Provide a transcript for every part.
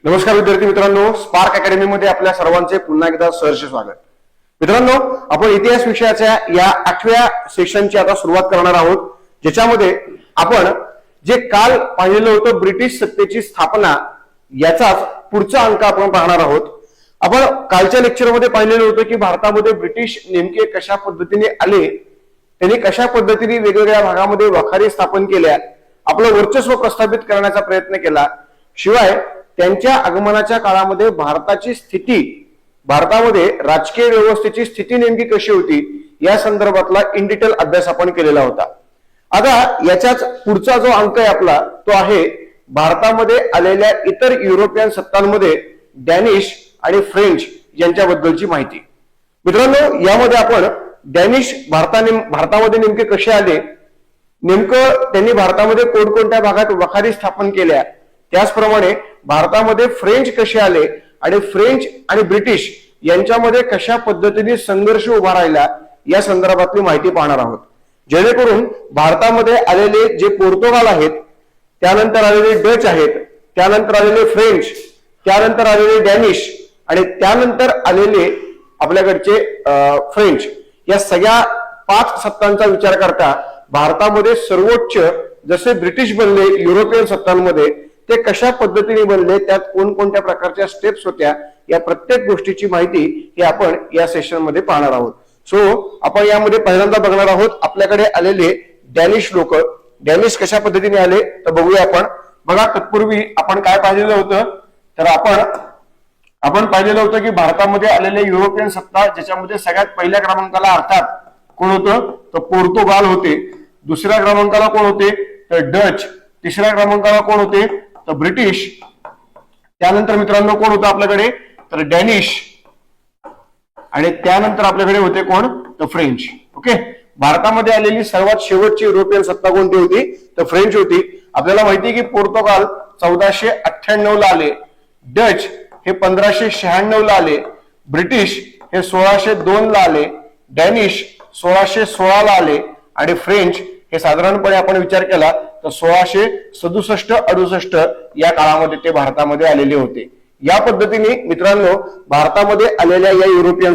नमस्कार विद्यार्थी मित्रांनो, स्पार्क अकॅडमी मध्ये आपल्या सर्वांचे पुन्हा एकदा सहर्ष स्वागत। मित्रांनो, आपण इतिहास विषयाच्या या 8व्या सेशनची आता सुरुवात करणार आहोत, ज्याच्यामध्ये आपण जे काल पाहिलेलं होतं ब्रिटिश सत्तेची स्थापना, याचाच पुढचा अंक आपण पाहणार आहोत। आपण कालच्या लेक्चरमध्ये पाहिलेलं होतं की भारतामध्ये ब्रिटिश नेमके कशा पद्धतीने आले, त्यांनी कशा पद्धतीने वेगवेगळ्या भागामध्ये वखारी स्थापन केल्या, आपलं वर्चस्व प्रस्थापित करण्याचा प्रयत्न केला। शिवाय त्यांच्या आगमनाच्या काळामध्ये भारताची स्थिती, भारतामध्ये राजकीय व्यवस्थेची स्थिती नेमकी कशी होती या संदर्भातला इन डिटेल अभ्यास आपण केलेला होता। आता याच्याच पुढचा जो अंक आहे आपला, तो आहे भारतामध्ये आलेल्या इतर युरोपियन सत्तांमध्ये डॅनिश आणि फ्रेंच यांच्याबद्दलची माहिती। मित्रांनो, यामध्ये आपण डॅनिश भारतामध्ये नेमके कसे आले, नेमकं त्यांनी भारतामध्ये कोणकोणत्या भागात वखारी स्थापन केल्या, त्याचप्रमाणे भारतामध्ये फ्रेंच कसे आले आणि फ्रेंच आणि ब्रिटिश यांच्यामध्ये कशा पद्धतीने संघर्ष उभा राहिला या संदर्भातली माहिती पाहणार आहोत। जेणेकरून भारतामध्ये आलेले जे पोर्तुगाल आहेत, त्यानंतर आलेले डच आहेत, त्यानंतर आलेले फ्रेंच, त्यानंतर आलेले डॅनिश आणि त्यानंतर आलेले आपल्याकडचे फ्रेंच, या सगळ्या 5 सत्तांचा विचार करता भारतामध्ये सर्वोच्च जसे ब्रिटिश बनले युरोपियन सत्तांमध्ये, ते कशा पद्धतीने बनले, त्यात कोणकोणत्या प्रकारच्या स्टेप्स होत्या, या प्रत्येक गोष्टीची माहिती ही आपण या सेशन मध्ये पाहणार आहोत। सो आपण यामध्ये पहिल्यांदा बघणार आहोत आपल्याकडे आलेले डॅनिश लोक, डॅनिश कशा पद्धतीने आले तर बघूया आपण। बघा, तत्पूर्वी आपण काय पाहिलेलं होतं, तर आपण पाहिलेलं होतं की भारतामध्ये आलेले युरोपियन सत्ता, ज्याच्यामध्ये सगळ्यात पहिल्या क्रमांकाला अर्थात कोण होतं तर पोर्तुगाल होते, दुसऱ्या क्रमांकाला कोण होते तर डच, तिसऱ्या क्रमांकाला कोण होते तर ब्रिटिश, त्यानंतर मित्रांनो कोण होतं आपल्याकडे तर डॅनिश, आणि त्यानंतर आपल्याकडे होते कोण तर फ्रेंच। ओके, भारतामध्ये आलेली सर्वात शेवटची युरोपियन सत्ता कोणती होती तर फ्रेंच होती। आपल्याला माहिती की पोर्तुगाल 1498 ला आले, डच हे 1596 ला आले, ब्रिटिश हे 1602 ला आले, डॅनिश 1616 ला आले आणि फ्रेंच हे साधारणपणे आपण विचार केला तर 1667-68 या काळामध्ये ते भारतामध्ये आलेले होते। या पद्धतीने मित्रांनो भारतामध्ये आलेल्या या युरोपियन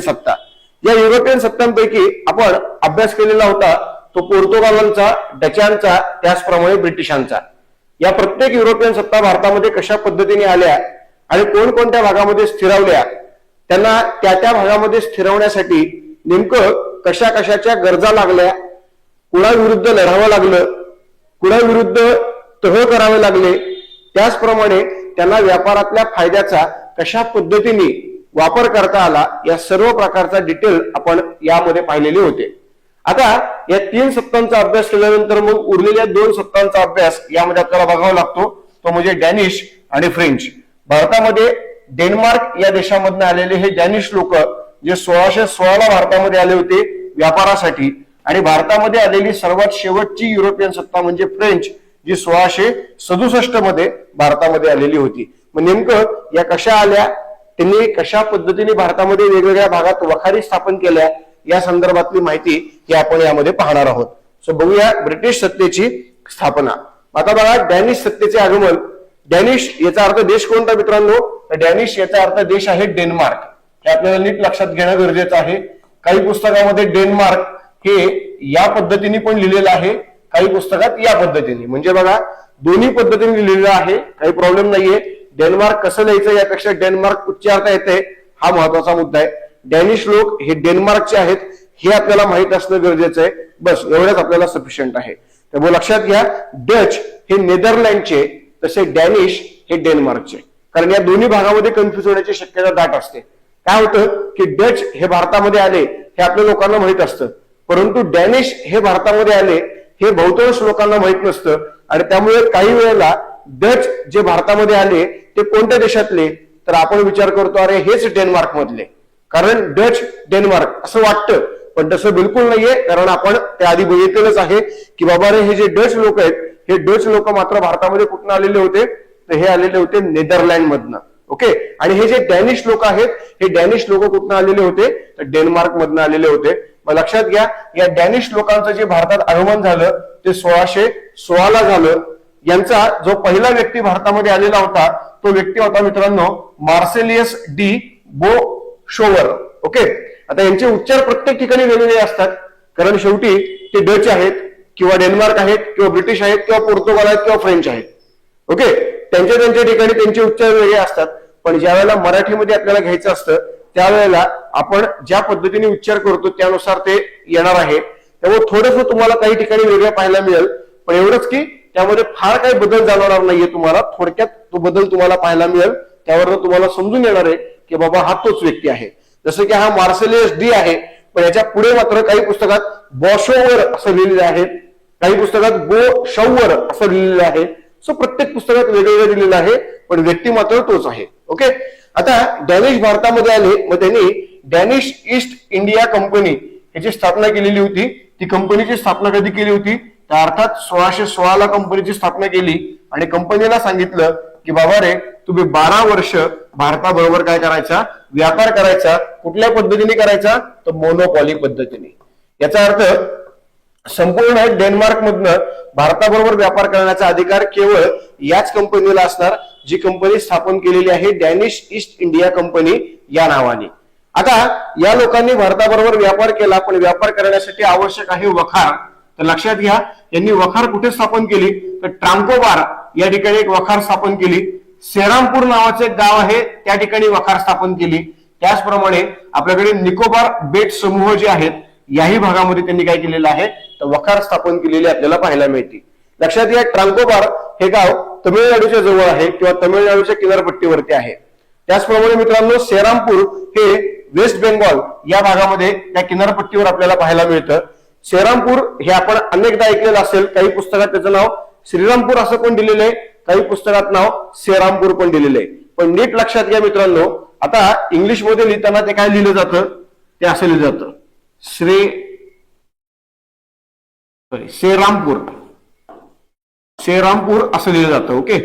सत्तांपैकी आपण अभ्यास केलेला होता तो पोर्तुगालांचा, डचांचा, त्याचप्रमाणे ब्रिटिशांचा। या प्रत्येक युरोपियन सत्ता भारतामध्ये कशा पद्धतीने आल्या आणि कोणकोणत्या भागामध्ये स्थिरावल्या, त्यांना त्या भागामध्ये स्थिरवण्यासाठी नेमकं कशा कशाच्या गरजा लागल्या, कुणाविरुद्ध लढावं लागलं, कुणाविरुद्ध तह करावे लागले, त्याचप्रमाणे त्यांना व्यापारातल्या फायद्याचा कशा पद्धतीने वापर करता आला, या सर्व प्रकारचा डिटेल आपण यामध्ये पाहिलेले होते। आता या 3 सत्तांचा अभ्यास केल्यानंतर मग उरलेल्या 2 सत्तांचा अभ्यास यामध्ये आपल्याला बघावा लागतो, तो म्हणजे डॅनिश आणि फ्रेंच। भारतामध्ये डेन्मार्क या देशामधून आलेले हे डॅनिश लोक, जे 1616 ला भारतामध्ये आले होते व्यापारासाठी, आणि भारतामध्ये आलेली सर्वात शेवटची युरोपियन सत्ता म्हणजे फ्रेंच, जी 1667 मध्ये भारतामध्ये आलेली होती। मग नेमकं या कशा आल्या, त्यांनी कशा पद्धतीने भारतामध्ये वेगवेगळ्या भागात वखारी स्थापन केल्या, या संदर्भातली माहिती ही आपण यामध्ये पाहणार आहोत। सो बघूया ब्रिटिश सत्तेची स्थापना। आता बघा, डॅनिश सत्तेचे आगमन। डॅनिश याचा अर्थ देश कोणता मित्रांनो तर डॅनिश याचा अर्थ देश आहे डेन्मार्क। हे आपल्याला नीट लक्षात घेणं गरजेचं आहे। काही पुस्तकामध्ये डेन्मार्क हे या पद्धतीने पण लिहिलेलं आहे, काही पुस्तकात या पद्धतीने, म्हणजे बघा दोन्ही पद्धतीने लिहिलेलं आहे, काही प्रॉब्लेम नाहीये। डेन्मार्क कसं लिहायचं यापेक्षा डेन्मार्क उच्चारता येते, हा महत्वाचा मुद्दा आहे। डॅनिश लोक हे डेन्मार्कचे आहेत हे आपल्याला माहित असणं गरजेचं आहे, बस एवढंच आपल्याला सफिशियंट आहे। त्यामुळे लक्षात घ्या, डच हे नेदरलँडचे, तसे डॅनिश हे डेन्मार्कचे, कारण या दोन्ही भागामध्ये कन्फ्युज होण्याची शक्यता दाट असते। काय होतं की डच हे भारतामध्ये आले हे आपल्या लोकांना माहित असतं, परंतु डॅनिश हे भारतामध्ये आले हे बहुतांश लोकांना माहित नसतं, आणि त्यामुळे काही वेळेला डच जे भारतामध्ये आले ते कोणत्या देशातले तर आपण विचार करतो अरे हेच डेन्मार्क मधले, कारण डच डेन्मार्क असं वाटतं, पण तसं बिलकुल नाहीये। कारण आपण त्याआधी बघितलेलंच आहे की बाबा रे, हे जे डच लोक आहेत हे डच लोक मात्र भारतामध्ये कुठून आलेले होते तर हे आलेले होते नेदरलँड मधनं। ओके, आणि हे जे डॅनिश लोक आहेत हे डॅनिश लोक कुठून आलेले होते तर डेन्मार्क मधनं आलेले होते। मग लक्षात घ्या, या डॅनिश लोकांचं जे भारतात आगमन झालं ते 1616 ला झालं। यांचा जो पहिला व्यक्ती भारतामध्ये आलेला होता तो व्यक्ती होता मित्रांनो मार्सेलियस डी बोशोवर. ओके, आता यांचे उच्चार प्रत्येक ठिकाणी वेगवेगळे असतात, कारण शेवटी ते डच आहेत किंवा डेन्मार्क आहेत किंवा ब्रिटिश आहेत किंवा पोर्तुगाल आहेत किंवा फ्रेंच आहेत. ओके, त्यांच्या ठिकाणी त्यांचे उच्चार वेगळे असतात. पण ज्या वेळेला मराठीमध्ये आपल्याला घ्यायचं असतं त्यावेळेला आपण ज्या पद्धतीने उच्चार करतो त्यानुसार ते येणार आहे. त्यामुळे थोडंसं तुम्हाला काही ठिकाणी वेगळं पाहायला मिळेल, पण एवढंच की त्यामध्ये फार काही बदल जाणवणार नाहीये तुम्हाला. थोडक्यात तो बदल तुम्हाला पाहायला मिळेल, त्यावरून तुम्हाला समजून येणार आहे की बाबा हा तोच व्यक्ती आहे. जसं की हा मार्सेलियस डी आहे, पण याच्या पुढे मात्र काही पुस्तकात बॉशोवर असं लिहिलेलं आहे, काही पुस्तकात बोशौवर असं लिहिलेलं आहे. सो प्रत्येक पुस्तकात वेगवेगळं दिलेलं आहे, पण व्यक्ती मात्र तोच आहे. ओके, आता डॅनिश भारतामध्ये आले, मग त्यांनी डॅनिश ईस्ट इंडिया कंपनी याची स्थापना केलेली होती. ती कंपनीची स्थापना कधी केली होती, तर अर्थात 1616 ला कंपनीची स्थापना केली आणि कंपनीला सांगितलं की बाबा रे, तुम्ही 12 वर्ष भारताबरोबर काय करायचा, व्यापार करायचा. कुठल्या पद्धतीने करायचा, तर मोनोपॉली पद्धतीने. याचा अर्थ संपूर्ण डेन्मार्क मधनं भारताबरोबर व्यापार करण्याचा अधिकार केवळ याच कंपनीला असणार, जी कंपनी स्थापन केलेली आहे डॅनिश ईस्ट इंडिया कंपनी या नावाने. आता या लोकांनी भारताबरोबर व्यापार केला, पण व्यापार करण्यासाठी आवश्यक आहे वखार. तर लक्षात घ्या, यांनी वखार कुठे स्थापन केली, तर ट्रांकोबार या ठिकाणी एक वखार स्थापन केली. सेरामपूर नावाचं एक गाव आहे, त्या ठिकाणी वखार स्थापन केली. त्याचप्रमाणे आपल्याकडे निकोबार बेट समूह जे आहेत याही भागामध्ये त्यांनी काय केलेलं आहे, तर वखार स्थापन केलेले आपल्याला पाहायला मिळते. लक्षात घ्या, ट्रांकोबार हे गाव तमिळनाडूच्या जवळ आहे किंवा तमिळनाडूच्या किनारपट्टीवरती आहे. त्याचप्रमाणे मित्रांनो सेरामपूर हे वेस्ट बेंगॉल या भागामध्ये त्या किनारपट्टीवर आपल्याला पाहायला मिळतं. सेरामपूर हे आपण अनेकदा ऐकलेलं असेल, काही पुस्तकात त्याचं नाव श्रीरामपूर असं पण दिलेलं आहे, काही पुस्तकात नाव सेरामपूर पण दिलेलं आहे. पण नीट लक्षात घ्या मित्रांनो, आता इंग्लिश मध्ये लिहिताना ते काय लिहिलं जातं, ते असं लिहिलं जातं सेरामपूर, सेरामपूर असं लिहिलं जातं. ओके,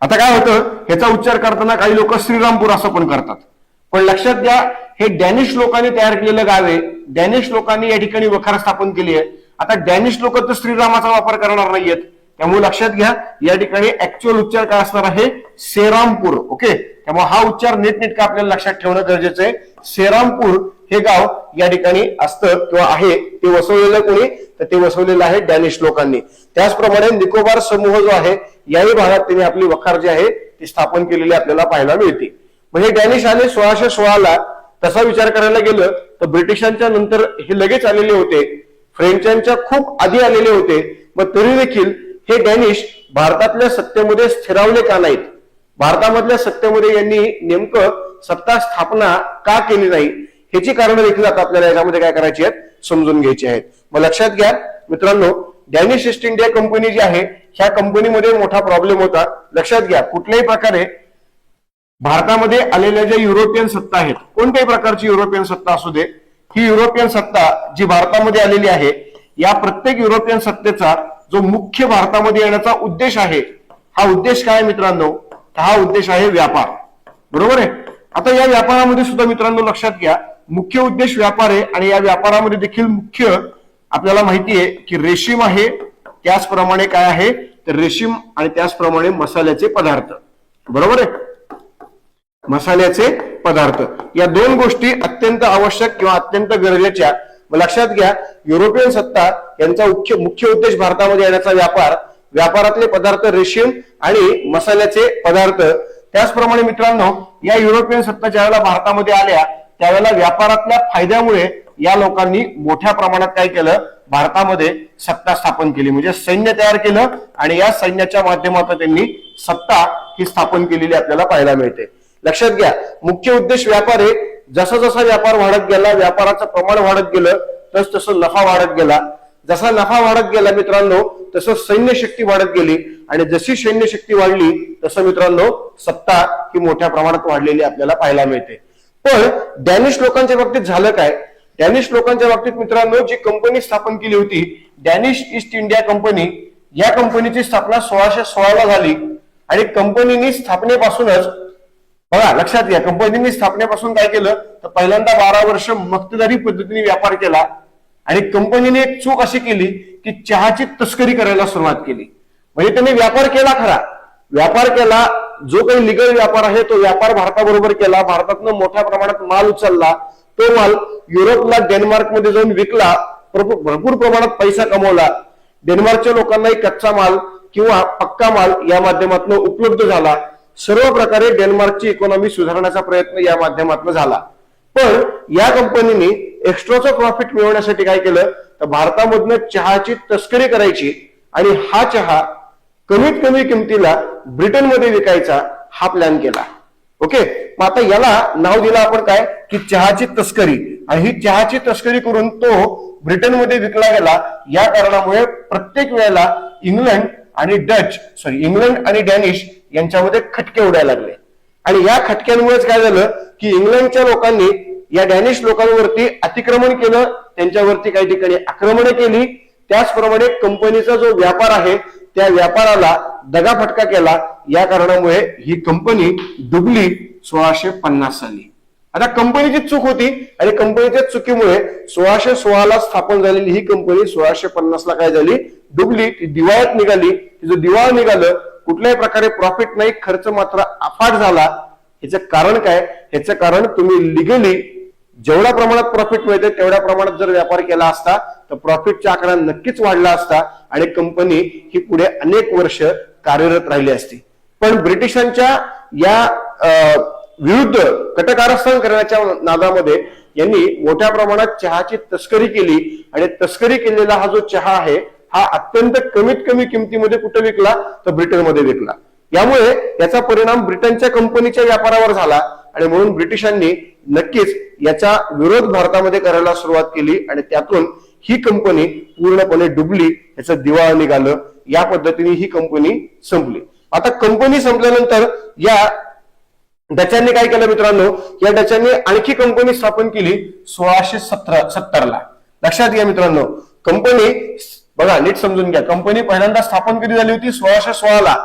आता काय होतं, ह्याचा उच्चार करताना काही लोक श्रीरामपूर असं पण करतात. पण लक्षात घ्या, हे डॅनिश लोकांनी तयार केलेलं गाव आहे. डॅनिश लोकांनी या ठिकाणी वखार स्थापन केली आहे. आता डॅनिश लोक तर श्रीरामाचा वापर करणार नाहीयेत, त्यामुळे लक्षात घ्या या ठिकाणी ऍक्च्युअल उच्चार काय असणार आहे, सेरामपूर. ओके, त्यामुळे हा उच्चार नीटनेटका आपल्याला लक्षात ठेवणं गरजेचं आहे. सेरामपूर हे गाव या ठिकाणी असतं किंवा आहे, ते वसवलेलं कोणी, तर ते वसवलेलं आहे डॅनिश लोकांनी. त्याचप्रमाणे निकोबार समूह जो आहे याही भागात त्यांनी आपली वखार जी आहे ती स्थापन केलेली आपल्याला पाहायला मिळते. म्हणजे डॅनिश आले 1616 ला. तसा विचार करायला गेलं तर ब्रिटिशांच्या नंतर हे लगेच आलेले होते, फ्रेंचांच्या खूप आधी आलेले होते. मग तरी देखील हे डॅनिश भारतातल्या सत्तेमध्ये स्थिरावले का नाहीत, भारतामधल्या सत्तेमध्ये यांनी नेमकं सत्ता स्थापना का केली नाही, ह्याची कारणं देखील आता आपल्याला याच्यामध्ये काय करायची आहेत, समजून घ्यायची आहेत. मग लक्षात घ्या मित्रांनो, डॅनिश ईस्ट इंडिया कंपनी जी आहे ह्या कंपनीमध्ये मोठा प्रॉब्लेम होता. लक्षात घ्या, कुठल्याही प्रकारे भारतामध्ये आलेल्या ज्या युरोपियन सत्ता आहेत, कोणत्याही प्रकारची युरोपियन सत्ता असू दे, ही युरोपियन सत्ता जी भारतामध्ये आलेली आहे, या प्रत्येक युरोपियन सत्तेचा जो मुख्य भारतामध्ये येण्याचा उद्देश आहे, हा उद्देश काय मित्रांनो, हा उद्देश आहे व्यापार. बरोबर आहे. आता या व्यापारामध्ये सुद्धा मित्रांनो लक्षात घ्या, मुख्य उद्देश व्यापार आहे आणि या व्यापारामध्ये देखील मुख्य आपल्याला माहिती आहे की रेशीम आहे, त्याचप्रमाणे काय आहे, तर रेशीम आणि त्याचप्रमाणे मसाल्याचे पदार्थ. बरोबर आहे, मसाल्याचे पदार्थ, या दोन गोष्टी अत्यंत आवश्यक किंवा अत्यंत गरजेच्या. लक्षात घ्या, युरोपियन सत्ता यांचा मुख्य उद्देश भारतामध्ये येण्याचा व्यापार, व्यापारातले पदार्थ रेशीम आणि मसाल्याचे पदार्थ. त्याचप्रमाणे मित्रांनो, या युरोपियन सत्ता ज्यावेळेला भारतामध्ये आल्या त्यावेळेला व्यापारातल्या फायद्यामुळे या लोकांनी मोठ्या प्रमाणात काय केलं, भारतामध्ये सत्ता स्थापन केली, म्हणजे सैन्य तयार केलं आणि या सैन्याच्या माध्यमातून त्यांनी सत्ता ही स्थापन केलेली आपल्याला पाहायला मिळते. लक्षात घ्या, मुख्य उद्देश व्यापार आहे. जसा जसा व्यापार वाढत गेला, व्यापाराचं प्रमाण वाढत गेलं, तस तसं नफा वाढत गेला. जसा नफा वाढत गेला मित्रांनो, तसं सैन्य शक्ती वाढत गेली आणि जशी सैन्य शक्ती वाढली तसं मित्रांनो सत्ता ही मोठ्या प्रमाणात वाढलेली आपल्याला पाहायला मिळते. पण डॅनिश लोकांच्या बाबतीत झालं काय, डॅनिश लोकांच्या बाबतीत मित्रांनो जी कंपनी स्थापन केली होती डॅनिश ईस्ट इंडिया कंपनी, या कंपनीची स्थापना 1616 ला झाली आणि कंपनीनी स्थापनेपासूनच बघा, लक्षात घ्या, कंपनीने स्थापनेपासून काय केलं, तर पहिल्यांदा 12 वर्ष मक्तेदारी पद्धतीने व्यापार केला आणि कंपनीने एक चूक अशी केली की चहाची तस्करी करायला सुरुवात केली. म्हणजे त्यांनी व्यापार केला खरा, व्यापार केला, जो काही लिगल व्यापार आहे तो व्यापार भारताबरोबर केला, भारतातनं मोठ्या प्रमाणात माल उचलला, तो माल युरोपला डेन्मार्कमध्ये जाऊन विकला, भरपूर प्रमाणात पैसा कमवला, डेन्मार्कच्या लोकांनाही कच्चा माल किंवा पक्का माल या माध्यमातून उपलब्ध झाला. सर्व प्रकारे डेन्मार्कची इकॉनॉमी सुधारण्याचा प्रयत्न या माध्यमातून झाला. पण या कंपनीने एक्स्ट्राचं प्रॉफिट मिळवण्यासाठी काय केलं तर भारतामधनं चहाची तस्करी करायची आणि हा चहा कमीत कमी किमतीला ब्रिटनमध्ये विकायचा हा प्लॅन केला. ओके, मग आता याला नाव दिलं आपण काय की चहाची तस्करी. आणि ही चहाची तस्करी करून तो ब्रिटनमध्ये विकला गेला. या कारणामुळे प्रत्येक वेळेला इंग्लंड आणि डॅनिश यांच्यामध्ये खटके उडायला लागले. आणि या खटक्यांमुळेच काय झालं की इंग्लंडच्या लोकांनी या डॅनिश लोकांवरती अतिक्रमण केलं, त्यांच्यावरती काही ठिकाणी आक्रमणे केली. त्याचप्रमाणे कंपनीचा जो व्यापार आहे त्या व्यापाराला दगाफटका केला. या कारणामुळे ही कंपनी डुबली 1650 साली. आता कंपनीची चूक होती आणि कंपनीच्या चुकीमुळे 1616 स्थापन झालेली ही कंपनी 1650 काय झाली, डुबली, ती दिवाळ्यात निघाली. तिचं दिवाळ निघालं, कुठल्याही प्रकारे प्रॉफिट नाही, खर्च मात्र अफाट झाला. ह्याचं कारण काय, ह्याचं कारण तुम्ही लिगली जेवढ्या प्रमाणात प्रॉफिट मिळते तेवढ्या प्रमाणात जर व्यापार केला असता तर प्रॉफिटचा आकडा नक्कीच वाढला असता आणि कंपनी ही पुढे अनेक वर्ष कार्यरत राहिली असती. पण ब्रिटिशांच्या या विरुद्ध कटकारस्थान करण्याच्या नादामध्ये यांनी मोठ्या प्रमाणात चहाची तस्करी केली आणि तस्करी केलेला हा जो चहा आहे हा अत्यंत कमीत कमी किमतीमध्ये कुठे विकला तर ब्रिटनमध्ये विकला. यामुळे याचा परिणाम ब्रिटनच्या कंपनीच्या व्यापारावर झाला आणि म्हणून ब्रिटिशांनी नक्कीच याचा विरोध भारतामध्ये करायला सुरुवात केली आणि त्यातून ही कंपनी पूर्णपणे डुबली, याचं दिवाळ निघालं. या पद्धतीने ही कंपनी संपली. आता कंपनी संपल्यानंतर या डचांनी काय केलं मित्रांनो, या डचांनी आणखी कंपनी स्थापन केली 1670 ला. लक्षात घ्या मित्रांनो, कंपनी बघा नीट समजून घ्या, कंपनी पहिल्यांदा स्थापन कधी झाली होती 1616 ला,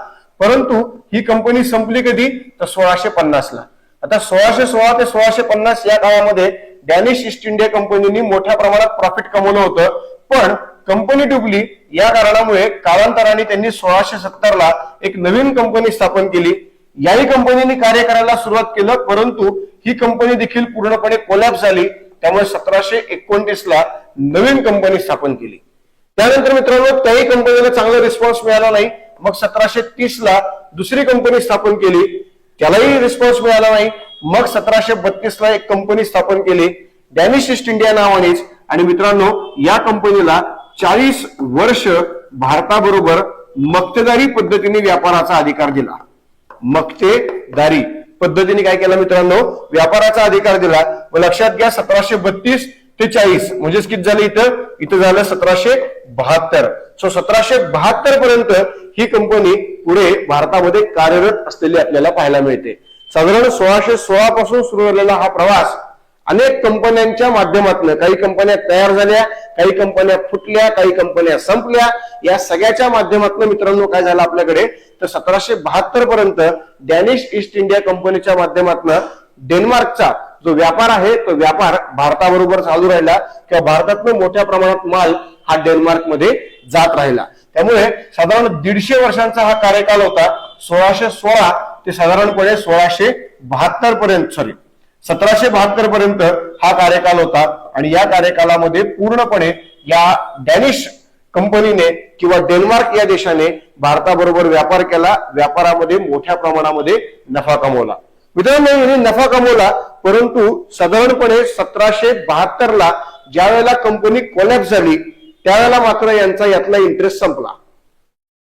परंतु ही कंपनी संपली कधी तर 1650 ला. आता 1616 ते 1650 या काळामध्ये डॅनिश ईस्ट इंडिया कंपनीने मोठ्या प्रमाणात प्रॉफिट कमवलं होतं. पण कंपनी डुबली. या कारणामुळे कालांतराने त्यांनी 1670 ला एक नवीन कंपनी स्थापन केली. याही कंपनीने कार्य करायला सुरुवात केलं, परंतु ही कंपनी देखील पूर्णपणे कोलॅप्स झाली. त्यामुळे 1729 ला नवीन कंपनी स्थापन केली. त्यानंतर मित्रांनो त्याही कंपनीला चांगला रिस्पॉन्स मिळाला नाही. मग 1730 ला दुसरी कंपनी स्थापन केली, त्यालाही रिस्पॉन्स मिळाला नाही. मग 1732 ला एक कंपनी स्थापन केली डॅनिश ईस्ट इंडिया नावानेच. आणि मित्रांनो या कंपनीला 40 वर्ष भारताबरोबर मक्तेदारी पद्धतीने व्यापाराचा अधिकार दिला. मक्तेदारी पद्धतीने काय केलं मित्रांनो, व्यापाराचा अधिकार दिला. व लक्षात घ्या 1732 ते 40 म्हणजेच किती झालं, इथं झालं 1772. 1772 पर्यंत ही कंपनी पुढे भारतामध्ये कार्यरत असलेली आपल्याला पाहायला मिळते. साधारण 1616 पासून सुरू झालेला हा प्रवास अनेक कंपन्यांच्या माध्यमातून, काही कंपन्या तयार झाल्या, काही कंपन्या फुटल्या, काही कंपन्या संपल्या. या सगळ्याच्या माध्यमातून मित्रांनो काय झालं आपल्याकडे तर 1772 पर्यंत डॅनिश ईस्ट इंडिया कंपनीच्या माध्यमातून डेन्मार्कचा जो व्यापार आहे तो व्यापार भारताबरोबर चालू राहिला किंवा भारतातून मोठ्या प्रमाणात माल हा डेन्मार्कमध्ये जात राहिला. त्यामुळे साधारण 150 वर्षांचा हा कार्यकाल होता. 1616 ते साधारणपणे 1772 पर्यंत हा कार्यकाल होता. आणि या कार्यकालामध्ये पूर्णपणे या डॅनिश कंपनीने किंवा डेन्मार्क या देशाने भारताबरोबर व्यापार केला, व्यापारामध्ये मोठ्या प्रमाणामध्ये नफा कमवला. मित्रांनो यांनी नफा कमवला, परंतु साधारणपणे 1772 ला ज्या वेळेला कंपनी कोलॅप्स झाली त्यावेळेला मात्र यांचा यातला इंटरेस्ट संपला.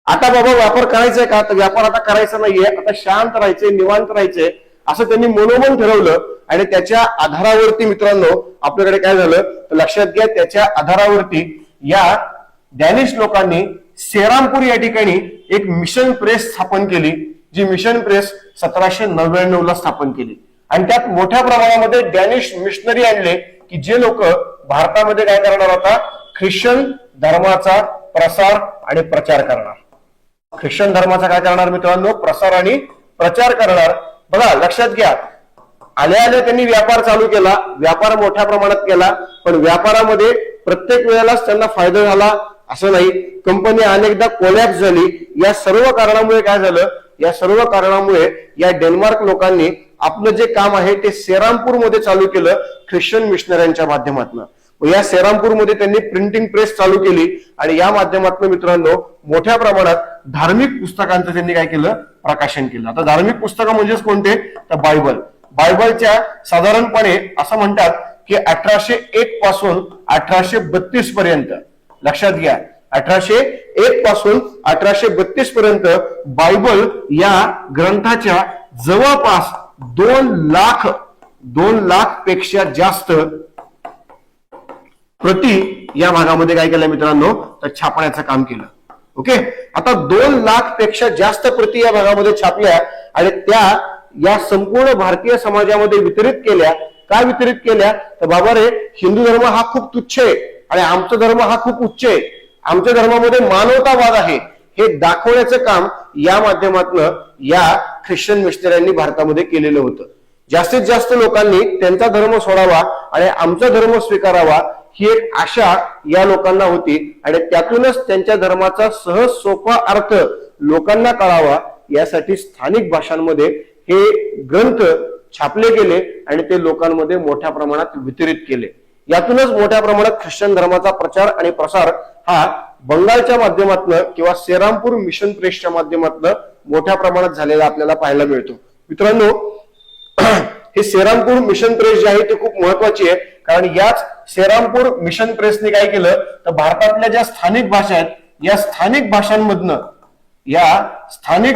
आता बाबा व्यापार करायचंय का, तर व्यापार आता करायचा नाहीये, आता शांत राहायचंय, निवांत राहायचंय असं त्यांनी मनोमन ठरवलं. आणि त्याच्या आधारावरती मित्रांनो आपल्याकडे काय झालं तर लक्षात घ्या, त्याच्या आधारावरती या डॅनिश लोकांनी सेरामपूर या ठिकाणी एक मिशन प्रेस स्थापन केली, जी मिशन प्रेस 1799 ला स्थापन केली. आणि त्यात मोठ्या प्रमाणामध्ये डॅनिश मिशनरी आणले की जे लोक भारतामध्ये काय करणार होता, ख्रिश्चन धर्माचा प्रसार आणि प्रचार करणार. ख्रिश्चन धर्माचा काय करणार मित्रांनो, प्रसार आणि प्रचार करणार. बघा लक्षात घ्या, आल्या आल्या त्यांनी व्यापार चालू केला, व्यापार मोठ्या प्रमाणात केला, पण व्यापारामध्ये प्रत्येक वेळेलाच त्यांना फायदा झाला असं नाही, कंपनी अनेकदा कोलॅप्स झाली. या सर्व कारणामुळे काय झालं, या सर्व कारणामुळे या डेन्मार्क लोकांनी आपलं जे काम आहे ते सेरामपूरमध्ये चालू केलं ख्रिश्चन मिशनऱ्यांच्या माध्यमातून. या सेरामपूरमध्ये त्यांनी प्रिंटिंग प्रेस चालू केली आणि या माध्यमातून मित्रांनो मोठ्या प्रमाणात धार्मिक पुस्तकांचं त्यांनी काय केलं, प्रकाशन केलं. आता धार्मिक पुस्तकं म्हणजेच कोणते, तर बायबलच्या साधारणपणे असं म्हणतात की 1801 पासून 1832 पर्यंत, लक्षात घ्या 1801 पासून 1832 पर्यंत बायबल या ग्रंथाच्या जवळपास 2 लाख पेक्षा जास्त प्रति या भागामध्ये काय केलं मित्रांनो, तर छापण्याचं काम केलं. ओके, आता 2 लाख पेक्षा जास्त प्रति या भागामध्ये छापल्या आणि त्या या संपूर्ण भारतीय समाजामध्ये वितरित केल्या. काय वितरित केल्या, तर बाबा रे हिंदू धर्म हा खूप तुच्छ आहे आणि आमचा धर्म हा खूप उच्च आहे, आमच्या धर्मामध्ये मानवतावाद आहे, हे दाखवण्याचं काम या माध्यमातून या ख्रिश्चन मिशनऱ्यांनी भारतामध्ये केलेलं होतं. जास्तीत जास्त लोकांनी त्यांचा धर्म सोडावा आणि आमचा धर्म स्वीकारावा ही एक आशा या लोकांना होती आणि त्यातूनच त्यांच्या धर्माचा सहज सोपा अर्थ लोकांना कळावा यासाठी स्थानिक भाषांमध्ये हे ग्रंथ छापले गेले आणि ते लोकांमध्ये मोठ्या प्रमाणात वितरित केले. यातूनच मोठ्या प्रमाणात ख्रिश्चन धर्माचा प्रचार आणि प्रसार हा बंगालच्या माध्यमातून किंवा सेरामपूर मिशन प्रेसच्या माध्यमातून मोठ्या प्रमाणात झालेला आपल्याला पाहायला मिळतो. मित्रांनो, हे सेरामपूर मिशन प्रेस जे आहे ते खूप महत्वाची आहे, कारण याच सेरामपूर मिशन प्रेसने काय केलं, तर भारतातल्या ज्या स्थानिक भाषा आहेत या स्थानिक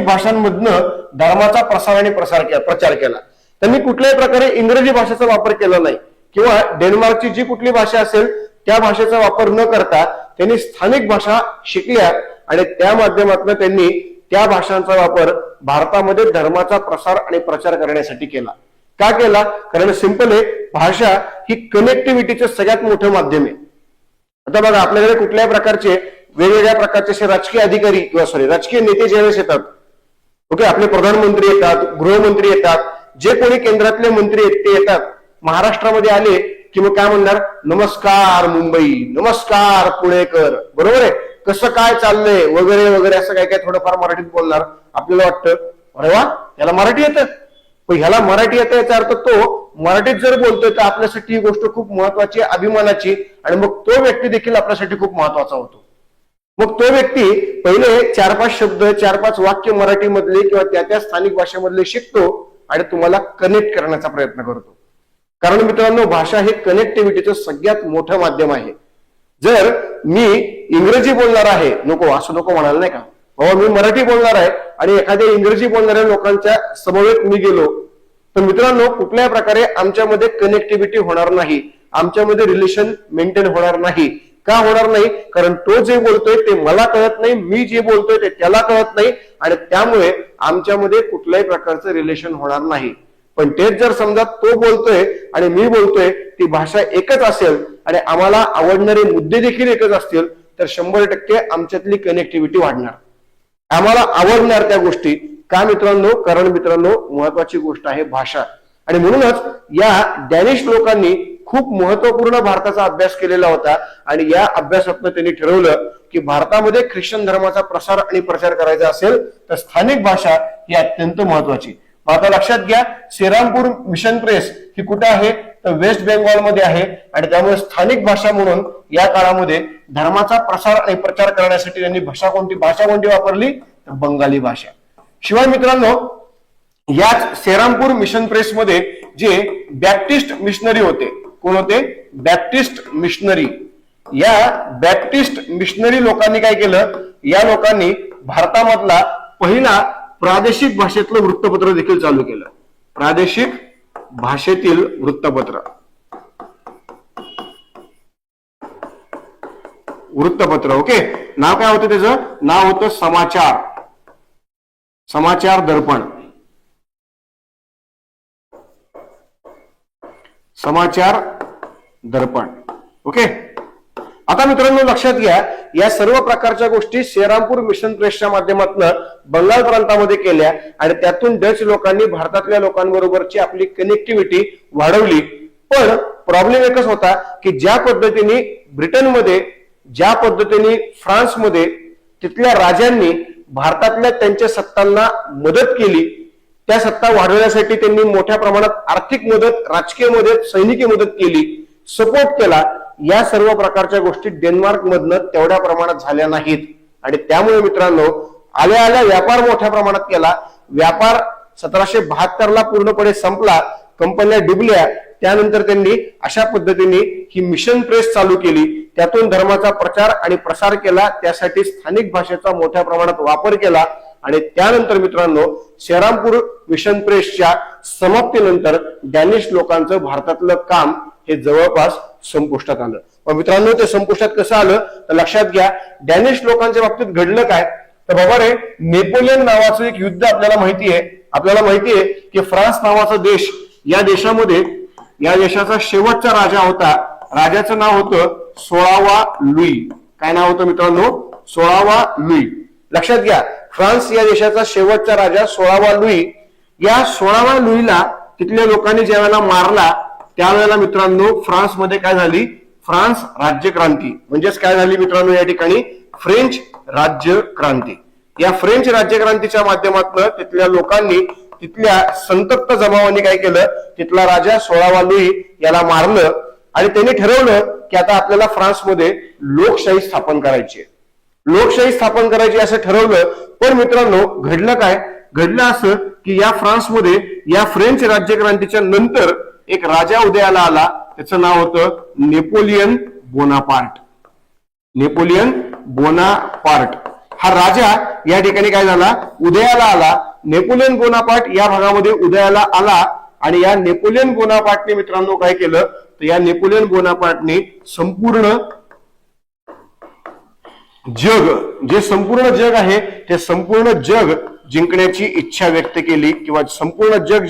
भाषांमधनं धर्माचा प्रसार आणि प्रचार केला. त्यांनी कुठल्याही प्रकारे इंग्रजी भाषेचा वापर केला नाही किंवा डेन्मार्कची जी कुठली भाषा असेल त्या भाषेचा वापर न करता त्यांनी स्थानिक भाषा शिकल्या आणि त्या माध्यमातून त्यांनी त्या भाषांचा वापर भारतामध्ये धर्माचा प्रसार आणि प्रचार करण्यासाठी केला. का केला, कारण सिंपल आहे, भाषा ही कनेक्टिव्हिटीचं सगळ्यात मोठं माध्यम आहे. आता बघा आपल्याकडे कुठल्याही प्रकारचे वेगवेगळ्या प्रकारचे राजकीय अधिकारी किंवा राजकीय नेते ज्यावेळेस येतात, ओके, आपले प्रधानमंत्री येतात, गृहमंत्री येतात, जे कोणी केंद्रातले मंत्री आहेत ते येतात, महाराष्ट्रामध्ये आले की मग काय म्हणणार, नमस्कार मुंबई, नमस्कार पुणेकर, बरोबर आहे, कसं काय चाललंय वगैरे वगैरे असं काय काय थोडंफार मराठीत बोलणार. आपल्याला वाटतं अरे वा याला मराठी येतं, पण ह्याला मराठी येतं याचा अर्थ तो मराठीत जर बोलतोय तर आपल्यासाठी ही गोष्ट खूप महत्वाची, अभिमानाची, आणि मग तो व्यक्ती देखील आपल्यासाठी खूप महत्वाचा होतो. मग तो व्यक्ती पहिले 4-5 शब्द 4-5 वाक्य मराठी मधले किंवा त्या स्थानिक भाषेमधले शिकतो आणि तुम्हाला कनेक्ट करण्याचा प्रयत्न करतो. कारण मित्रांनो, भाषा हे कनेक्टिव्हिटीचं सगळ्यात मोठं माध्यम आहे. जर मी इंग्रजी बोलणार आहे, असं नको म्हणाल नाही का, बाबा मी मराठी बोलणार आहे आणि एखाद्या इंग्रजी बोलणाऱ्या लोकांच्या समवेत मी गेलो तर मित्रांनो कुठल्याही प्रकारे आमच्यामध्ये कनेक्टिव्हिटी होणार नाही, आमच्यामध्ये रिलेशन मेंटेन होणार नाही. का होणार नाही, कारण तो जे बोलतोय ते मला कळत नाही, मी जे बोलतोय ते त्याला कळत नाही आणि त्यामुळे आमच्यामध्ये कुठल्याही प्रकारचं रिलेशन होणार नाही. पण तेच जर समजा तो बोलतोय आणि मी बोलतोय, ती भाषा एकच असेल आणि आम्हाला आवडणारे मुद्दे देखील एकच असतील तर 100% आमच्यातली कनेक्टिव्हिटी वाढणार, आम्हाला आवडणार त्या गोष्टी. का मित्रांनो, कारण मित्रांनो महत्वाची गोष्ट आहे भाषा. आणि म्हणूनच या डॅनिश लोकांनी खूप महत्वपूर्ण भारताचा अभ्यास केलेला होता आणि या अभ्यासातून त्यांनी ठरवलं की भारतामध्ये ख्रिश्चन धर्माचा प्रसार आणि प्रचार करायचा असेल तर स्थानिक भाषा ही अत्यंत महत्वाची. आता लक्षात घ्या, सेरामपूर मिशन प्रेस ही कुठे आहे, तर वेस्ट बेंगॉलमध्ये आहे आणि त्यामुळे स्थानिक भाषा म्हणून या काळामध्ये धर्माचा प्रसार आणि प्रचार करण्यासाठी त्यांनी भाषा कोणती वापरली, तर बंगाली भाषा. शिवाय मित्रांनो, याच सेरामपूर मिशन प्रेस मध्ये जे बॅप्टिस्ट मिशनरी होते, कोण होते, बॅप्टिस्ट मिशनरी. या बॅप्टिस्ट मिशनरी लोकांनी काय केलं, या लोकांनी भारतामधला पहिला प्रादेशिक भाषेतलं वृत्तपत्र देखील चालू केलं. प्रादेशिक भाषेतील वृत्तपत्र ओके, नाव काय होतं त्याचं, नाव होतं समाचार दर्पण. ओके. आता मित्रांनो लक्षात घ्या, या सर्व प्रकारच्या गोष्टी सेरामपूर मिशन प्रेसच्या माध्यमातून बंगाल प्रांतामध्ये केल्या आणि त्यातून डच लोकांनी भारतातल्या लोकांबरोबरची आपली कनेक्टिव्हिटी वाढवली. पण प्रॉब्लेम एकच होता की ज्या पद्धतीने ब्रिटनमध्ये, ज्या पद्धतीने फ्रान्समध्ये तिथल्या राजांनी भारतातल्या त्यांच्या सत्तांना मदत केली, त्या सत्ता वाढवण्यासाठी त्यांनी मोठ्या प्रमाणात आर्थिक मदत, राजकीय मदत, सैनिकी मदत केली, सपोर्ट केला, या सर्व प्रकारच्या गोष्टी डेन्मार्क मधनं तेवढ्या प्रमाणात झाल्या नाहीत. आणि त्यामुळे मित्रांनो आल्या आल्या व्यापार मोठ्या प्रमाणात केला. व्यापार 1772 ला पूर्णपणे संपला, कंपन्या डुबल्या. त्यानंतर त्यांनी अशा पद्धतीने ही मिशन प्रेस चालू केली, त्यातून धर्माचा प्रचार आणि प्रसार केला, त्यासाठी स्थानिक भाषेचा मोठ्या प्रमाणात वापर केला. आणि त्यानंतर मित्रांनो सेरामपूर मिशन प्रेसच्या समाप्तीनंतर डॅनिश लोकांचं भारतातलं काम हे जवळपास संपुष्टात आलं. पण मित्रांनो ते संपुष्टात कसं आलं तर लक्षात घ्या, डॅनिश लोकांच्या बाबतीत घडलं काय तर बाबा रे, नेपोलियन नावाचं एक युद्ध आपल्याला माहितीये की फ्रान्स नावाचा देश, या देशामध्ये या देशाचा शेवटचा राजा होता, राजाचं नाव होतं 16वा लुई. काय नाव होतं मित्रांनो? 16वा लुई. लक्षात घ्या, फ्रान्स या देशाचा शेवटचा राजा 16वा लुई. या 16व्या लुईला तिथल्या लोकांनी ज्या वेळेला मारला त्यावेळेला मित्रांनो फ्रान्समध्ये काय झाली? फ्रान्स राज्यक्रांती. म्हणजेच काय झाली मित्रांनो या ठिकाणी? फ्रेंच राज्यक्रांती. या फ्रेंच राज्यक्रांतीच्या माध्यमातून तिथल्या लोकांनी, तिथल्या संतप्त जमावांनी काय केलं, तिथला राजा 16वा लुई याला मारलं आणि त्यांनी ठरवलं की आता आपल्याला फ्रान्समध्ये लोकशाही स्थापन करायची. लोकशाही स्थापन करायची असं ठरवलं. पण मित्रांनो घडलं काय? घडलं असं की या फ्रान्समध्ये या फ्रेंच राज्यक्रांतीच्या नंतर एक राजा उदयाला आला, त्याचं नाव होतं नेपोलियन बोनापार्ट. नेपोलियन बोनापार्ट हा राजा या ठिकाणी काय झाला? उदयाला आला. नेपोलियन बोनापार्ट या भागामध्ये उदयाला आला आणि या नेपोलियन बोनापार्टने मित्रांनो काय केलं तर या नेपोलियन बोनापार्टने संपूर्ण जग, जे संपूर्ण जग आहे ते संपूर्ण जग जिंकण्याची इच्छा व्यक्त केली किंवा संपूर्ण जग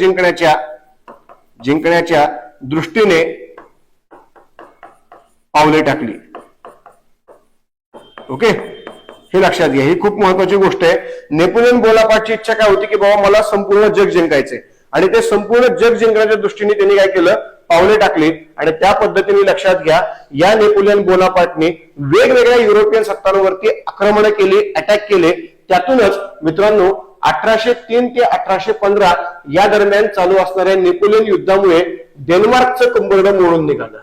जिंकण्याच्या दृष्टीने पावले टाकली. ओके, हे लक्षात घ्या, ही खूप महत्वाची गोष्ट आहे. नेपोलियन बोनापार्टची इच्छा काय होती की बाबा मला संपूर्ण जग जिंकायचंय आणि ते संपूर्ण जग जिंकण्याच्या दृष्टीने त्यांनी काय केलं? पावले टाकली. आणि त्या पद्धतीने लक्षात घ्या, या नेपोलियन बोनापार्टने वेगवेगळ्या युरोपियन सत्तांवरती आक्रमण केली, अटॅक केले. त्यातूनच मित्रांनो 1803 ते 1815 या दरम्यान चालू असणाऱ्या नेपोलियन युद्धामुळे डेन्मार्कचं कंबरड मोडून निघालं.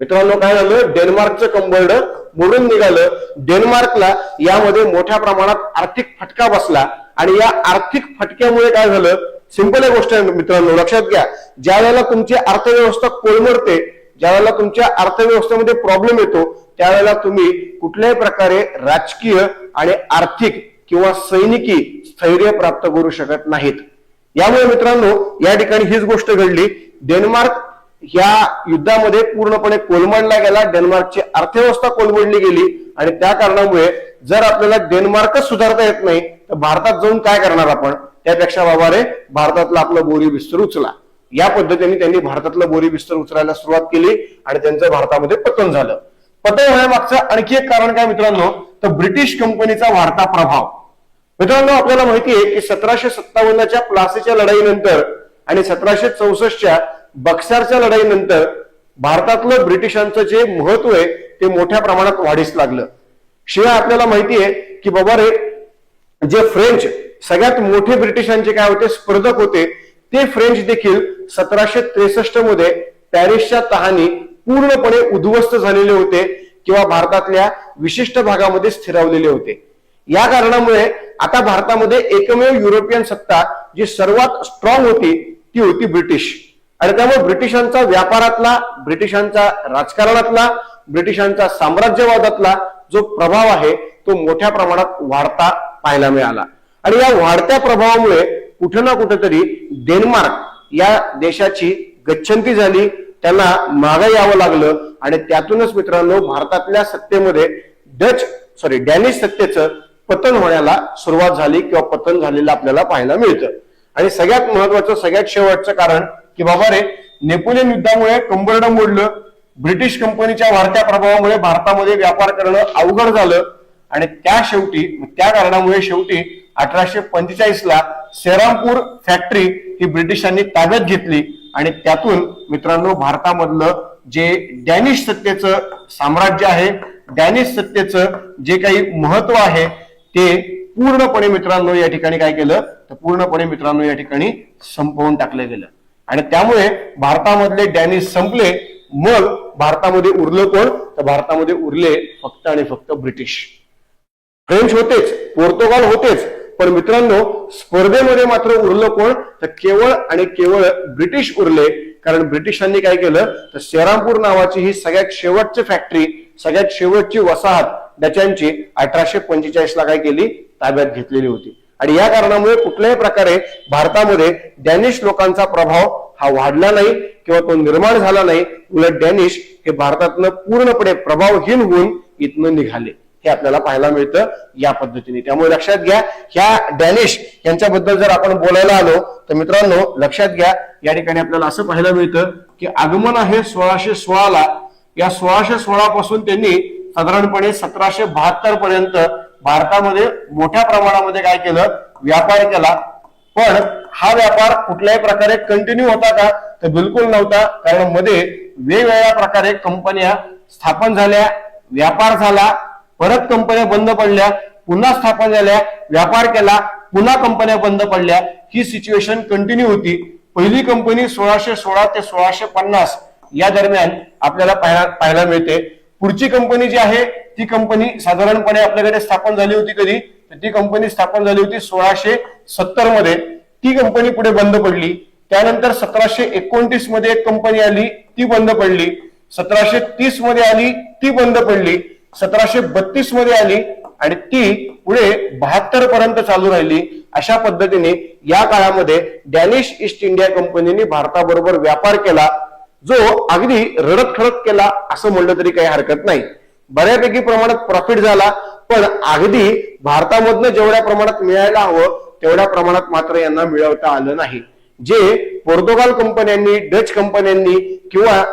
मित्रांनो काय झालं? डेन्मार्कचं कंबरड मोडून निघालं. डेन्मार्कला यामध्ये मोठ्या प्रमाणात आर्थिक फटका बसला आणि या आर्थिक फटक्यामुळे काय झालं? सिंपल आहे गोष्ट आहे मित्रांनो, लक्षात घ्या, ज्या वेळेला तुमची अर्थव्यवस्था कोलमडते, ज्या वेळेला तुमच्या अर्थव्यवस्थेमध्ये प्रॉब्लेम येतो, त्यावेळेला तुम्ही कुठल्याही प्रकारे राजकीय आणि आर्थिक किंवा सैनिकी स्थैर्य प्राप्त करू शकत नाहीत. यामुळे मित्रांनो या ठिकाणी हीच गोष्ट घडली. डेन्मार्क या युद्धामध्ये पूर्णपणे कोलमडला गेला. डेन्मार्कची अर्थव्यवस्था कोलमडली गेली आणि त्या कारणामुळे जर आपल्याला डेन्मार्कच सुधारता येत नाही तर भारतात जाऊन काय करणार आपण? त्यापेक्षा बाबा रे, भारतातलं आपलं बोरी बिस्तर उचला. या पद्धतीने त्यांनी भारतातलं बोरी बिस्तर उचलायला सुरुवात केली आणि त्यांचं भारतामध्ये पतन झालं. पतन होण्यामागचं आणखी एक कारण काय मित्रांनो तर ब्रिटिश कंपनीचा वाढता प्रभाव. मित्रांनो आपल्याला माहिती आहे की 1757च्या प्लासीच्या लढाईनंतर आणि 1764च्या बक्सरच्या लढाईनंतर भारतातलं ब्रिटिशांचं जे महत्व आहे ते मोठ्या प्रमाणात वाढीस लागलं. शिवाय आपल्याला माहिती आहे की बाबा रे, जे फ्रेंच सगळ्यात मोठे ब्रिटिशांचे काय होते? स्पर्धक होते. ते फ्रेंच देखील 1763 मध्ये पॅरिसच्या तहाने पूर्णपणे उद्ध्वस्त झालेले होते किंवा भारतातल्या विशिष्ट भागामध्ये स्थिरावलेले होते. या कारणामुळे आता भारतामध्ये एकमेव युरोपियन सत्ता जी सर्वात स्ट्रॉंग होती ती होती ब्रिटिश. आणि त्यामुळे ब्रिटिशांचा व्यापारातला, ब्रिटिशांचा राजकारणातला, ब्रिटिशांचा साम्राज्यवादातला जो प्रभाव आहे तो मोठ्या प्रमाणात वाढता पाहायला मिळाला. आणि या वाढत्या प्रभावामुळे कुठे ना कुठेतरी डेन्मार्क या देशाची गच्छंती झाली, त्यांना मागे यावं लागलं आणि त्यातूनच मित्रांनो भारतातल्या सत्तेमध्ये डॅनिश सत्तेचं पतन होण्याला सुरुवात झाली किंवा पतन झालेलं आपल्याला पाहायला मिळतं. आणि सगळ्यात महत्वाचं, सगळ्यात शेवटचं कारण की बाबा रे, नेपोलियन युद्धामुळे कंबरड मोडलं, ब्रिटिश कंपनीच्या वाढत्या प्रभावामुळे भारतामध्ये व्यापार करणं अवघड झालं आणि त्या कारणामुळे शेवटी 1845 ला सेरामपूर फॅक्टरी ही ब्रिटिशांनी ताब्यात घेतली आणि त्यातून मित्रांनो भारतामधलं जे डॅनिश सत्तेचं साम्राज्य आहे, डॅनिश सत्तेचं जे काही महत्व आहे ते पूर्णपणे मित्रांनो या ठिकाणी काय केलं तर पूर्णपणे मित्रांनो या ठिकाणी संपवून टाकलं गेलं आणि त्यामुळे भारतामधले डॅनिश संपले। मग भारतामध्ये उरलं कोण तर भारतामध्ये उरले फक्त आणि फक्त ब्रिटिश। फ्रेंच होतेच, पोर्तुगाल होतेच, पण मित्रांनो स्पर्धेमध्ये मात्र उरलं कोण तर केवळ आणि केवळ ब्रिटिश उरले। कारण ब्रिटिशांनी काय केलं तर सेरामपूर नावाची ही सगळ्यात शेवटची फॅक्टरी, सगळ्यात शेवटची वसाहत डचांची 1845 ला काय केली ताब्यात घेतलेली होती आणि या कारणामुळे कुठल्याही प्रकारे भारतामध्ये डॅनिश लोकांचा प्रभाव हा वाढला नाही किंवा तो निर्माण झाला नाही। उलट डॅनिश हे भारतातनं पूर्णपणे प्रभावहीन होऊन इथनं निघाले हे आपल्याला पाहायला मिळतं या पद्धतीने। त्यामुळे लक्षात घ्या ह्या डॅनिश यांच्याबद्दल जर आपण बोलायला आलो तर मित्रांनो लक्षात घ्या या ठिकाणी आपल्याला असं पाहायला मिळतं की आगमन आहे 1616 ला। या 1616 पासून त्यांनी साधारणपणे 1772 पर्यंत भारतामध्ये मोठ्या प्रमाणामध्ये काय केलं व्यापार केला। पण हा व्यापार कुठल्याही प्रकारे कंटिन्यू होता का तर बिलकुल नव्हता। कारण मध्ये वेगवेगळ्या प्रकारे कंपन्या स्थापन झाल्या, व्यापार झाला, परत कंपन्या बंद पडल्या, पुन्हा स्थापन झाल्या, व्यापार केला, पुन्हा कंपन्या बंद पडल्या। ही सिच्युएशन कंटिन्यू होती। पहिली कंपनी 1616 ते 1650 या दरम्यान आपल्याला पाहायला मिळते। पुढची कंपनी जी आहे ती कंपनी साधारणपणे आपल्याकडे स्थापन झाली होती कधी तर ती कंपनी स्थापन झाली होती 1670 मध्ये। ती कंपनी पुढे बंद पडली। त्यानंतर 1729 मध्ये एक कंपनी आली, ती बंद पडली। 1730 मध्ये आली, ती बंद पडली। 1732 मध्ये आली आणि ती पुढे 72 पर्यंत चालू राहिली। अशा पद्धतीने या काळामध्ये डॅनिश ईस्ट इंडिया कंपनीने भारताबरोबर व्यापार केला, जो अगदी रडत खडत केला असं म्हणलं तरी काही हरकत नाही। बऱ्यापैकी प्रमाणात प्रॉफिट झाला, पण अगदी भारतामधनं जेवढ्या प्रमाणात मिळायला हवं तेवढ्या प्रमाणात मात्र यांना मिळवता आलं नाही। जे पोर्तुगाल कंपन्यांनी, डच कंपन्यांनी किंवा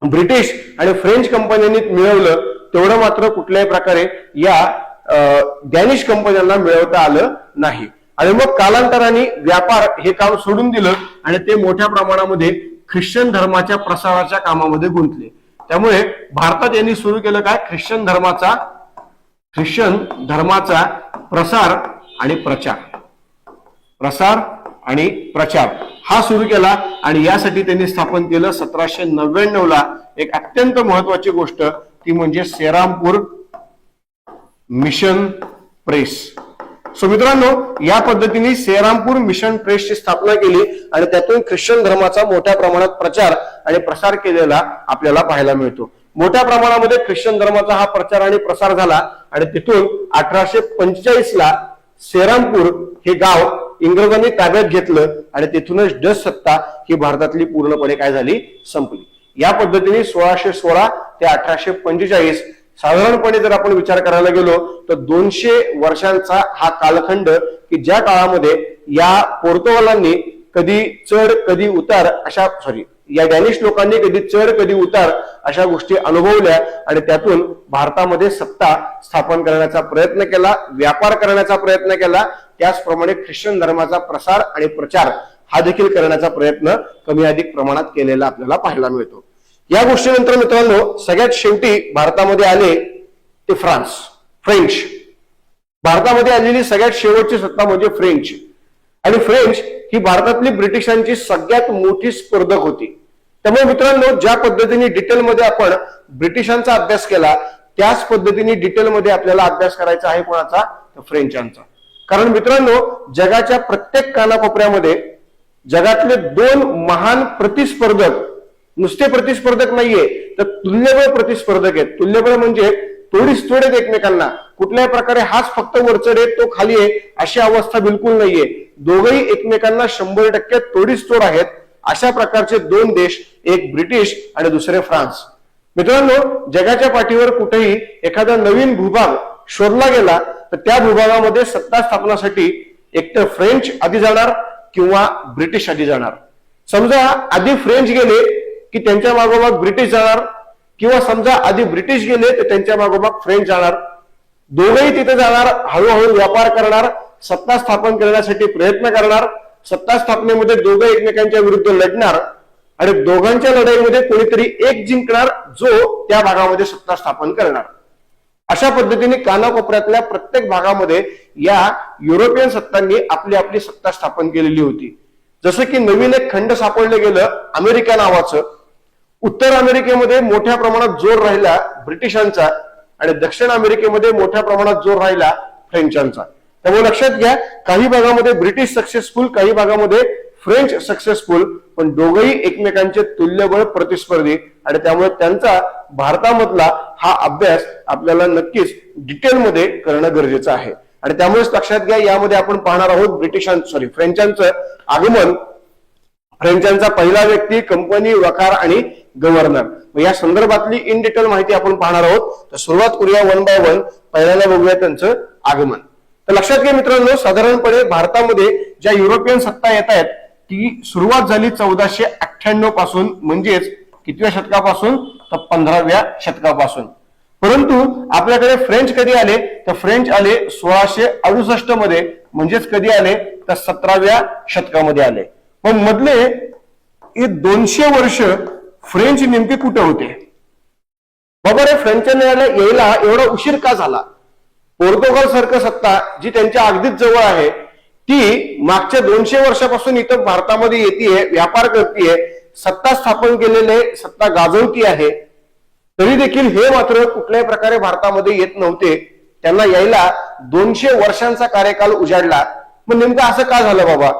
ब्रिटिश आणि फ्रेंच कंपन्यांनी मिळवलं तेवढं मात्र कुठल्याही प्रकारे या डॅनिश कंपन्यांना मिळवता आलं नाही। आणि मग कालांतराने व्यापार हे काम सोडून दिलं आणि ते मोठ्या प्रमाणामध्ये ख्रिश्चन धर्माच्या प्रसाराच्या कामामध्ये गुंतले। त्यामुळे भारतात यांनी सुरू केलं काय ख्रिश्चन धर्माचा प्रसार आणि प्रचार हा सुरू केला आणि यासाठी त्यांनी स्थापन केलं 1799 ला एक अत्यंत महत्वाची गोष्ट ती म्हणजे सेरामपूर मिशन प्रेस। सो मित्रांनो या पद्धतीने सेरामपूर मिशन प्रेसची स्थापना केली आणि त्यातून ख्रिश्चन धर्माचा मोठ्या प्रमाणात प्रचार आणि प्रसार केलेला आपल्याला पाहायला मिळतो। मोठ्या प्रमाणामध्ये ख्रिश्चन धर्माचा हा प्रचार आणि प्रसार झाला आणि तिथून 1845 ला सेरामपूर हे गाव इंग्रजांनी ताब्यात घेतलं आणि तिथूनच डच सत्ता ही भारतातली पूर्णपणे काय झाली संपली। या पद्धतीने 1616 ते 1845 साधारणपणे जर आपण विचार करायला गेलो तर 200 वर्षांचा हा कालखंड की ज्या काळामध्ये या पोर्तुगालांनी कधी चढ कधी उतार या डॅनिश लोकांनी कधी चढ कधी उतार अशा गोष्टी अनुभवल्या आणि त्यातून भारतामध्ये सत्ता स्थापन करण्याचा प्रयत्न केला, व्यापार करण्याचा प्रयत्न केला, त्याचप्रमाणे ख्रिश्चन धर्माचा प्रसार आणि प्रचार हा देखील करण्याचा प्रयत्न कमी अधिक प्रमाणात केलेला आपल्याला पाहायला मिळतो। या गोष्टीनंतर मित्रांनो सगळ्यात शेवटी भारतामध्ये आले ते फ्रेंच। भारतामध्ये आलेली सगळ्यात शेवटची सत्ता म्हणजे फ्रेंच आणि फ्रेंच ही भारतातली ब्रिटिशांची सगळ्यात मोठी स्पर्धक होती। त्यामुळे मित्रांनो ज्या पद्धतीने डिटेलमध्ये आपण ब्रिटिशांचा अभ्यास केला त्याच पद्धतीने डिटेलमध्ये आपल्याला अभ्यास करायचा आहे कोणाचा तर फ्रेंचांचा। कारण मित्रांनो जगाच्या प्रत्येक कानाकोपऱ्यामध्ये जगातले दोन महान प्रतिस्पर्धक नुसते प्रतिस्पर्धक नाहीये तर तुल्यबळ प्रतिस्पर्धक आहेत। तुल्यबळ म्हणजे तोडीस तोड आहेत एकमेकांना, कुठल्याही प्रकारे हाच फक्त वरचढ आहे तो खाली आहे अशी अवस्था बिलकुल नाहीये। दोघही एकमेकांना 100% तोडीस तोड आहेत। अशा प्रकारचे दोन देश, एक ब्रिटिश आणि दुसरे फ्रान्स। मित्रांनो जगाच्या पाठीवर कुठेही एखादा नवीन भूभाग शोधला गेला तर त्या भूभागामध्ये सत्ता स्थापनासाठी एकतर फ्रेंच आधी जाणार किंवा ब्रिटिश आधी जाणार। समजा आधी फ्रेंच गेले की त्यांच्या मागोमाग ब्रिटिश जाणार किंवा समजा आधी ब्रिटिश गेले तर त्यांच्या मागोमाग फ्रेंच जाणार। दोघेही तिथे जाणार, हळूहळू व्यापार करणार, सत्ता स्थापन करण्यासाठी प्रयत्न करणार, सत्ता स्थापनेमध्ये दोघं एकमेकांच्या विरुद्ध लढणार आणि दोघांच्या लढाईमध्ये कोणीतरी एक जिंकणार, जो त्या भागामध्ये सत्ता स्थापन करणार. अशा पद्धतीने कानाकोपऱ्यातल्या प्रत्येक भागामध्ये या युरोपियन सत्तांनी आपली आपली सत्ता स्थापन केलेली होती. जसं की नवीन एक खंड सापडलं गेलं अमेरिका नावाचं. उत्तर अमेरिकेमध्ये मोठ्या प्रमाणात जोर राहिला ब्रिटिशांचा आणि दक्षिण अमेरिकेमध्ये मोठ्या प्रमाणात जोर राहिला फ्रेंचांचा. त्यामुळे लक्षात घ्या, काही भागामध्ये ब्रिटिश सक्सेसफुल, काही भागामध्ये फ्रेंच सक्सेसफुल, पण दोघंही एकमेकांचे तुल्यबळ प्रतिस्पर्धी आणि त्यामुळे त्यांचा भारतामधला हा अभ्यास आपल्याला नक्कीच डिटेलमध्ये करणं गरजेचं आहे. आणि त्यामुळेच लक्षात घ्या, यामध्ये आपण पाहणार आहोत फ्रेंचांचं आगमन, फ्रेंचांचा पहिला व्यक्ती, कंपनी, वकार आणि गव्हर्नर. या संदर्भातली इन डिटेल माहिती आपण पाहणार आहोत. तर सुरुवात करूया वन बाय वन. पहिल्यांदा बघूया त्यांचं आगमन. तर लक्षात घ्या मित्रांनो, साधारणपणे भारतामध्ये ज्या युरोपियन सत्ता येत आहेत ती सुरुवात झाली 1498 पासून, म्हणजेच कितव्या शतकापासून, तर 15व्या शतकापासून. परंतु आपल्याकडे फ्रेंच कधी आले, तर फ्रेंच आले 1668 मध्ये, म्हणजेच कधी आले, तर 17व्या शतकामध्ये आले. पण मधले हे 200 वर्ष फ्रेंच नेमके कुठे होते? बाबा रे, फ्रेंचांना यायला एवढा उशीर का झाला? पोर्तुगाल सारखं सत्ता जी त्यांच्या अगदीच जवळ आहे, ती मागच्या 200 वर्षापासून इथं भारतामध्ये येते, व्यापार करते, सत्ता स्थापन केलेले, सत्ता गाजवती आहे. तरी देखील हे मात्र कुठल्याही प्रकारे भारतामध्ये येत नव्हते. त्यांना यायला 200 वर्षांचा कार्यकाल उजाडला. मग नेमकं असं का झालं बाबा?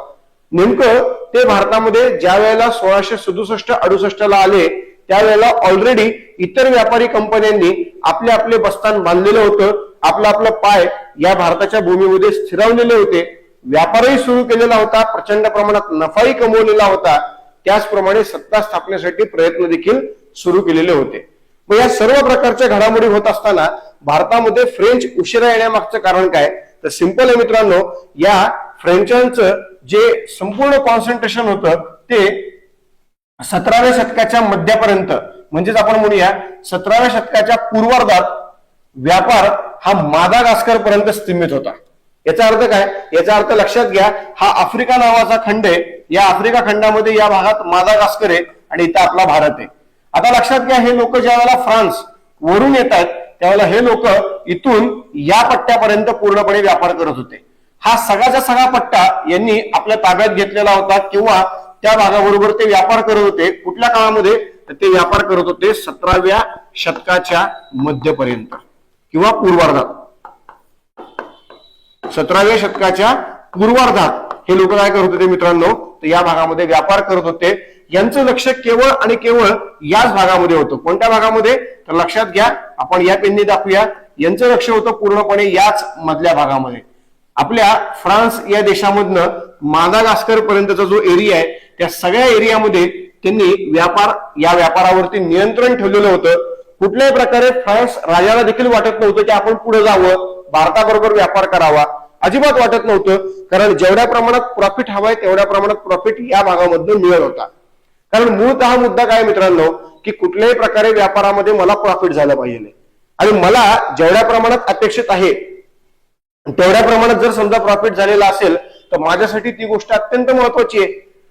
नेमकं ते भारतामध्ये ज्या वेळेला 1667-68 ला आले, त्यावेळेला ऑलरेडी इतर व्यापारी कंपन्यांनी आपले आपले बस्तान बांधलेलं होतं, आपला आपला पाय या भारताच्या भूमीमध्ये स्थिरावलेले होते, व्यापारही सुरू केलेला होता, प्रचंड प्रमाणात नफाही कमवलेला होता, त्याचप्रमाणे सत्ता स्थापनेसाठी प्रयत्न देखील सुरू केलेले होते. मग या सर्व प्रकारच्या घडामोडी होत असताना भारतामध्ये फ्रेंच उशिरा येण्यामागचं कारण काय? तर सिंपल आहे मित्रांनो, या फ्रेंचांचं जे संपूर्ण कॉन्सन्ट्रेशन होतं ते 17व्या शतकाच्या मध्यापर्यंत, म्हणजेच आपण म्हणूया 17व्या शतकाच्या पूर्वार्धात व्यापार हा मादागास्कर पर्यंत सीमित होता. याचा अर्थ काय? याचा अर्थ लक्षात घ्या, हा आफ्रिका नावाचा खंड आहे. या आफ्रिका खंडामध्ये या भागात मादागास्कर आहे आणि इथं आपला भारत आहे. आता लक्षात घ्या, हे लोक ज्या वेळेला फ्रान्स वरून येत आहेत त्यावेळेला हे लोक इथून या पट्ट्यापर्यंत पूर्णपणे व्यापार करत होते. हा सगळ्याचा सगळा पट्टा यांनी आपल्या ताब्यात घेतलेला होता किंवा त्या भागाबरोबर ते व्यापार करत होते. कुठल्या काळामध्ये? तर ते व्यापार करत होते 17व्या शतकाच्या मध्यपर्यंत किंवा पूर्वार्धात. 17व्या शतकाच्या पूर्वार्धात हे लोक काय करत होते मित्रांनो? तर या भागामध्ये व्यापार करत होते. यांचं लक्ष केवळ आणि केवळ याच भागामध्ये होतं. कोणत्या भागामध्ये? तर लक्षात घ्या, आपण या पेनने दाखवूया. यांचं लक्ष होतं पूर्णपणे याच मधल्या भागामध्ये. आपल्या फ्रान्स या देशामधनं मादागास्कर पर्यंतचा जो एरिया आहे त्या सगळ्या एरियामध्ये त्यांनी या व्यापारावरती नियंत्रण ठेवलेलं होतं. कुठल्याही प्रकारे फ्रान्स राजाला देखील वाटत नव्हतं की आपण पुढे जावं, भारताबरोबर व्यापार करावा, अजिबात वाटत नव्हतं. कारण जेवढ्या प्रमाणात प्रॉफिट हवाय तेवढ्या प्रमाणात प्रॉफिट या भागामधून मिळत होता. कारण मूळतः मुद्दा काय मित्रांनो, की कुठल्याही प्रकारे व्यापारामध्ये मला प्रॉफिट झालं पाहिजे आणि मला जेवढ्या प्रमाणात अपेक्षित आहे तेवढ्या प्रमाणात जर समजा प्रॉफिट झालेला असेल तर माझ्यासाठी ती गोष्ट अत्यंत महत्वाची आहे.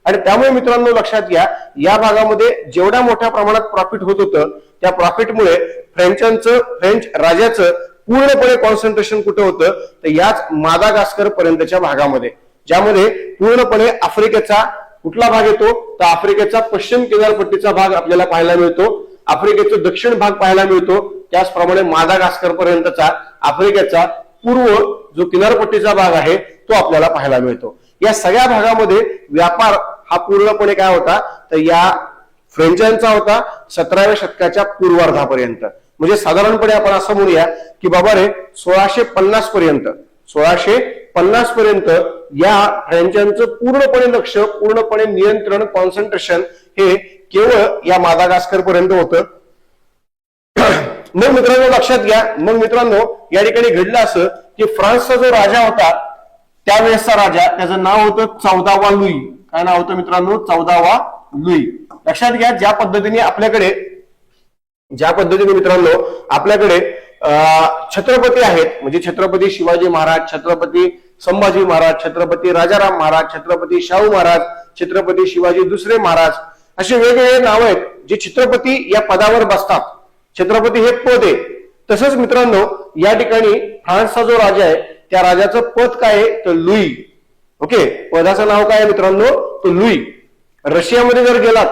आणि त्यामुळे मित्रांनो लक्षात घ्या, या भागामध्ये जेवढ्या मोठ्या प्रमाणात प्रॉफिट होत होतं त्या प्रॉफिटमुळे फ्रेंच राजाचं पूर्णपणे कॉन्सन्ट्रेशन कुठे होतं? तर याच मादागास्कर पर्यंतच्या भागामध्ये, ज्यामध्ये पूर्णपणे आफ्रिकेचा कुठला भाग येतो? तर आफ्रिकेचा पश्चिम किनारपट्टीचा भाग आपल्याला पाहायला मिळतो, आफ्रिकेचा दक्षिण भाग पाहायला मिळतो, त्याचप्रमाणे मादागास्कर पर्यंतचा आफ्रिकेचा पूर्व जो किनारपट्टीचा भाग आहे तो आपल्याला पाहायला मिळतो. या सगळ्या भागामध्ये व्यापार हा पूर्णपणे काय होता? तर या फ्रेंचांचा होता 17व्या शतकाच्या पूर्वार्धापर्यंत. म्हणजे साधारणपणे आपण असं म्हणूया की बाबा रे 1650 पर्यंत या फ्रेंचांचं पूर्णपणे लक्ष, पूर्णपणे नियंत्रण, कॉन्सन्ट्रेशन हे केवळ या मादागास्कर पर्यंत होतं. मग मित्रांनो लक्षात घ्या, मग मित्रांनो या ठिकाणी घडलं असं की फ्रान्सचा जो राजा होता त्यावेळेसचा राजा, त्याचं नाव होतं 14वा लुई. काय नाव होतं मित्रांनो? 14वा लुई. लक्षात घ्या, ज्या पद्धतीने मित्रांनो आपल्याकडे छत्रपती आहेत, म्हणजे छत्रपती शिवाजी महाराज, छत्रपती संभाजी महाराज, छत्रपती राजाराम महाराज, छत्रपती शाहू महाराज, छत्रपती शिवाजी दुसरे महाराज, असे वेगवेगळे नाव आहेत जे छत्रपती या पदावर बसतात. छत्रपती हे पद आहे. तसंच मित्रांनो या ठिकाणी फ्रान्सचा जो राजा आहे त्या राजाचं पद काय आहे तर लुई. ओके, पदाचं नाव काय आहे मित्रांनो तो लुई. रशियामध्ये जर गेलात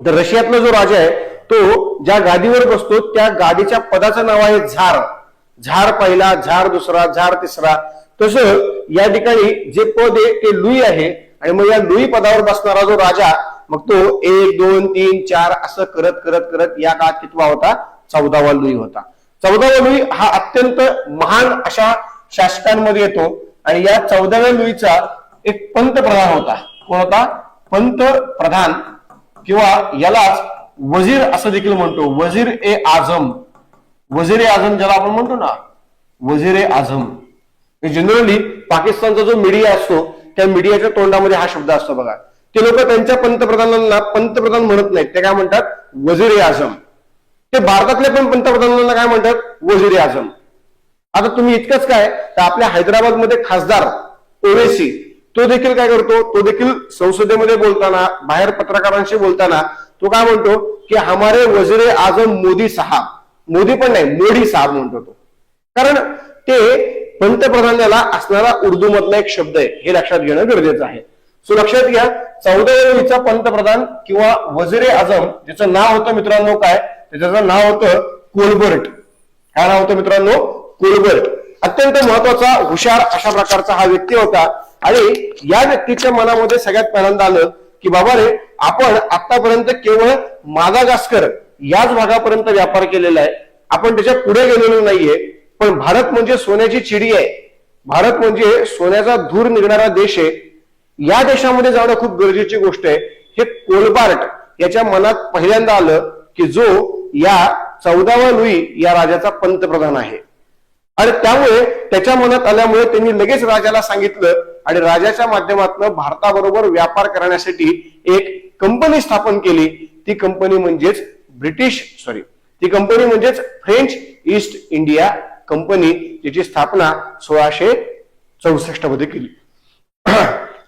तर रशियातला जो राजा आहे तो ज्या गादीवर बसतो त्या गादीच्या पदाचं नाव आहे झार. झार पहिला, झार दुसरा, झार तिसरा. तसं या ठिकाणी जे पद आहे ते लुई आहे. आणि मग या लुई पदावर बसणारा जो राजा मग तो 1 2 3 4 असं करत करत करत या काळात कितवा होता 14वा लुई होता. 14वा लुई हा अत्यंत महान अशा शासकांमध्ये येतो. आणि या 14व्या लुईचा एक पंतप्रधान होता. कोण होता? पंतप्रधान, किंवा यालाच वजीर असं देखील म्हणतो. वजीर ए आझम. वजीर ए आझम ज्याला आपण म्हणतो ना वजीर ए आझम. जनरली पाकिस्तानचा जो मीडिया असतो त्या मीडियाच्या तोंडामध्ये हा शब्द असतो बघा. ते लोक त्यांच्या पंतप्रधानांना पंतप्रधान म्हणत नाहीत, ते काय म्हणतात वजीर ए आझम. ते भारतातल्या पण पंतप्रधानांना काय म्हणतात वजीर ए आझम. आता तुम्ही इतकंच काय तर आपल्या हैदराबादमध्ये खासदार ओवेसी तो देखील काय करतो, तो देखील संसदेमध्ये बोलताना बाहेर पत्रकारांशी बोलताना तो काय म्हणतो की हमारे वजीर ए आझम मोदी साहब. मोदी पण नाही मोदी साहब म्हणतो तो. कारण ते पंतप्रधानाला असणारा उर्दू मधला एक शब्द आहे हे लक्षात घेणं गरजेचं आहे. सो लक्षात घ्या 14व्या लुईचा पंतप्रधान किंवा वजीर ए आझम ज्याचं नाव होतं मित्रांनो काय, त्याचं नाव होतं कोलबर्ट. काय नाव होतं मित्रांनो कोलबर्ट. अत्यंत महत्वाचा हुशार अशा प्रकारचा हा व्यक्ती होता. आणि या व्यक्तीच्या मनामध्ये सगळ्यात पहिल्यांदा आलं की बाबा रे आपण आतापर्यंत केवळ मादागास्कर याच भागापर्यंत व्यापार केलेला आहे, आपण त्याच्या पुढे गेलेलो नाहीये. पण भारत म्हणजे सोन्याची चिडी आहे, भारत म्हणजे सोन्याचा धूर निघणारा देश आहे. या देशामध्ये जाणं खूप गरजेची गोष्ट आहे. हे कोलबार्ट याच्या मनात पहिल्यांदा आलं की जो या 14वा लुई या राजाचा पंतप्रधान आहे. आणि त्यामुळे त्याच्या मनात आल्यामुळे त्यांनी लगेच राजाला सांगितलं आणि राजाच्या माध्यमातून भारताबरोबर व्यापार करण्यासाठी एक कंपनी स्थापन केली. ती कंपनी म्हणजेच ती कंपनी म्हणजेच फ्रेंच ईस्ट इंडिया कंपनी, जिची स्थापना 1664 मध्ये केली.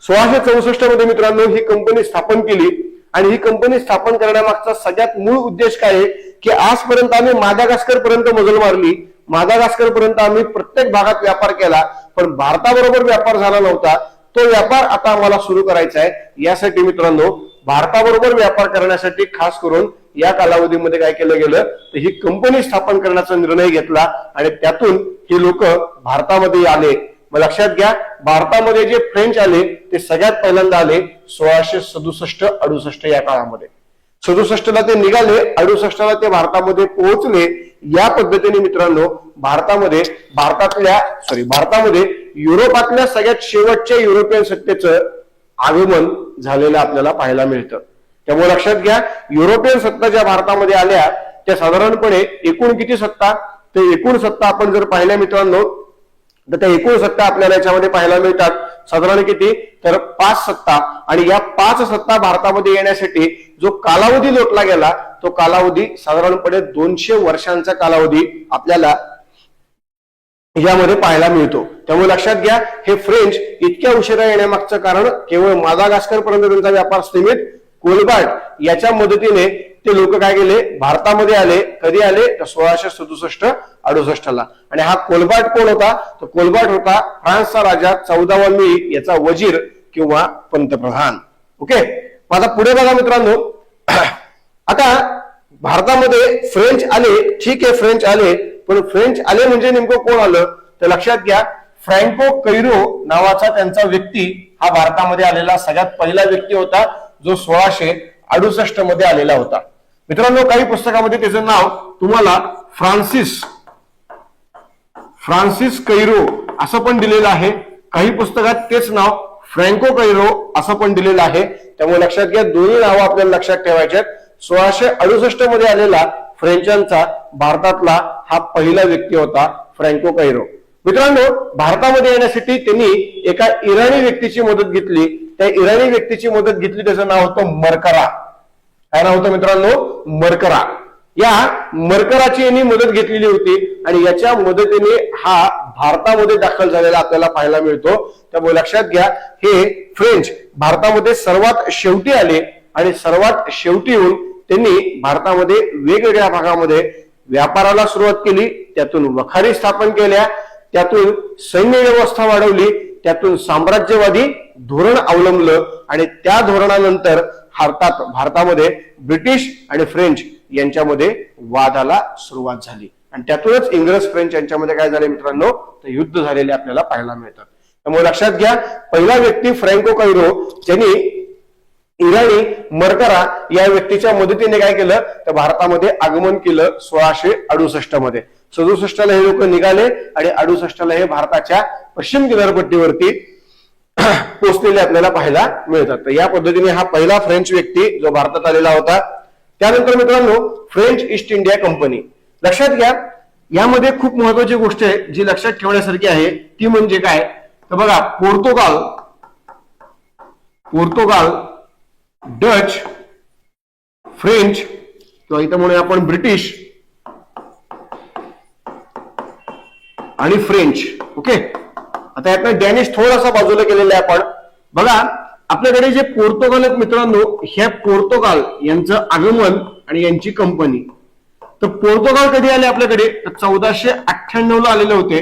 1664 मध्ये मित्रांनो ही कंपनी स्थापन केली. आणि ही कंपनी स्थापन करण्यामागचा सगळ्यात मूळ उद्देश काय आहे की आजपर्यंत आम्ही मादागास्कर पर्यंत मजल मारली, मादागास्कर पर्यंत आम्ही प्रत्येक भागात व्यापार केला, पण भारताबरोबर व्यापार झाला नव्हता. तो व्यापार आता आम्हाला सुरू करायचा आहे. यासाठी मित्रांनो भारताबरोबर व्यापार करण्यासाठी खास करून या कालावधीमध्ये काय केलं गेलं तर ही कंपनी स्थापन करण्याचा निर्णय घेतला. आणि त्यातून हे लोक भारतामध्ये आले. मग लक्षात घ्या भारतामध्ये जे फ्रेंच आले ते सगळ्यात पहिल्यांदा आले 1667-68 या काळामध्ये. 67ला ते निघाले, 68ला ते भारतामध्ये पोहोचले. या पद्धतीने मित्रांनो भारतामध्ये युरोपातल्या सगळ्यात शेवटच्या युरोपियन सत्तेचं आगमन झालेलं आपल्याला पाहायला मिळतं. त्यामुळे लक्षात घ्या युरोपियन सत्ता ज्या भारतामध्ये आल्या त्या साधारणपणे एकूण किती सत्ता, ते एकूण सत्ता आपण जर पाहिल्या मित्रांनो तर त्या एकूण सत्ता आपल्याला याच्यामध्ये पाहायला मिळतात साधारण किती तर 5 सत्ता. आणि या 5 सत्ता भारतामध्ये येण्यासाठी जो कालावधी लोटला गेला तो कालावधी साधारणपणे 200 वर्षांचा कालावधी आपल्याला यामध्ये पाहायला मिळतो. त्यामुळे लक्षात घ्या हे फ्रेंच इतक्या उशिरा येण्यामागचं कारण केवळ मादागास्कर पर्यंत त्यांचा व्यापार सीमित. कोलबार्ट याच्या मदतीने ते लोक काय गेले भारतामध्ये आले. कधी आले तर 1667-68ला. आणि हा कोलबार्ट कोण होता तर कोलबार्ट होता फ्रान्सचा राजा 14वा लुई याचा वजीर किंवा पंतप्रधान. ओके, आता पुढे बघा मित्रांनो. आता भारतामध्ये फ्रेंच आले, ठीक आहे फ्रेंच आले, पण फ्रेंच आले म्हणजे नेमकं कोण आलं तर लक्षात घ्या फ्रँको कैरो नावाचा त्यांचा व्यक्ती हा भारतामध्ये आलेला सगळ्यात पहिला व्यक्ती होता जो 1668 मध्ये आलेला होता. मित्रांनो काही पुस्तकामध्ये त्याचं नाव तुम्हाला फ्रान्सिस कैरो असं पण दिलेलं आहे, काही पुस्तकात तेच नाव फ्रँको कैरो असं पण दिलेलं आहे. त्यामुळे लक्षात घ्या दोन्ही नावं आपल्याला लक्षात ठेवायचे. 1668 मध्ये आलेला फ्रेंचांचा भारतातला हा पहिला व्यक्ती होता फ्रँको कैरो. मित्रांनो भारतामध्ये येण्यासाठी त्यांनी एका इराणी व्यक्तीची मदत घेतली. त्या इराणी व्यक्तीची मदत घेतली त्याचं नाव होतं मरकरा. काय नाव होतं मित्रांनो मरकरा. या मरकराची यांनी मदत घेतलेली होती आणि याच्या मदतीने हा भारतामध्ये दाखल झालेला आपल्याला पाहायला मिळतो। त्यामुळे लक्षात घ्या, हे फ्रेंच भारतामध्ये सर्वात शेवटी आले आणि सर्वात शेवटी येऊन त्यांनी भारतामध्ये वेगवेगळ्या भागामध्ये व्यापाराला सुरुवात केली, त्यातून वखारी स्थापन केल्या, त्यातून सैन्य व्यवस्था वाढवली, त्यातून साम्राज्यवादी धोरण अवलंबलं आणि त्या धोरणानंतर भारतामध्ये ब्रिटिश आणि फ्रेंच यांच्यामध्ये वादाला सुरुवात झाली आणि त्यातूनच इंग्रज फ्रेंच यांच्यामध्ये काय झाले मित्रांनो, तर युद्ध झालेले आपल्याला पाहायला मिळतात। त्यामुळे लक्षात घ्या, पहिला व्यक्ती फ्रँको कैरो, ज्यांनी इराणी मरकरा या व्यक्तीच्या मदतीने काय केलं, तर भारतामध्ये आगमन केलं 1668 मध्ये। 67 ला हे लोक निघाले आणि 68 ला हे भारताच्या पश्चिम किनारपट्टीवरती पोहोचलेले आपल्याला पाहायला मिळतात। तर या पद्धतीने हा पहिला फ्रेंच व्यक्ती जो भारतात आलेला होता। त्यानंतर मित्रांनो फ्रेंच ईस्ट इंडिया कंपनी, लक्षात घ्या यामध्ये खूप महत्वाची गोष्ट आहे जी लक्षात ठेवण्यासारखी आहे, ती म्हणजे काय, तर बघा पोर्तुगाल, डच, फ्रेंच किंवा इथं म्हणूया आपण ब्रिटिश आणि फ्रेंच। ओके, आता यातनं डॅनिश थोडासा बाजूला केलेला आहे आपण। बघा आपल्याकडे जे पोर्तुगाल आहेत मित्रांनो, ह्या पोर्तुगाल यांचं आगमन आणि यांची कंपनी, तर पोर्तुगाल कधी आले आपल्याकडे, तर 1498 ला आलेले होते।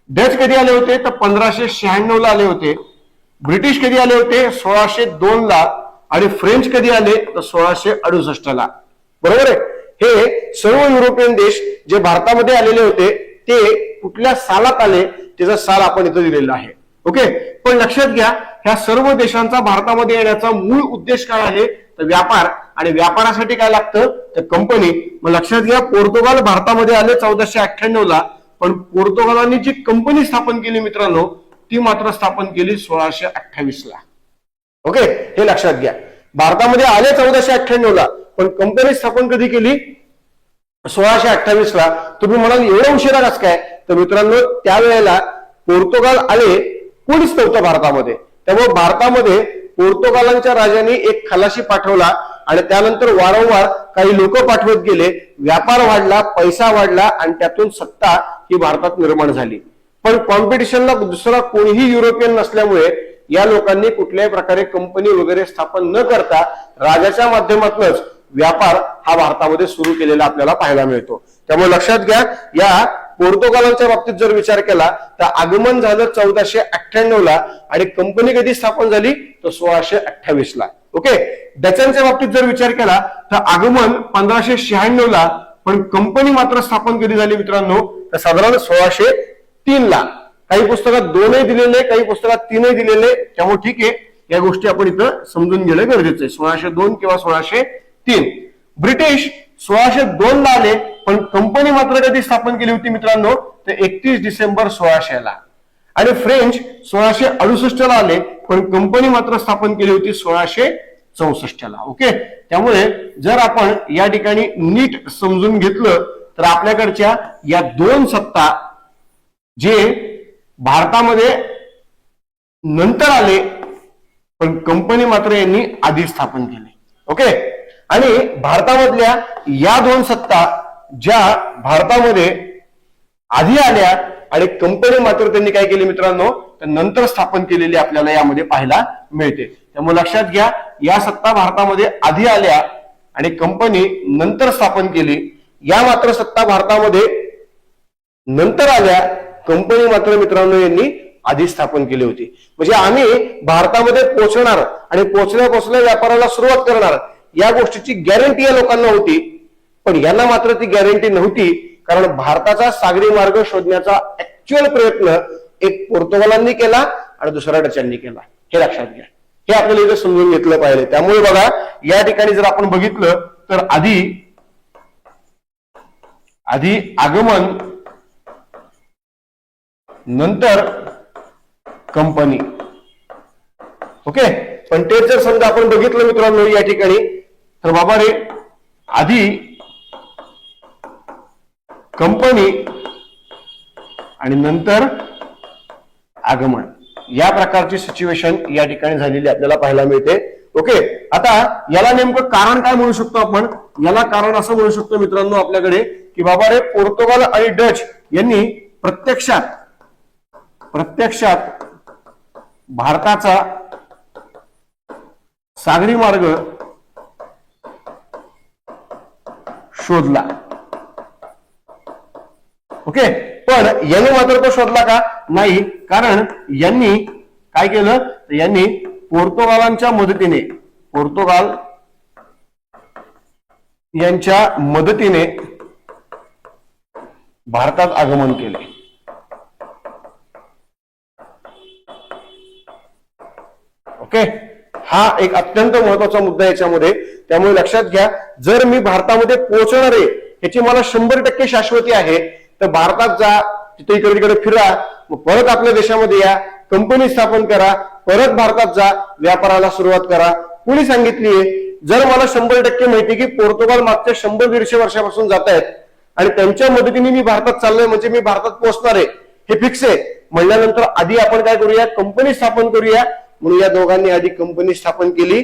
डच कधी आले होते, तर 1596 ला आले होते। ब्रिटिश कधी आले होते, 1602 ला आणि फ्रेंच कधी आले, तर 1668 ला। बरोबर आहे, हे सर्व युरोपियन देश जे भारतामध्ये आलेले होते ते कुठल्या सालात आले त्याचा साल आपण इथं दिलेला आहे। ओके, पण लक्षात घ्या ह्या सर्व देशांचा भारतामध्ये येण्याचा मूळ उद्देश काय आहे, तर व्यापार, आणि व्यापारासाठी काय लागतं, तर कंपनी। मग लक्षात घ्या पोर्तुगाल भारतामध्ये आले 1498 ला, पण पोर्तुगालांनी जी कंपनी स्थापन केली मित्रांनो, ती मात्र स्थापन केली 1628 ला। ओके, हे लक्षात घ्या, भारतामध्ये आले 1498 ला, पण कंपनी स्थापन कधी केली, 1628 ला। तुम्ही म्हणाल एवढा उशिरा कसं काय, तर मित्रांनो त्यावेळेला पोर्तुगाल आले कोणीच नव्हतं भारतामध्ये, त्यामुळे भारतामध्ये पोर्तुगालांच्या राजांनी एक खलाशी पाठवला आणि त्यानंतर वारंवार काही लोक पाठवत गेले, व्यापार वाढला, पैसा वाढला आणि त्यातून सत्ता ही भारतात निर्माण झाली। पण कॉम्पिटिशनला दुसरा कोणीही युरोपियन नसल्यामुळे या लोकांनी कुठल्याही प्रकारे कंपनी वगैरे स्थापन न करता राजाच्या माध्यमातूनच व्यापार हा भारतामध्ये सुरू केलेला आपल्याला पाहायला मिळतो। त्यामुळे लक्षात घ्या, या पोर्तुगालांच्या बाबतीत जर विचार केला तर आगमन झालं 1498 ला आणि कंपनी कधी स्थापन झाली, तर 1628 ला। ओके, डचांच्या बाबतीत जर विचार केला तर आगमन 1596 ला, पण कंपनी मात्र स्थापन कधी झाली मित्रांनो, तर साधारण 1603 ला। काही पुस्तकात 2ही दिलेले, काही पुस्तकात 3ही दिलेले, त्यामुळे ठीक आहे, या गोष्टी आपण इथं समजून घेणं गरजेचं आहे। 1602 किंवा 1603। ब्रिटिश 1602 ला आले, पण कंपनी मात्र कधी स्थापन केली होती मित्रांनो, तर 31 डिसेंबर 1600 ला। आणि फ्रेंच 1668 ला आले, पण कंपनी मात्र स्थापन केली होती 1664 ला। ओके, त्यामुळे जर आपण या ठिकाणी नीट समजून घेतलं तर आपल्याकडच्या या दोन सत्ता जे भारतामध्ये नंतर आले, पण कंपनी मात्र यांनी आधी स्थापन केली। ओके, आणि भारतामधल्या या दोन सत्ता ज्या भारतामध्ये आधी आल्या आणि कंपनी मात्र त्यांनी काय केली मित्रांनो, तर नंतर स्थापन केलेली आपल्याला यामध्ये पाहायला मिळते। त्यामुळे लक्षात घ्या, या सत्ता भारतामध्ये आधी आल्या आणि कंपनी नंतर स्थापन केली, या मात्र सत्ता भारतामध्ये नंतर आल्या, कंपनी मात्र मित्रांनो यांनी आधी स्थापन केली होती। म्हणजे आम्ही भारतामध्ये पोहोचणार आणि पोहोचल्या व्यापाराला सुरुवात करणार या गोष्टीची गॅरंटी या लोकांना होती, पण यांना मात्र ती गॅरंटी नव्हती, कारण भारताचा सागरी मार्ग शोधण्याचा ऍक्च्युअल प्रयत्न एक पोर्तुगालांनी केला आणि दुसरा डचांनी केला। हे लक्षात घ्या, हे आपल्याला इथे समजून घेतलं पाहिजे। त्यामुळे बघा या ठिकाणी जर आपण बघितलं तर आधी आगमन, नंतर कंपनी। ओके, पण तेच जर समजा आपण बघितलं मित्रांनो या ठिकाणी, तर बाबा रे आधी कंपनी आणि नंतर आगमन, या प्रकारची सिच्युएशन या ठिकाणी झालेली आपल्याला पाहायला मिळते। ओके, आता याला नेमकं कारण काय म्हणू शकतो आपण, याला कारण असं म्हणू शकतो मित्रांनो आपल्याकडे की बाबा रे पोर्तुगाल आणि डच यांनी प्रत्यक्षात प्रत्यक्षात भारताचा सागरी मार्ग शोधला. ओके, पण यांनी मात्र तो शोधला का? नाही, कारण यांनी काय केलं? यांनी पोर्तुगालांच्या मदतीने, पोर्तुगाल यांच्या मदतीने भारतात आगमन केले. ओके, हा एक अत्यंत महत्वाचा मुद्दा याच्यामध्ये. त्यामुळे लक्षात घ्या, जर मी भारतामध्ये पोहोचणार आहे ह्याची मला 100% शाश्वती आहे, तर भारतात जा, तिथे इकडे तिकडे फिरा, मग परत आपल्या देशामध्ये या, कंपनी स्थापन करा, परत भारतात जा, व्यापाराला सुरुवात करा. कुणी सांगितलीये? जर मला 100% माहिती की पोर्तुगाल मागच्या 100-150 वर्षापासून जात आहेत आणि त्यांच्या मदतीने मी भारतात चाललोय, म्हणजे मी भारतात पोहोचणार आहे हे फिक्स आहे म्हणल्यानंतर आधी आपण काय करूया? कंपनी स्थापन करूया. म्हणून या दोघांनी आधी कंपनी स्थापन केली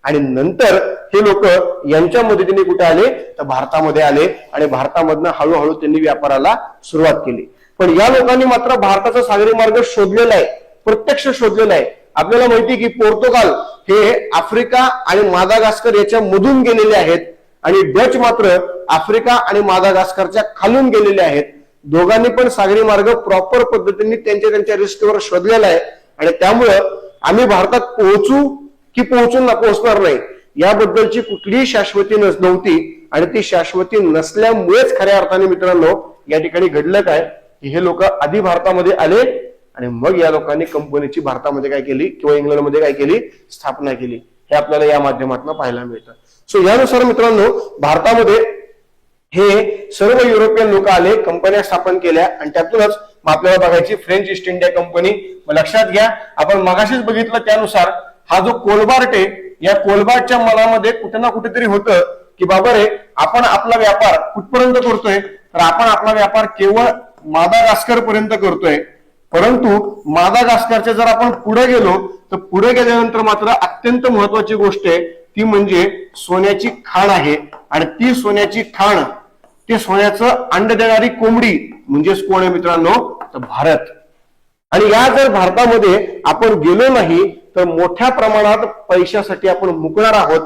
आणि नंतर हे लोक यांच्या मदतीने कुठे आले? तर भारतामध्ये आले आणि भारतामधनं हळूहळू त्यांनी व्यापाराला सुरुवात केली. पण या लोकांनी मात्र भारताचा सागरी मार्ग शोधलेला आहे, प्रत्यक्ष शोधलेला आहे. आपल्याला माहिती की पोर्तुगाल हे आफ्रिका आणि मादागास्कर याच्या मधून गेलेले आहेत आणि डच मात्र आफ्रिका आणि मादागास्करच्या खालून गेलेले आहेत. दोघांनी पण सागरी मार्ग प्रॉपर पद्धतीने त्यांच्या रिस्कवर शोधलेला आहे आणि त्यामुळं आम्ही भारतात पोहोचू की पोहोचणार नाही याबद्दलची कुठलीही शाश्वती नव्हती आणि ती शाश्वती नसल्यामुळेच खऱ्या अर्थाने मित्रांनो या ठिकाणी घडलं काय की हे लोक आधी भारतामध्ये आले आणि मग या लोकांनी कंपनीची भारतामध्ये काय केली किंवा इंग्लंडमध्ये काय केली? स्थापना केली. हे आपल्याला या माध्यमातून पाहायला मिळतं. सो यानुसार मित्रांनो भारतामध्ये हे सर्व युरोपियन लोक आले, कंपन्या स्थापन केल्या आणि त्यातूनच आपल्याला बघायची फ्रेंच ईस्ट इंडिया कंपनी. लक्षात घ्या, आपण मगाशीच बघितलं त्यानुसार हा जो कोलबार्ट आहे, या कोलबार्टच्या मनामध्ये कुठे ना कुठेतरी होतं की बाबा रे, आपण आपला व्यापार कुठपर्यंत करतोय? तर आपण आपला व्यापार केवळ मादागास्कर पर्यंत करतोय. परंतु मादागास्करच्या जर आपण पुढे गेलो तर पुढे गेल्यानंतर मात्र अत्यंत महत्वाची गोष्ट आहे ती म्हणजे सोन्याची खाण आहे. आणि ती सोन्याची खाण, ते सोन्याचं अंड देणारी कोंबडी म्हणजेच कोण आहे मित्रांनो? तर भारत. आणि या जर भारतामध्ये आपण गेलो नाही तर मोठ्या प्रमाणात पैशासाठी आपण मुकणार आहोत.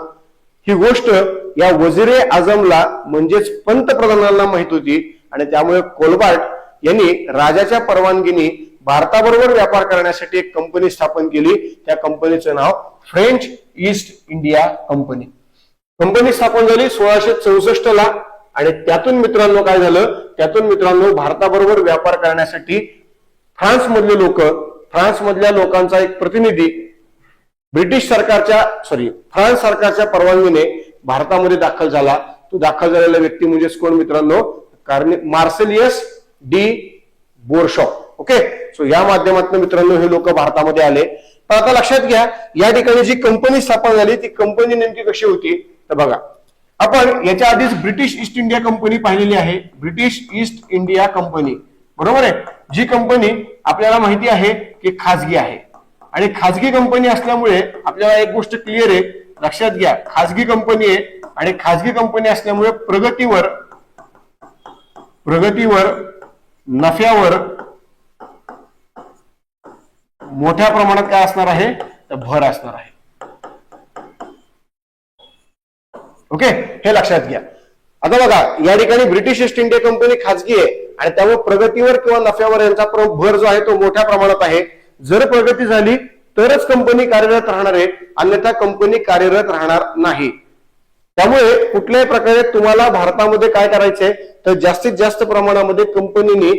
ही गोष्ट या वजीरे आझमला म्हणजेच पंतप्रधानांना माहित होती आणि त्यामुळे कोलबार्ट यांनी राजाच्या परवानगीने भारताबरोबर व्यापार करण्यासाठी एक कंपनी स्थापन केली. त्या कंपनीचं नाव French East India company. Company स्थापन झाली 1664 ला आणि त्यातून मित्रांनो काय झालं? त्यातून मित्रांनो भारताबरोबर व्यापार करण्यासाठी फ्रान्स मधल्या लोकांचा एक प्रतिनिधी फ्रान्स सरकारच्या परवानगीने भारतामध्ये दाखल झाला. तो दाखल झालेला व्यक्ती म्हणजेच कोण मित्रांनो? मार्सेलियस डी बोरशॉ. ओके, सो या माध्यमातून मित्रांनो हे लोक भारतामध्ये आले. पण आता लक्षात घ्या, या ठिकाणी जी कंपनी स्थापन झाली ती कंपनी नेमकी कशी होती? तर बघा, आपण याच्या आधीच ब्रिटिश ईस्ट इंडिया कंपनी पाहिलेली आहे. ब्रिटिश ईस्ट इंडिया कंपनी, बरोबर आहे. जी कंपनी आपल्याला माहिती आहे की खाजगी आहे आणि खाजगी कंपनी असल्यामुळे आपल्याला एक गोष्ट क्लिअर आहे, लक्षात घ्या, खाजगी कंपनी आहे आणि खाजगी कंपनी असल्यामुळे प्रगतीवर नफ्यावर मोठ्या प्रमाणात काय असणार आहे? तर भर असणार आहे. ओके, हे लक्षात घ्या. आता बघा, या ठिकाणी ब्रिटिश ईस्ट इंडिया कंपनी खाजगी आहे आणि त्यामुळे प्रगतीवर किंवा नफ्यावर यांचा भर जो आहे तो मोठ्या प्रमाणात आहे. जर प्रगती झाली तरच कंपनी कार्यरत राहणार आहे, अन्यथा कंपनी कार्यरत राहणार नाही. त्यामुळे कुठल्याही प्रकारे तुम्हाला भारतामध्ये काय करायचंय तर जास्तीत जास्त प्रमाणामध्ये कंपनीने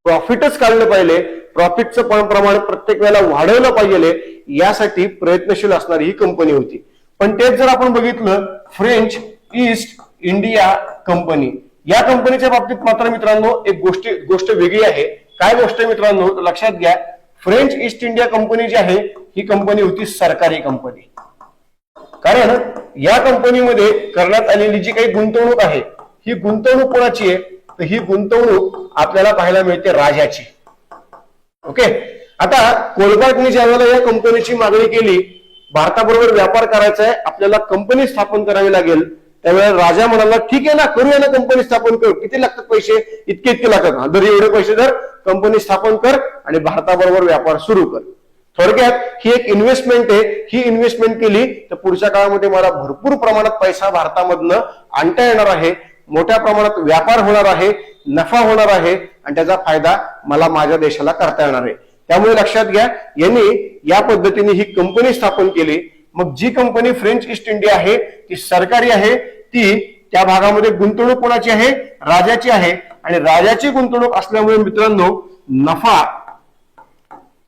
प्रॉफिटच काढलं पाहिजे. प्रॉफिटचं प्रमाण प्रत्येक वेळेला वाढवलं पाहिजे, यासाठी प्रयत्नशील असणारी ही कंपनी होती. पण तेच जर आपण बघितलं फ्रेंच ईस्ट इंडिया कंपनी, या कंपनीच्या बाबतीत मात्र मित्रांनो एक गोष्ट वेगळी आहे. काय गोष्ट आहे मित्रांनो? लक्षात घ्या, फ्रेंच ईस्ट इंडिया कंपनी जी आहे ही कंपनी होती सरकारी कंपनी. कारण या कंपनीमध्ये करण्यात आलेली जी काही गुंतवणूक आहे ही गुंतवणूक कोणाची आहे? तर ही गुंतवणूक आपल्याला पाहायला मिळते राजाची. ओके, आता कोलबार्टने ज्यावेळेला या कंपनीची मागणी केली, भारताबरोबर व्यापार करायचा आहे, आपल्याला कंपनी स्थापन करावी लागेल, त्यावेळेला राजा म्हणाला ठीक आहे ना, करूया ना, कंपनी स्थापन कर, किती लागतात पैसे, इतके इतके लागतात, दर एवढे पैसे धर, कंपनी स्थापन कर आणि भारताबरोबर व्यापार सुरू कर. थोडक्यात ही एक इन्व्हेस्टमेंट आहे. ही इन्व्हेस्टमेंट केली तर पुढच्या काळामध्ये मला भरपूर प्रमाणात पैसा भारतामधनं आणता येणार आहे, मोठ्या प्रमाणात व्यापार होणार आहे, नफा होणार आहे आणि त्याचा फायदा मला माझ्या देशाला करता येणार आहे. त्यामुळे लक्षात घ्या, यांनी या पद्धतीने ही कंपनी स्थापन केली. मग जी कंपनी फ्रेंच ईस्ट इंडिया आहे ती सरकारी आहे, ती त्या भागामध्ये गुंतवणूक कोणाची आहे, राजाची आहे. आणि राजाची गुंतवणूक असल्यामुळे मित्रांनो नफा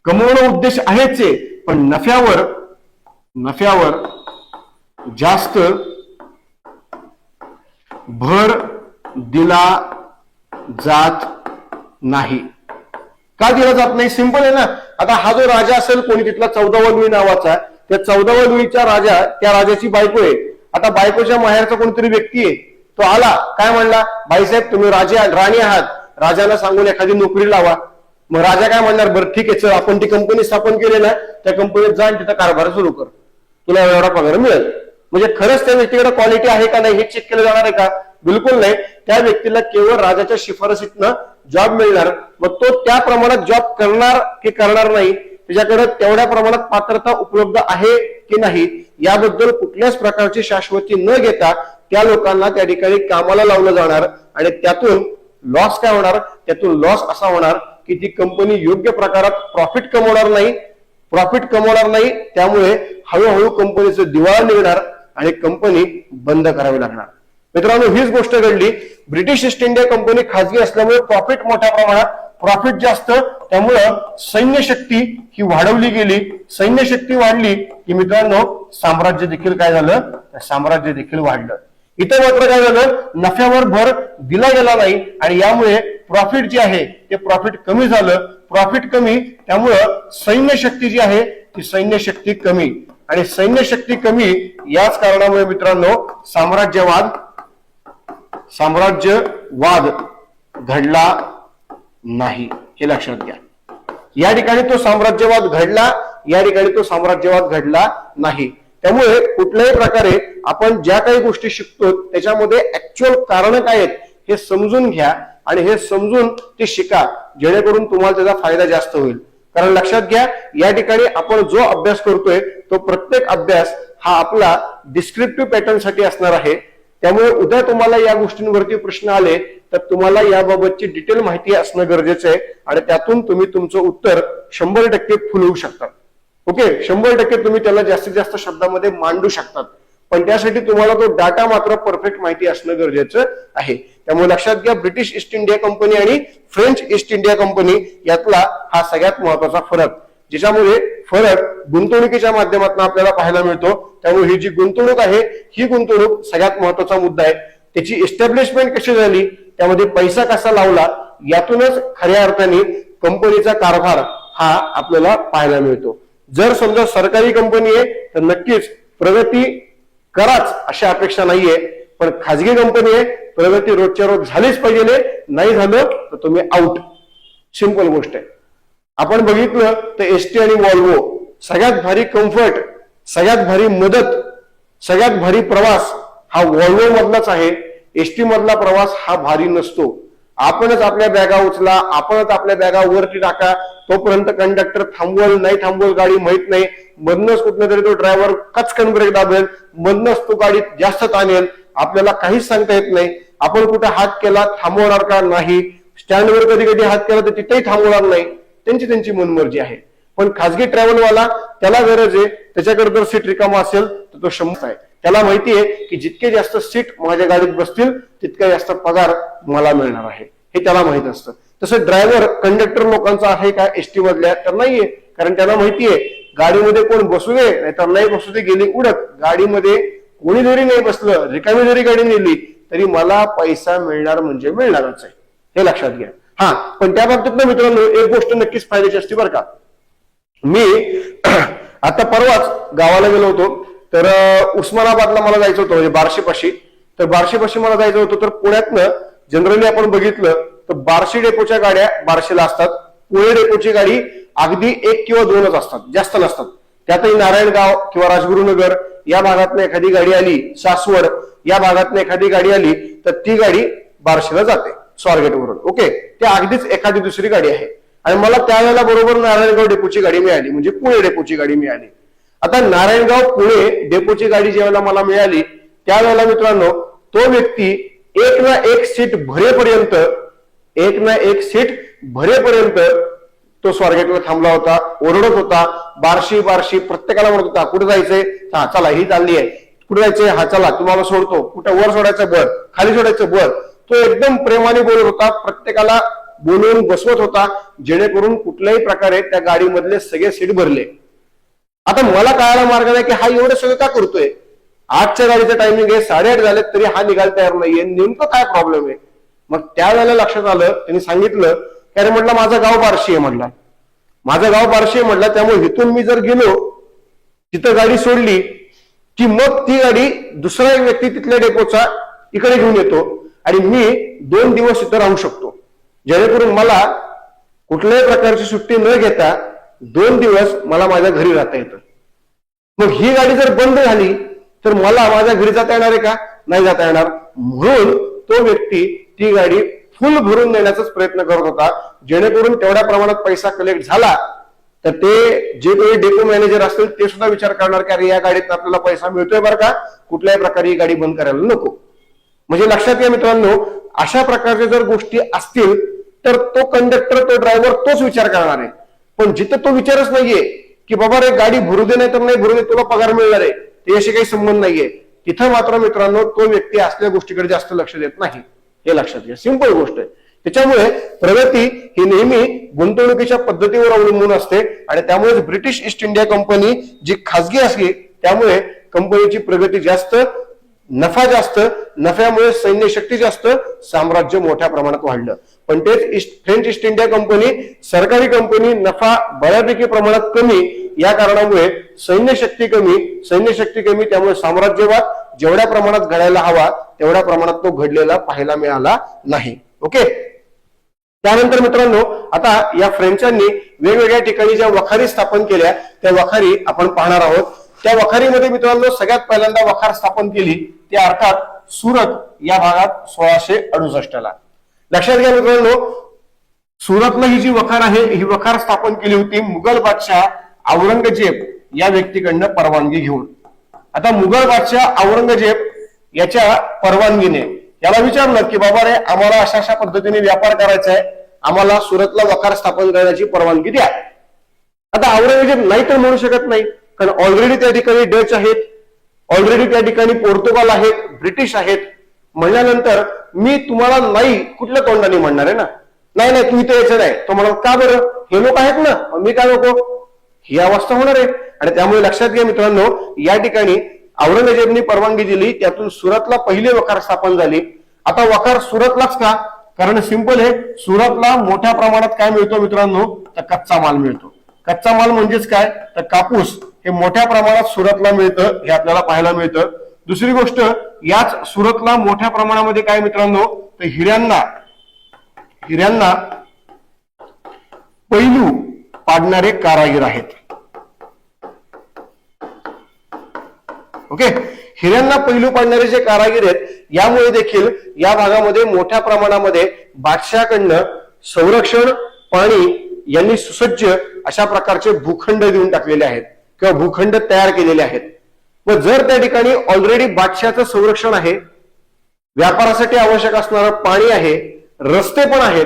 कमवणं उद्देश आहेच आहे, पण नफ्यावर जास्त भर दिला जात नाही. का दिला जात नाही? सिंपल आहे ना. आता हा जो राजा असेल कोणी तिथला 14वा लुई नावाचा, त्या 14व्या लुईचा राजा, त्या राजाची बायको आहे. आता बायकोच्या माहेरचा कोणतरी व्यक्ती आहे, तो आला, काय म्हणला, बाईसाहेब तुम्ही राणी आहात, राजाला सांगून एखादी नोकरी लावा. मग राजा काय म्हणणार, बरं ठीक आहे चल, आपण ती कंपनी स्थापन केली ना, त्या कंपनीत जा आणि तिथं कारभार सुरू कर, तुला एवढा पगार मिळेल. म्हणजे खरंच त्या व्यक्तीकडे क्वालिटी आहे का नाही हे चेक केलं जाणार आहे का? बिलकुल नाही. त्या व्यक्तीला केवळ राजाच्या शिफारसीतनं जॉब मिळणार. मग तो त्या प्रमाणात जॉब करणार की करणार नाही, त्याच्याकडे तेवढ्या प्रमाणात पात्रता उपलब्ध आहे की नाही याबद्दल कुठल्याच प्रकारची शाश्वती न घेता त्या लोकांना त्या ठिकाणी कामाला लावलं जाणार. आणि त्यातून लॉस काय होणार? त्यातून लॉस असा होणार की ती कंपनी योग्य प्रकारात प्रॉफिट कमवणार नाही. त्यामुळे हळूहळू कंपनीचं दिवाळ निघणार आणि कंपनी बंद करावी लागणार. मित्रांनो हीच गोष्ट घडली. ब्रिटिश ईस्ट इंडिया कंपनी खाजगी असल्यामुळे प्रॉफिट मोठ्या प्रमाणात, प्रॉफिट जास्त, त्यामुळं सैन्य शक्ती ही वाढवली गेली. सैन्य शक्ती वाढली की मित्रांनो साम्राज्य देखील काय झालं, साम्राज्य देखील वाढलं. इथं मात्र काय झालं, नफ्यावर भर दिला गेला नाही आणि यामुळे प्रॉफिट जे आहे ते प्रॉफिट कमी झालं. प्रॉफिट कमी, त्यामुळं सैन्य शक्ती जी आहे ती सैन्य शक्ती कमी, आणि सैन्य शक्ती कमी याच कारणामुळे मित्रांनो साम्राज्यवाद घडला नाही, हे लक्षात घ्या. या ठिकाणी तो साम्राज्यवाद घडला, या ठिकाणी तो साम्राज्यवाद घडला नाही. त्यामुळे कुठल्याही प्रकारे आपण ज्या काही गोष्टी शिकतो त्याच्यामध्ये ऍक्च्युअल कारण काय आहेत हे समजून घ्या आणि हे समजून ते शिका, जेणेकरून तुम्हाला त्याचा फायदा जास्त होईल. कारण लक्षात घ्या, या ठिकाणी आपण जो अभ्यास करतोय तो प्रत्येक अभ्यास हा आपला डिस्क्रिप्टिव्ह पॅटर्न साठी असणार आहे. त्यामुळे उद्या तुम्हाला या गोष्टींवरती प्रश्न आले तर तुम्हाला याबाबतची डिटेल माहिती असणं गरजेचं आहे आणि त्यातून तुम्ही तुमचं उत्तर 100% फुलवू शकता. ओके, 100% तुम्ही त्याला जास्तीत जास्त शब्दामध्ये मांडू शकतात, पण त्यासाठी तुम्हाला तो डाटा मात्र परफेक्ट माहिती असणं गरजेचं आहे. त्यामुळे लक्षात घ्या, ब्रिटिश ईस्ट इंडिया कंपनी आणि फ्रेंच ईस्ट इंडिया कंपनी यातला हा सगळ्यात महत्वाचा फरक, ज्याच्यामुळे फरक गुंतवणुकीच्या माध्यमातून आपल्याला पाहायला मिळतो. त्यामुळे ही जी गुंतवणूक आहे ही गुंतवणूक सगळ्यात महत्वाचा मुद्दा आहे. त्याची इस्टॅब्लिशमेंट कशी झाली, त्यामध्ये पैसा कसा लावला, यातूनच खऱ्या अर्थाने कंपनीचा कारभार हा आपल्याला पाहायला मिळतो. जर समजा सरकारी कंपनी आहे तर नक्कीच प्रगती कराच अशी अपेक्षा नाहीये, पण खाजगी कंपनी आहे प्रगती रोजच्या रोज झालीच पाहिजे, नाही झालं तर तुम्ही आउट. सिंपल गोष्ट आहे. आपण बघितलं तर एसटी आणि वॉल्वो सगळ्यात भारी कम्फर्ट, सगळ्यात भारी मदत, सगळ्यात भारी प्रवास हा वॉल्वो मधलाच आहे. एसटी मधला प्रवास हा भारी नसतो. आपणच आपल्या बॅगा उचला, आपणच आपल्या बॅगा वरती टाका, तोपर्यंत कंडक्टर थांबवल नाही थांबवल गाडी माहित नाही, मधनच कुठनं तरी तो ड्रायव्हर कचकन ब्रेक दाबेल, मधनच तो गाडी जास्त ताणेल, आपल्याला काहीच सांगता येत नाही. आपण कुठे हात केला थांबवणार का नाही, स्टँडवर कधी कधी हात केला तर तिथेही थांबवणार नाही, त्यांची मनमर्जी आहे. पण खाजगी ट्रॅव्हलवाला त्याला गरज आहे, त्याच्याकडे जर सीट रिकामा असेल तर तो 100 आहे. त्याला माहिती आहे की जितके जास्त सीट माझ्या गाडीत बसतील तितका जास्त पगार मला मिळणार आहे, हे त्याला माहित असतं. तसं ड्रायव्हर कंडक्टर लोकांचा आहे का एसटी मधल्या, तर नाहीये. कारण त्यांना माहितीये गाडीमध्ये कोण बसू दे नाहीतर नाही बसू दे, गेली उडत, गाडीमध्ये कोणी जरी नाही बसलं, रिकामी जरी गाडी नेली तरी मला पैसा मिळणार म्हणजे मिळणारच आहे, हे लक्षात घ्या. हा, पण त्या बाबतीत ना मित्रांनो एक गोष्ट नक्कीच फायद्याची असते बरं का. मी आता परवाच गावाला गेलो होतो, तर उस्मानाबादला मला जायचं होतं, म्हणजे बार्शीपाशी. तर बार्शीपाशी मला जायचं होतं, तर पुण्यातनं जनरली आपण बघितलं तर बार्शी डेपोच्या गाड्या बार्शीला असतात, पुणे डेपोची गाडी अगदी 1 किंवा 2च असतात, जास्त नसतात. त्यातही नारायणगाव किंवा राजगुरुनगर या भागातनं एखादी गाडी आली, सासवड या भागातून एखादी गाडी आली तर ती गाडी बार्शीला जाते स्वारगेट वरून. ओके, ती अगदीच एखादी दुसरी गाडी आहे. आणि मला त्यावेळेला बरोबर नारायणगाव डेपोची गाडी मिळाली, म्हणजे पुणे डेपोची गाडी मिळाली. आता नारायणगाव पुणे डेपोची गाडी ज्यावेळेला मला मिळाली त्यावेळेला मित्रांनो तो व्यक्ती एक ना एक सीट भरेपर्यंत तो स्वारगेटला थांबला होता, ओरडत होता, बार्शी बार्शी प्रत्येकाला म्हणत होता कुठे जायचंय, हा चला ही चालली आहे, कुठे जायचंय, हा चला तुम्हाला सोडतो, कुठं वर सोडायचं बर, खाली सोडायचं बर. तो एकदम प्रेमाने बोलत होता, प्रत्येकाला बोलवून बसवत होता, जेणेकरून कुठल्याही प्रकारे त्या गाडीमधले सगळे सीट भरले. आता मला कळायला मार्ग नाही की हा एवढं सगळं का करतोय. 8च्या गाडीचं टायमिंग आहे, 8:30 झाले तरी हा निघायला तयार नाहीये, नेमकं काय प्रॉब्लेम आहे. मग त्यावेळेला लक्षात आलं, त्यांनी सांगितलं की अरे म्हटलं माझं गाव बार्शी आहे, म्हटलं माझं गाव बार्शी आहे, म्हटलं त्यामुळे इथून मी जर गेलो तिथं गाडी सोडली की मग ती गाडी दुसरा एक व्यक्ती तिथल्या डेपोचा इकडे घेऊन येतो आणि मी 2 दिवस इथं राहू शकतो, जेणेकरून मला कुठल्याही प्रकारची सुट्टी न घेता 2 दिवस मला माझ्या घरी राहता येतं. मग ही गाडी जर बंद झाली तर मला माझ्या घरी जाता येणार आहे का, नाही जाता येणार. म्हणून तो व्यक्ती ती गाडी फुल भरून देण्याचाच प्रयत्न करत होता, जेणेकरून तेवढ्या प्रमाणात पैसा कलेक्ट झाला तर ते जे काही डेपो मॅनेजर असतील ते सुद्धा विचार करणार की अरे या गाडीत आपल्याला पैसा मिळतोय बरं का, कुठल्याही प्रकारे ही गाडी बंद करायला नको. म्हणजे लक्षात घ्या मित्रांनो, अशा प्रकारच्या जर गोष्टी असतील तर तो कंडक्टर, तो ड्रायव्हर तोच विचार करणार आहे. पण जिथं तो विचारच नाहीये की बाबा रे गाडी भरू दे नाही तर नाही भरू दे, तुला पगार मिळणार आहे, त्याशी काही संबंध नाहीये, तिथं मात्र मित्रांनो तो व्यक्ती असल्या गोष्टीकडे जास्त लक्ष देत नाही. हे लक्षात घ्या, सिंपल गोष्ट आहे. त्याच्यामुळे प्रगती ही नेहमी गुंतवणुकीच्या पद्धतीवर अवलंबून असते आणि त्यामुळे ब्रिटिश ईस्ट इंडिया कंपनी जी खासगी असली त्यामुळे कंपनीची प्रगती जास्त, नफा जास्त, नफ्यामुळे सैन्य शक्ती जास्त, साम्राज्य मोठ्या प्रमाणात वाढलं. पण तेच फ्रेंच ईस्ट इंडिया कंपनी सरकारी कंपनी, नफा बऱ्यापैकी प्रमाणात कमी, या कारणामुळे सैन्य शक्ती कमी, त्यामुळे साम्राज्यवाद जेवढ्या प्रमाणात घडायला हवा तेवढ्या प्रमाणात तो घडलेला पाहायला मिळाला नाही. ओके, त्यानंतर मित्रांनो आता या फ्रेंचांनी वेगवेगळ्या ठिकाणी ज्या वखारी स्थापन केल्या त्या वखारी आपण पाहणार आहोत. त्या वखारीमध्ये मित्रांनो सगळ्यात पहिल्यांदा वखार स्थापन केली ती अर्थात सुरत या भागात 1668 ला. लक्षात घ्या मित्रांनो, सुरतला ही जी वखार आहे ही वखार स्थापन केली होती मुघल बादशाह औरंगजेब या व्यक्तीकडनं परवानगी घेऊन. आता मुघल बादशाह औरंगजेब याच्या परवानगीने याला विचारलं की बाबा रे आम्हाला अशा अशा पद्धतीने व्यापार करायचा आहे, आम्हाला सुरतला वखार स्थापन करण्याची परवानगी द्या. आता औरंगजेब नाही तर म्हणू शकत नाही, कारण ऑलरेडी त्या ठिकाणी डच आहेत, ऑलरेडी त्या ठिकाणी पोर्तुगाल आहेत, ब्रिटिश आहेत. म्हणल्यानंतर मी तुम्हाला नाही कुठल्या तोंडाने म्हणणार आहे ना, नाही नाही तू इथे यायचं नाही. तो म्हणाल का बरं, हे लोक आहेत ना, मी काय नको, ही अवस्था होणार आहे. आणि त्यामुळे लक्षात घ्या मित्रांनो, या ठिकाणी औरंगजेबनी परवानगी दिली, त्यातून सुरतला पहिली वखार स्थापन झाली. आता वखार सुरतलाच का, कारण सिंपल आहे, सुरतला मोठ्या प्रमाणात काय मिळतो मित्रांनो, तर कच्चा माल मिळतो. कच्चा माल म्हणजेच काय, तर कापूस हे मोठ्या प्रमाणात सुरतला मिळतं, हे आपल्याला पाहायला मिळतं. दुसरी गोष्ट, याच सुरतला मोठ्या प्रमाणामध्ये काय मित्रांनो, तर हिऱ्यांना पैलू पाडणारे कारागीर आहेत. ओके, हिऱ्यांना पैलू पाडणारे जे कारागीर आहेत, यामुळे देखील या भागामध्ये मोठ्या प्रमाणामध्ये बादशाहकडनं संरक्षण, पाणी यांनी सुसज्ज अशा प्रकारचे भूखंड देऊन टाकलेले आहेत किंवा भूखंड तयार केलेले आहेत. व जर त्या ठिकाणी ऑलरेडी बादशाहचं संरक्षण आहे, व्यापारासाठी आवश्यक असणारं पाणी आहे, रस्ते पण आहेत,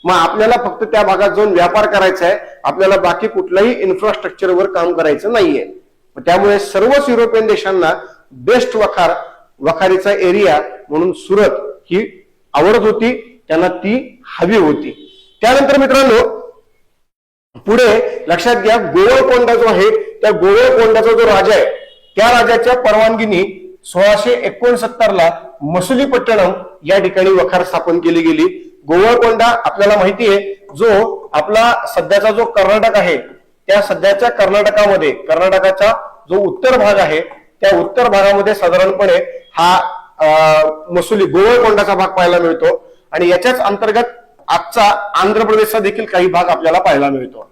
मग आपल्याला फक्त त्या भागात जाऊन व्यापार करायचा आहे, आपल्याला बाकी कुठल्याही इन्फ्रास्ट्रक्चरवर काम करायचं नाहीये. त्यामुळे सर्वच युरोपियन देशांना बेस्ट वखारीचा एरिया म्हणून सुरत ही आवडत होती, त्यांना ती हवी होती. त्यानंतर मित्रांनो पुढे लक्षात घ्या, गोवळकोंडा जो आहे त्या गोवळकोंडाचा जो राजा आहे त्या राजाच्या परवानगीने 1669 ला मसुलीपट्टणम या ठिकाणी वखार स्थापन केली गेली. गोवळकोंडा आपल्याला माहिती आहे, जो आपला सध्याचा जो कर्नाटक आहे त्या सध्याच्या कर्नाटकामध्ये, कर्नाटकाचा जो उत्तर भाग आहे त्या उत्तर भागामध्ये साधारणपणे हा मसुली गोवळकोंडाचा भाग पाहायला मिळतो. आणि याच्याच अंतर्गत आजचा आंध्र प्रदेशचा देखील काही भाग आपल्याला पाहायला मिळतो.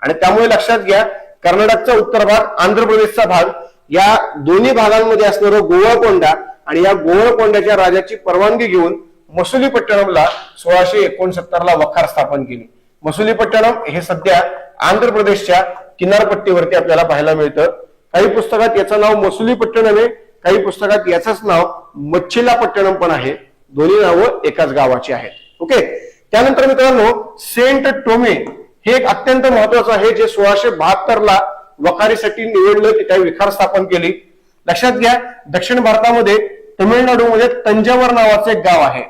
आणि त्यामुळे लक्षात घ्या, कर्नाटकचा उत्तर भाग, आंध्र प्रदेशचा भाग, या दोन्ही भागांमध्ये असणारं गोवळकोंडा आणि या गोवळकोंड्याच्या राजाची परवानगी घेऊन मसुलीपट्टणमला 1669 वखार स्थापन केली. मसुलीपट्टणम हे सध्या आंध्र प्रदेशच्या किनारपट्टीवरती आपल्याला पाहायला मिळतं. काही पुस्तकात याचं नाव मसुलीपट्टणम आहे, काही पुस्तकात याचंच नाव मच्छिलापट्टणम पण आहे. दोन्ही नावं एकाच गावाची आहेत. ओके. त्यानंतर मित्रांनो सेंट टोमे हे एक अत्यंत महत्वाचं आहे, जे 1672 वखारीसाठी निवडलं की त्या विखार स्थापन केली. लक्षात घ्या, दक्षिण भारतामध्ये तमिळनाडूमध्ये तंजावर नावाचं एक गाव आहे.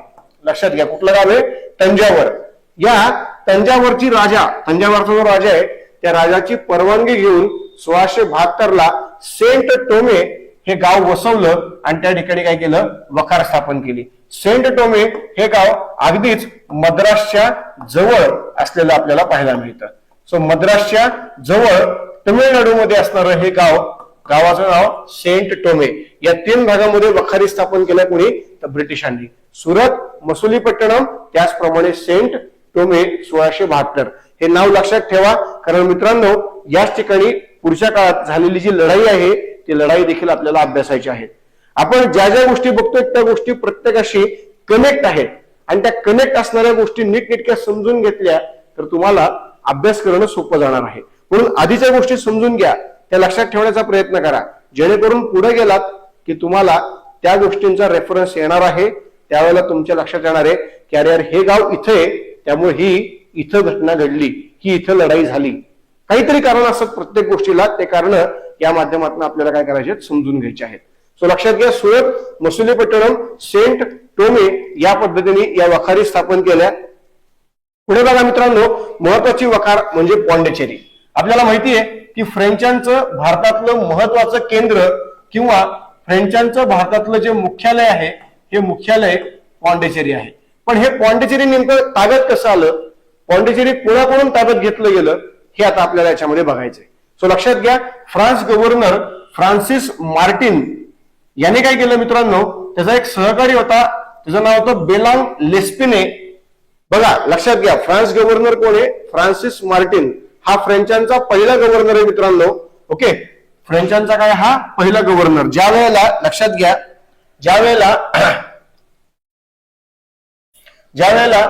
लक्षात घ्या, कुठलं गाव आहे? तंजावर. या तंजावरची राजा, तंजावरचा जो राजा आहे त्या राजाची परवानगी घेऊन 1672 सेंट टोमे हे गाव वसवलं आणि त्या ठिकाणी काय केलं? वखार स्थापन केली. सेंट टोमे हे गाव अगदीच मद्रासच्या जवळ असलेलं आपल्याला पाहायला मिळतं. सो मद्रासच्या जवळ तमिळनाडूमध्ये असणारं हे गाव, गावाचं नाव सेंट टोमे. या 3 भागामध्ये वखारी स्थापन केल्या कोणी? तर ब्रिटिशांनी. सुरत, मसुलीपट्टणम, त्याचप्रमाणे सेंट टोमे 1672 हे नाव लक्षात ठेवा, कारण मित्रांनो याच ठिकाणी पुढच्या काळात झालेली जी लढाई आहे ती लढाई देखील आपल्याला अभ्यासायची आहे. आपण ज्या ज्या गोष्टी बघतोय त्या गोष्टी प्रत्येकाशी कनेक्ट आहेत आणि त्या कनेक्ट असणाऱ्या गोष्टी नीटनेटक्या समजून घेतल्या तर तुम्हाला अभ्यास करणं सोपं जाणार आहे. म्हणून आधीच्या गोष्टी समजून घ्या, त्या लक्षात ठेवण्याचा प्रयत्न करा, जेणेकरून पुढे गेलात की तुम्हाला त्या गोष्टींचा रेफरन्स येणार आहे. त्यावेळेला तुमच्या लक्षात येणार आहे की अरे यार हे गाव इथे आहे, त्यामुळे ही इथं घटना घडली, ही इथं लढाई झाली. काहीतरी कारण असत प्रत्येक गोष्टीला, ते कारण या माध्यमातून आपल्याला काय करायचे? समजून घ्यायचे आहेत. सो लक्षात घ्या, सुरत, मसुलीपट्टणम, सेंट टोमे या पद्धतीने या वखारी स्थापन केल्या. पुढे बघा मित्रांनो, महत्वाची वखार म्हणजे पॉंडिचेरी. आपल्याला माहिती आहे की फ्रेंचांचं भारतातलं महत्वाचं केंद्र किंवा फ्रेंचांचं भारतातलं जे मुख्यालय आहे हे मुख्यालय पॉंडिचेरी आहे. पण हे पॉंडिचेरी नेमकं ताब्यात कसं आलं, पॉंडिचेरी कोणाकडून ताब्यात घेतलं गेलं, हे आता आपल्याला याच्यामध्ये बघायचंय. सो लक्षात घ्या, फ्रान्स गव्हर्नर फ्रान्सिस मार्टिन याने काय केलं मित्रांनो, त्याचा एक सहकारी होता, त्याचं नाव होतं बेलांग लेस्पिने. बघा लक्षात घ्या, फ्रान्स गव्हर्नर कोण आहे? Francis Martin. हा फ्रेंचांचा पहिला गव्हर्नर आहे मित्रांनो. ओके, फ्रेंचांचा काय? हा पहिला गव्हर्नर. ज्या वेळेला लक्षात घ्या, ज्या वेळेला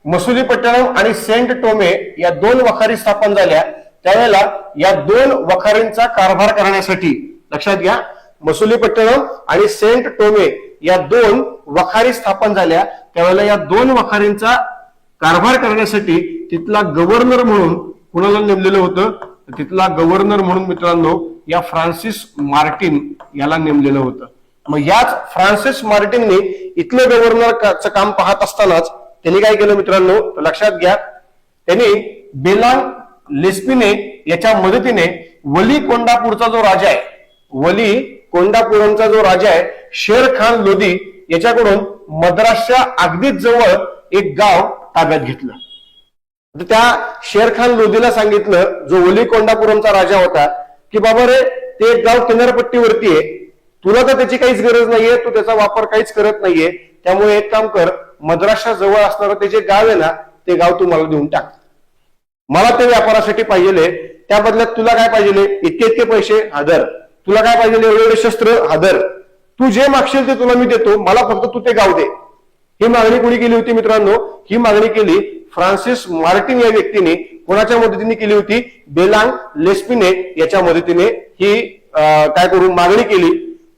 मसुलीपट्टणम आणि सेंट टोमे या 2 वखारी स्थापन झाल्या, त्यावेळेला या 2 वखारींचा कारभार करण्यासाठी, लक्षात घ्या, मसुलीपट्टणम आणि सेंट टोमे या 2 वखारी स्थापन झाल्या, त्यावेळेला या 2 वखारींचा कारभार करण्यासाठी तिथला गव्हर्नर म्हणून कुणाला नेमलेलं होतं? तिथला गव्हर्नर म्हणून मित्रांनो या फ्रान्सिस मार्टिन याला नेमलेलं होतं. मग याच फ्रान्सिस मार्टिनने इथलं गव्हर्नरचं काम पाहत असतानाच त्यांनी काय केलं मित्रांनो, लक्षात घ्या, त्यांनी बेलांग लेस्पिने याच्या मदतीने वली कोंडापूरचा जो राजा आहे, वली कोंडापुरमचा जो राजा आहे शेर खान लोधी याच्याकडून मद्रासच्या अगदीच जवळ एक गाव ताब्यात घेतलं. त्या शेर खान लोधीला सांगितलं, जो वली कोंडापुरमचा राजा होता, की बाबा रे ते एक गाव किनारपट्टीवरती आहे, तुला तर त्याची काहीच गरज नाहीये, तू त्याचा वापर काहीच करत नाहीये, त्यामुळे एक काम कर, मद्रासच्या जवळ असणारं ते जे गाव आहे ना ते गाव तू मला देऊन टाक, मला ते व्यापारासाठी पाहिजे, त्या बदल्यात तुला काय पाहिजे? इतके इतके पैसे हजर, तुला काय पाहिजे? एवढे शस्त्र हजर, तू जे मागशील ते तुला मी देतो, मला फक्त तू ते गाव दे. ही मागणी कोणी केली होती मित्रांनो? ही मागणी केली फ्रान्सिस मार्टिन या व्यक्तीने. कोणाच्या मदतीने केली होती? बेलांग लेस्पिने याच्या मदतीने ही काय करून मागणी केली.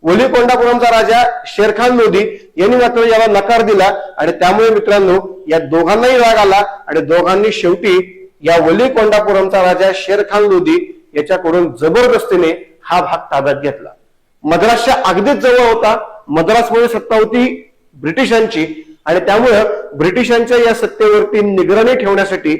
वली कोंडापुरमचा राजा शेरखान लोधी यांनी मात्र याला नकार दिला आणि त्यामुळे मित्रांनो या दोघांनाही राग आला आणि दोघांनी शेवटी या वली कोंडापुरमचा राजा शेरखान लोधी याच्याकडून जबरदस्तीने हा भाग ताब्यात घेतला. मद्रासच्या अगदीच जवळ होता, मद्रासमध्ये सत्ता होती ब्रिटिशांची आणि त्यामुळे ब्रिटिशांच्या या सत्तेवरती निगराणी ठेवण्यासाठी,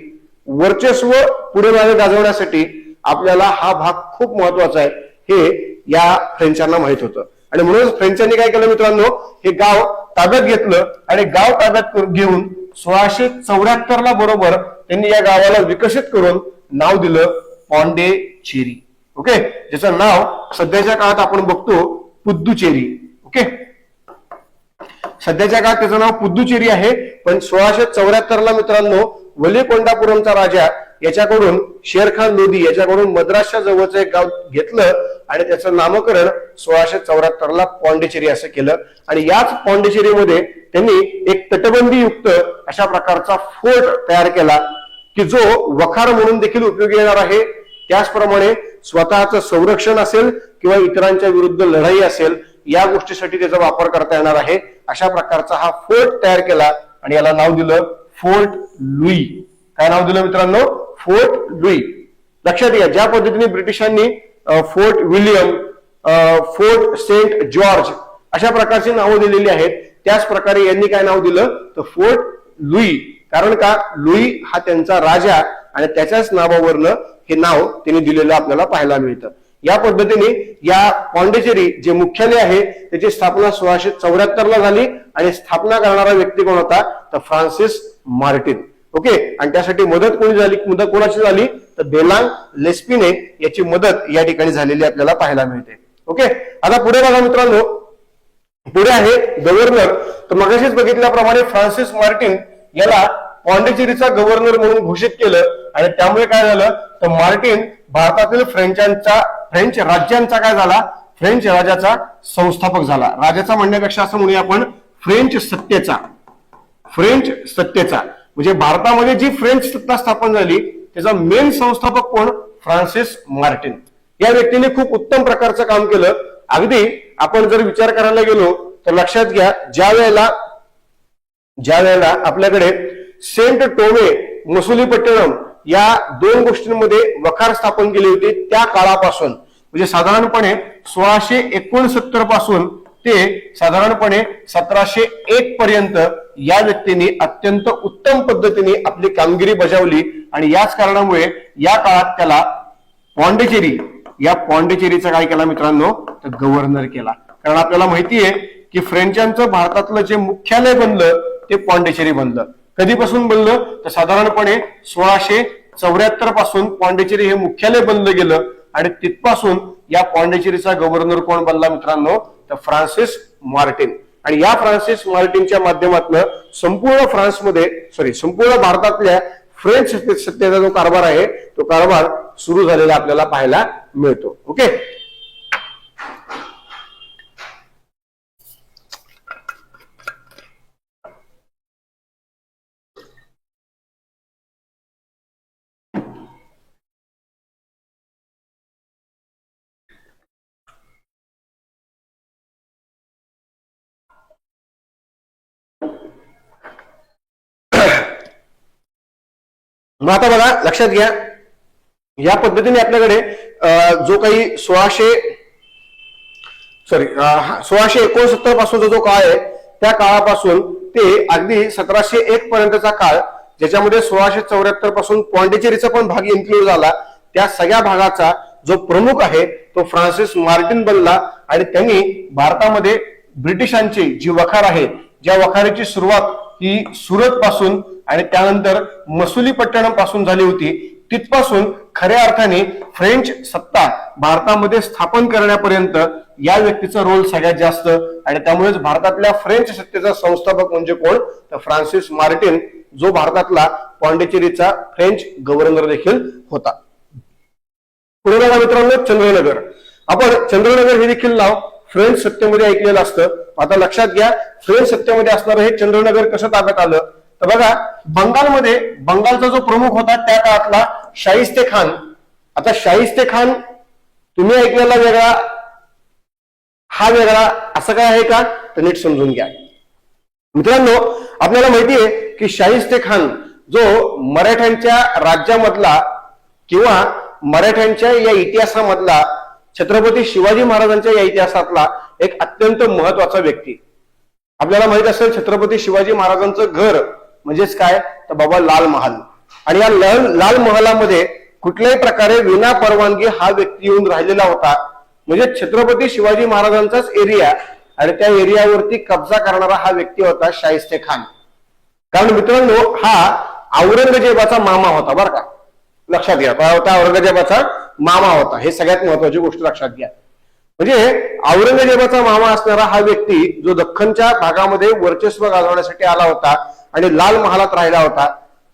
वर्चस्व पुढे मागे गाजवण्यासाठी आपल्याला हा भाग खूप महत्वाचा आहे हे या फ्रेंचांना माहित होतं. आणि म्हणून फ्रेंचांनी काय केलं मित्रांनो, हे गाव ताब्यात घेतलं आणि गाव ताब्यात घेऊन 1674 बरोबर त्यांनी या गावाला विकसित करून नाव दिलं पॉंडिचेरी. ओके, ज्याचं नाव सध्याच्या काळात आपण बघतो पुद्दुचेरी. ओके, सध्याच्या काळात त्याचं नाव पुद्दुचेरी आहे, पण 1674 मित्रांनो वली कोंडापुरमचा राजा याच्याकडून शेरखान लोधी याच्याकडून मद्रासच्या जवळचं एक गाव घेतलं आणि त्याचं नामकरण 1674 पॉंडिचेरी असं केलं. आणि याच पॉंडिचेरीमध्ये त्यांनी एक तटबंदी युक्त अशा प्रकारचा फोर्ट तयार केला की जो वखार म्हणून देखील उपयोगी येणार आहे, त्याचप्रमाणे स्वतःचं संरक्षण असेल किंवा इतरांच्या विरुद्ध लढाई असेल या गोष्टीसाठी त्याचा वापर करता येणार आहे. अशा प्रकारचा हा फोर्ट तयार केला आणि याला नाव दिलं फोर्ट लुई. काय नाव दिलं मित्रांनो? Fort Louis. लक्षात घ्या, ज्या पद्धतीने ब्रिटिशांनी fort William, fort Saint George अशा प्रकारची नावं दिलेली आहेत, त्याच प्रकारे यांनी काय नाव दिलं तर फोर्ट लुई. कारण का? लुई हा त्यांचा राजा आणि त्याच्याच नावावरनं हे नाव त्यांनी दिलेलं आपल्याला पाहायला मिळतं. या पद्धतीने या पॉंडिचेरी जे मुख्यालय आहे त्याची स्थापना 1674 झाली आणि स्थापना करणारा व्यक्ती कोण होता तर फ्रान्सिस मार्टिन. ओके. आणि त्यासाठी मदत कोणी झाली? मदत कोणाची झाली तर देलांग लेस्पिने याची मदत या ठिकाणी झालेली आपल्याला पाहायला मिळते. ओके. आता पुढे बघा मित्रांनो, पुढे आहे गव्हर्नर. तर मगाशीच बघितल्याप्रमाणे फ्रान्सिस मार्टिन याला पॉंडिचेरीचा गव्हर्नर म्हणून घोषित केलं आणि त्यामुळे काय झालं तर मार्टिन भारतातील फ्रेंच राज्यांचा काय झाला? फ्रेंच राजाचा संस्थापक झाला. राजाचा म्हणण्यापेक्षा असं म्हणूया आपण फ्रेंच सत्तेचा. फ्रेंच सत्तेचा म्हणजे भारतामध्ये जी फ्रेंच सत्ता स्थापन झाली त्याचा मेन संस्थापक कोण? Francis Martin. या व्यक्तीने खूप उत्तम प्रकारचं काम केलं. अगदी आपण जर विचार करायला गेलो तर लक्षात घ्या, ज्या वेळेला आपल्याकडे सेंट टोमे, मसुलीपट्टणम या दोन गोष्टींमध्ये वखार स्थापन केली होती, त्या काळापासून म्हणजे साधारणपणे 1669 पासून ते साधारणपणे 1701 पर्यंत या व्यक्तीने अत्यंत उत्तम पद्धतीने आपली कामगिरी बजावली. आणि याच कारणामुळे या काळात त्याला पॉंडिचेरीचा काय केला मित्रांनो तर गव्हर्नर केला. कारण आपल्याला माहिती आहे की फ्रेंचांचं भारतातलं जे मुख्यालय बनलं ते पॉंडिचेरी बनलं. कधीपासून बनलं तर साधारणपणे 1674 पासून पॉंडिचेरी हे मुख्यालय बनलं गेलं आणि तिथपासून या पॉंडिचेरीचा गव्हर्नर कोण बनला मित्रांनो तर फ्रान्सिस मार्टिन. आणि या फ्रान्सिस मार्टिनच्या माध्यमातून संपूर्ण भारतातल्या फ्रेंच सत्तेचा जो कारभार आहे तो कारभार सुरू झालेला आपल्याला पाहायला मिळतो. ओके. मग आता बघा, लक्षात घ्या, या पद्धतीने आपल्याकडे जो काही 1669 पासूनचा जो काळ आहे त्या काळापासून ते अगदी 1701 पर्यंतचा काळ, ज्याच्यामध्ये 1674 पासून पॉंडिचेरीचा पण भाग इन्क्लूड झाला, त्या सगळ्या भागाचा जो प्रमुख आहे तो फ्रान्सिस मार्टिन बनला. आणि त्यांनी भारतामध्ये ब्रिटिशांची जी वखार आहे, ज्या वखारीची सुरुवात ही सुरत पासून आणि त्यानंतर मसुलीपट्टणम पासून झाली होती, तिथपासून खऱ्या अर्थाने फ्रेंच सत्ता भारतामध्ये स्थापन करण्यापर्यंत या व्यक्तीचा रोल सगळ्यात जास्त. आणि त्यामुळेच भारतातल्या फ्रेंच सत्तेचा संस्थापक म्हणजे कोण तर फ्रान्सिस मार्टिन, जो भारतातला पॉंडिचेरीचा फ्रेंच गव्हर्नर देखील होता. पुढे बघा मित्रांनो, चंद्रनगर. आपण चंद्रनगर हे देखील नाव फ्रेंच सत्तेमध्ये ऐकलेलं असतं. आता लक्षात घ्या, फ्रेंच सत्तेमध्ये असणारं हे चंद्रनगर कसं ताब्यात आलं तर बघा, बंगालचा जो प्रमुख होता त्या काळातला शाहिस्ते खान. आता शाहिस्ते खान तुम्ही ऐकलेला वेगळा, हा वेगळा, असं काय आहे का तर नीट समजून घ्या मित्रांनो. आपल्याला माहितीये की शाहिस्ते खान जो मराठ्यांच्या राज्यामधला किंवा मराठ्यांच्या या इतिहासामधला, छत्रपती शिवाजी महाराजांच्या या इतिहासातला एक अत्यंत महत्वाचा व्यक्ती. आपल्याला माहित असेल छत्रपती शिवाजी महाराजांचं घर म्हणजेच काय तर बाबा लाल महाल. आणि या लाल महालामध्ये कुठल्याही प्रकारे विना परवानगी हा व्यक्ती येऊन राहिलेला होता. म्हणजे छत्रपती शिवाजी महाराजांचाच एरिया आणि त्या एरियावरती कब्जा करणारा हा व्यक्ती होता शाहिस्ते खान. कारण मित्रांनो, हा औरंगजेबाचा मामा होता बरं का, लक्षात घ्या. होता औरंगजेबाचा मामा होता, हे सगळ्यात महत्वाची गोष्ट लक्षात घ्या. म्हणजे औरंगजेबाचा मामा असणारा हा व्यक्ती जो दख्खनच्या भागामध्ये वर्चस्व गाजवण्यासाठी आला होता आणि लाल महालात राहिला होता.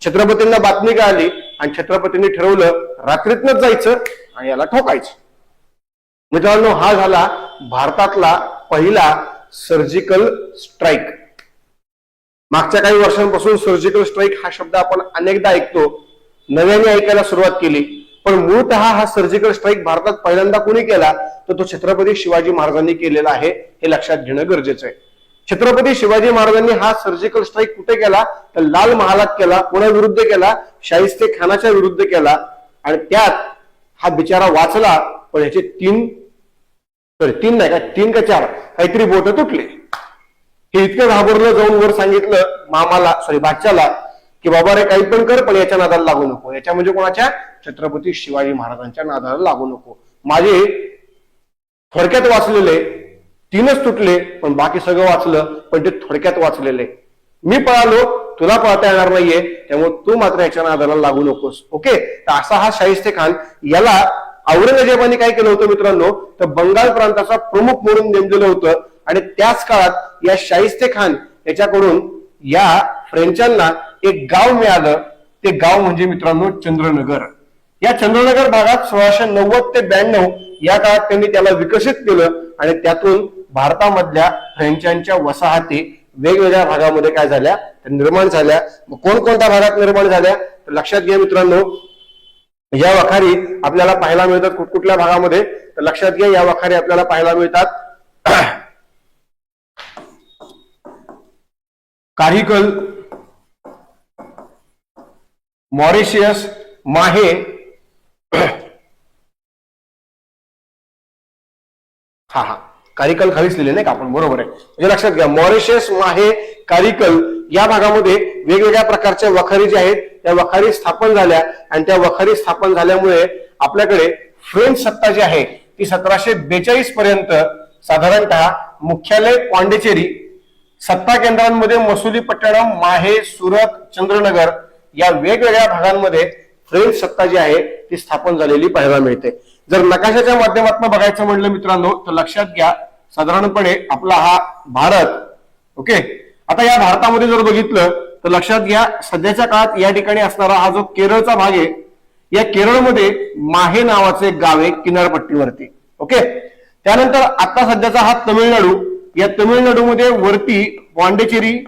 छत्रपतींना बातमी कळाली आणि छत्रपतींनी ठरवलं रात्रीतनच जायचं आणि याला ठोकायचं. मित्रांनो, हा झाला भारतातला पहिला सर्जिकल स्ट्राईक. मागच्या काही वर्षांपासून सर्जिकल स्ट्राईक हा शब्द आपण अनेकदा ऐकतो, नव्याने ऐकायला सुरुवात केली. पण मूळतः हा सर्जिकल स्ट्राईक भारतात पहिल्यांदा कोणी केला तर तो छत्रपती शिवाजी महाराजांनी केलेला आहे, हे लक्षात घेणं गरजेचं आहे. छत्रपती शिवाजी महाराजांनी हा सर्जिकल स्ट्राईक कुठे केला तर लाल महालात केला. कोणाविरुद्ध केला? शाहिस्ते खानाच्या विरुद्ध केला. आणि त्यात हा बिचारा वाचला, पण ह्याचे तीन नाही का, 3 का 4 काहीतरी बोट तुटले. हे इतकं घाबरलं, जाऊन वर सांगितलं मामाला, बादशाला, की बाबा रे काही पण कर पण याच्या नादाला लागू नको. याच्या म्हणजे कोणाच्या? छत्रपती शिवाजी महाराजांच्या नादाला लागू नको. माझे थोडक्यात वाचलेले 3च तुटले, पण बाकी सगळं वाचलं, पण ते थोडक्यात वाचलेले. मी पळालो, तुला पळता येणार नाहीये, त्यामुळे तू मात्र याच्या नादाला लागू नकोस. ओके, तर असा हा शाहिस्ते खान, याला औरंगजेबाने काय केलं होतं मित्रांनो, तर बंगाल प्रांताचा प्रमुख म्हणून नेमलेलं होतं. आणि त्याच काळात या शाहिस्ते खान याच्याकडून या फ्रेंचांना एक गाव मिळालं. ते गाव म्हणजे मित्रांनो चंद्रनगर. या चंद्रनगर भागात 1690 ते 92 या काळात त्यांनी त्याला विकसित केलं आणि त्यातून भारतामधल्या फ्रेंचांच्या वसाहती वेगवेगळ्या भागामध्ये काय झाल्या, निर्माण झाल्या. कोणकोणत्या भागात निर्माण झाल्या तर लक्षात घ्या मित्रांनो, या वखारी आपल्याला पाहायला मिळतात कुठकुठल्या भागामध्ये तर लक्षात घ्या, या वखारी आपल्याला पाहायला मिळतात कारिकल, मॉरिशियस, माहे, हा कारिकल खालीच लिहिले नाही का आपण, बरोबर आहे. म्हणजे लक्षात घ्या, मॉरिशियस, माहे, कारिकल या भागामध्ये वेगवेगळ्या प्रकारच्या वखारी जे आहेत त्या वखारी स्थापन झाल्या. आणि त्या वखारी स्थापन झाल्यामुळे आपल्याकडे फ्रेंच सत्ता जी आहे ती 1742 पर्यंत साधारणतः मुख्यालय पॉंडिचेरी, सत्ता केंद्रांमध्ये मसुलीपट्टणम, माहे, सुरत, चंद्रनगर या वेगवेगळ्या भागांमध्ये फ्रेंच सत्ता जी आहे ती स्थापन झालेली पाहायला मिळते. जर नकाशाच्या माध्यमातून बघायचं म्हणलं मित्रांनो तर लक्षात घ्या, साधारणपणे आपला हा भारत, ओके, आता या भारतामध्ये जर बघितलं तर लक्षात घ्या, सध्याच्या काळात या ठिकाणी असणारा हा जो केरळचा भाग आहे, या केरळमध्ये माहे नावाचे एक गाव आहे किनारपट्टीवरती. ओके, त्यानंतर आता सध्याचा हा तमिळनाडू, या तमिळनाडूमध्ये वरती पॉंडिचेरी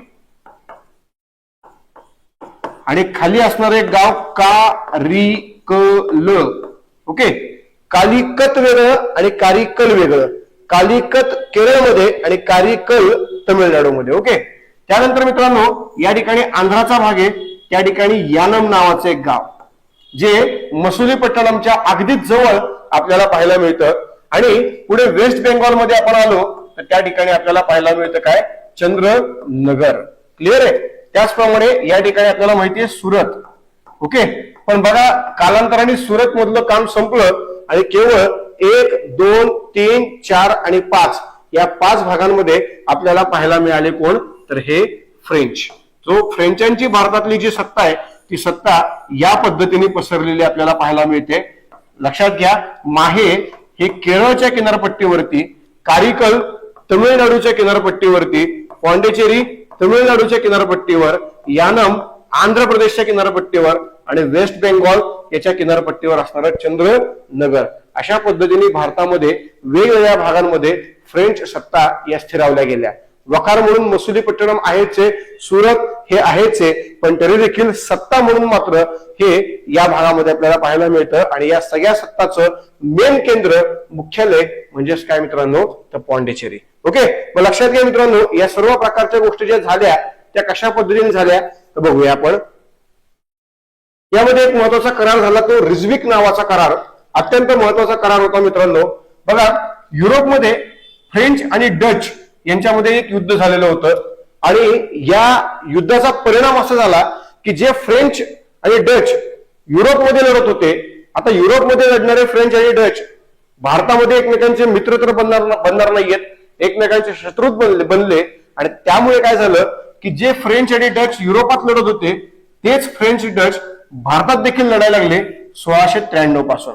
आणि खाली असणारे गाव कारिकल. ओके, कालिकत वेगळं आणि कारिकल वेगळं. कालिकत केरळमध्ये आणि कारिकल तमिळनाडूमध्ये. ओके, त्यानंतर मित्रांनो या ठिकाणी आंध्राचा भाग आहे, त्या ठिकाणी यानम नावाचं एक गाव जे मसुलीपट्टणमच्या अगदीच जवळ आपल्याला पाहायला मिळतं. आणि पुढे वेस्ट बेंगॉलमध्ये आपण आलो तर त्या ठिकाणी आपल्याला पाहायला मिळतं काय, चंद्रनगर. क्लिअर आहे. त्याचप्रमाणे या ठिकाणी आपल्याला माहिती आहे सुरत. ओके, पण बघा कालांतराने सुरत मधलं काम संपलं आणि केवळ 1, 2, 3, 4 आणि 5 या 5 भागांमध्ये आपल्याला पाहायला मिळाले कोण तर हे फ्रेंच. जो फ्रेंचांची भारतातली जी सत्ता आहे ती सत्ता या पद्धतीने पसरलेली आपल्याला पाहायला मिळते. लक्षात घ्या, माहे हे केरळच्या किनारपट्टीवरती, कारिकल तमिळनाडूच्या किनारपट्टीवरती, पॉंडिचेरी तमिळनाडूच्या किनारपट्टीवर, यानम आंध्र प्रदेशच्या किनारपट्टीवर आणि वेस्ट बेंगॉल याच्या किनारपट्टीवर असणारं चंद्रनगर. अशा पद्धतीने भारतामध्ये वेगवेगळ्या भागांमध्ये फ्रेंच सत्ता या स्थिरावल्या गेल्या. वखार म्हणून मसुलीपट्टणम आहेच, सुरत हे आहेच, पण तरी देखील सत्ता म्हणून मात्र हे या भागामध्ये आपल्याला पाहायला मिळतं. आणि या सगळ्या सत्ताचं मेन केंद्र, मुख्यालय म्हणजेच काय मित्रांनो तर पॉंडिचेरी. ओके, मग लक्षात घ्या मित्रांनो, या सर्व प्रकारच्या गोष्टी ज्या झाल्या त्या कशा पद्धतीने झाल्या तर बघूया आपण. यामध्ये एक महत्वाचा करार झाला तो रिझविक नावाचा करार. अत्यंत महत्वाचा करार होता मित्रांनो. बघा, युरोपमध्ये फ्रेंच आणि डच यांच्यामध्ये एक युद्ध झालेलं होतं आणि या युद्धाचा परिणाम असा झाला की जे फ्रेंच आणि डच युरोपमध्ये लढत होते, आता युरोपमध्ये लढणारे फ्रेंच आणि डच भारतामध्ये एकमेकांचे मित्र तर बनणार नाहीयेत, एकमेकांचे शत्रू बनले. आणि त्यामुळे काय झालं की जे फ्रेंच आणि डच युरोपात लढत होते तेच फ्रेंच डच भारतात देखील लढायला लागले 1693 पासून.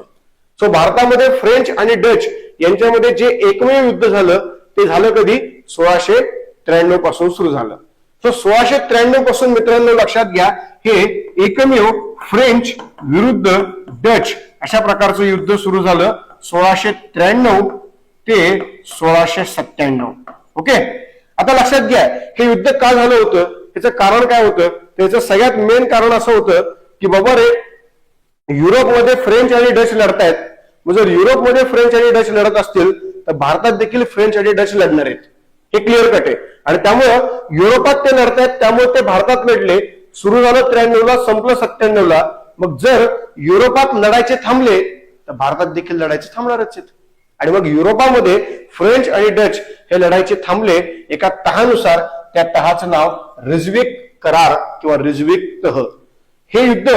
सो भारतामध्ये फ्रेंच आणि डच यांच्यामध्ये जे एकमेव युद्ध झालं ते झालं कधी 1693 पासून सुरू झालं. सो 1693 पासून मित्रांनो लक्षात घ्या हे एकमेव फ्रेंच विरुद्ध डच अशा प्रकारचं युद्ध सुरू झालं 1693 ते 1697. ओके, आता लक्षात घ्या हे युद्ध का झालं होतं, त्याचं कारण काय होतं. त्याचं सगळ्यात मेन कारण असं होतं की बाबा रे युरोपमध्ये फ्रेंच आणि डच लढतायत, मग जर युरोपमध्ये फ्रेंच आणि डच लढत असतील तर भारतात देखील फ्रेंच आणि डच लढणार आहेत, हे क्लिअर कट आहे. आणि त्यामुळं युरोपात ते लढतायत त्यामुळे ते भारतात लढले. सुरू झालं 93 ला, संपलं 97 ला. मग जर युरोपात लढायचे थांबले तर भारतात देखील लढायचे थांबणारच आहेत. आणि मग युरोपामध्ये फ्रेंच आणि डच हे लढायचे थांबले एका तहानुसार. त्या तहाचं नाव रिजविक करार किंवा रिजविक तह. हे युद्ध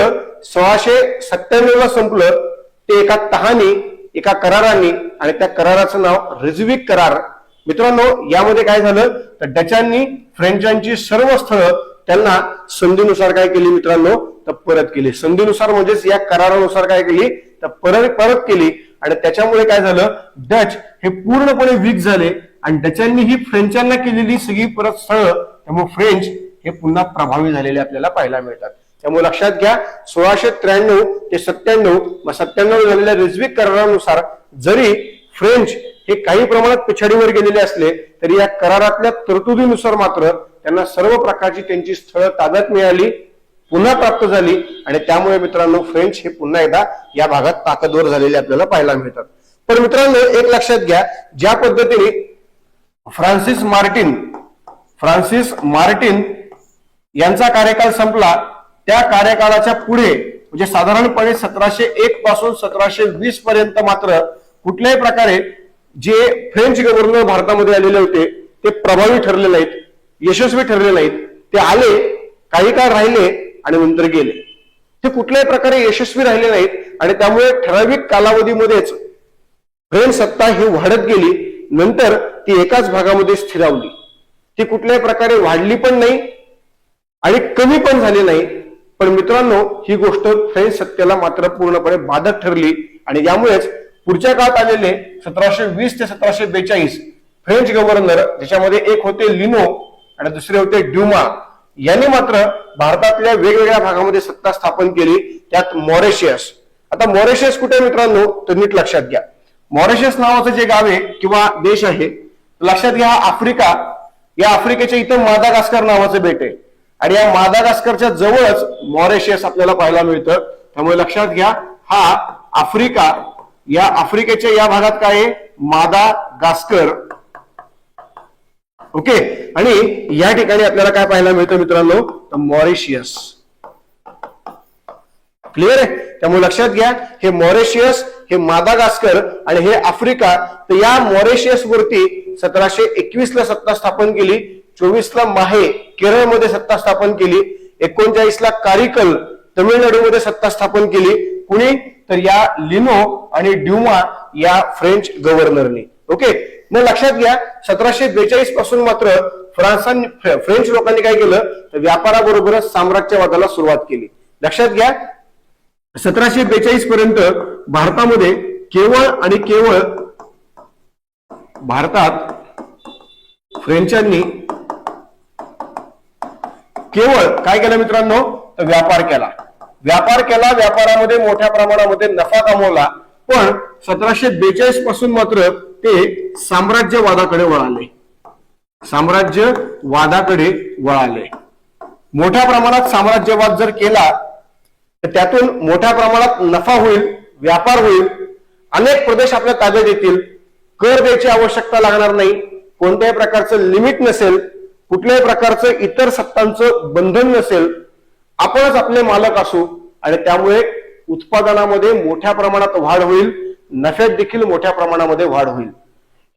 1697 ला संपलं ते एका तहानी, एका कराराने, आणि त्या कराराचं नाव रिजविक करार. मित्रांनो यामध्ये काय झालं तर डचांनी फ्रेंचांची सर्व स्थळं त्यांना संधीनुसार काय केली मित्रांनो तर परत केली. संधीनुसार म्हणजेच या करारानुसार काय केली तर परत केली. आणि त्याच्यामुळे काय झालं डच हे पूर्णपणे वीक झाले आणि डचांनी ही फ्रेंचांना केलेली सगळी परत स्थळं, त्यामुळे फ्रेंच हे पुन्हा प्रभावी झालेले आपल्याला पाहायला मिळतात. त्यामुळे लक्षात घ्या 1693 ते 97, मग 97 झालेल्या रिजविक करारानुसार जरी फ्रेंच हे काही प्रमाणात पिछाडीवर गेलेले असले तरी या करारातल्या तरतुदीनुसार मात्र त्यांना सर्व प्रकारची त्यांची स्थळं ताब्यात मिळाली, पुन्हा प्राप्त झाली. आणि त्यामुळे मित्रांनो फ्रेंच हे पुन्हा एकदा या भागात ताकदवर झालेले आपल्याला पाहायला मिळतात. पण मित्रांनो एक लक्षात घ्या, ज्या पद्धतीने फ्रान्सिस मार्टिन यांचा कार्यकाळ संपला त्या कार्यकाळाच्या पुढे म्हणजे साधारणपणे 1701 पासून 1720 पर्यंत मात्र कुठल्याही प्रकारे जे फ्रेंच गव्हर्नर भारतामध्ये आलेले होते ते प्रभावी ठरले नाहीत, यशस्वी ठरले नाहीत. ते आले, काही काळ राहिले आणि नंतर गेले. ते कुठल्याही प्रकारे यशस्वी राहिले नाहीत आणि त्यामुळे ठराविक कालावधीमध्येच फ्रेंच सत्ता ही वाढत गेली. नंतर ती एकाच भागामध्ये स्थिरावली. ती कुठल्याही प्रकारे वाढली पण नाही आणि कमी पण झाली नाही. पण मित्रांनो ही गोष्ट फ्रेंच सत्तेला मात्र पूर्णपणे बाधक ठरली. आणि यामुळेच पुढच्या काळात आलेले 1720 ते 1742 फ्रेंच गव्हर्नर, ज्याच्यामध्ये एक होते लिनो आणि दुसरे होते ड्युमा, यांनी मात्र भारतातल्या वेगवेगळ्या भागामध्ये सत्ता स्थापन केली. त्यात मॉरिशस. आता मॉरिशस कुठे मित्रांनो तर नीट लक्षात घ्या. मॉरिशस नावाचं जे गाव आहे किंवा देश आहे लक्षात घ्या आफ्रिका. या आफ्रिकेच्या इथं मादागास्कर नावाचं बेट आहे आणि या मादागास्करच्या जवळच मॉरिशस आपल्याला पाहायला मिळतं. त्यामुळे लक्षात घ्या हा आफ्रिका, या आफ्रिकेच्या या भागात काय आहे मादागास्कर. ओके, आणि या ठिकाणी आपल्याला काय पाहायला मिळतं मित्रांनो तर मॉरिशियस. क्लिअर आहे. त्यामुळे लक्षात घ्या हे मॉरिशियस, हे मादागास्कर आणि हे आफ्रिका. तर या मॉरिशियस वरती 1721 ला सत्ता स्थापन केली, 24 ला माहे केरळमध्ये सत्ता स्थापन केली, 39 ला कारिकल तमिळनाडूमध्ये सत्ता स्थापन केली. कुणी तर या लिनो आणि ड्युमा या फ्रेंच गव्हर्नरनी. ओके, मग लक्षात घ्या 1742 पासून मात्र फ्रेंच लोकांनी काय केलं तर व्यापाराबरोबरच साम्राज्यवादाला सुरुवात केली. लक्षात घ्या 1742 पर्यंत भारतामध्ये केवळ आणि केवळ भारतात फ्रेंचांनी केवळ काय केलं मित्रांनो तर व्यापार केला. व्यापारामध्ये मोठ्या प्रमाणामध्ये नफा कमवला. पण 1742 पासून मात्र ते साम्राज्यवादाकडे वळाले. मोठ्या प्रमाणात साम्राज्यवाद जर केला तर त्यातून मोठ्या प्रमाणात नफा होईल, व्यापार होईल, अनेक प्रदेश आपल्या ताब्यात येतील, कर द्यायची आवश्यकता लागणार नाही, कोणत्याही प्रकारचं लिमिट नसेल, कुठल्याही प्रकारचं इतर सत्तांचं बंधन नसेल, आपणच आपले मालक असू आणि त्यामुळे उत्पादनामध्ये मोठ्या प्रमाणात वाढ होईल, नफ्यात देखील मोठ्या प्रमाणामध्ये वाढ होईल.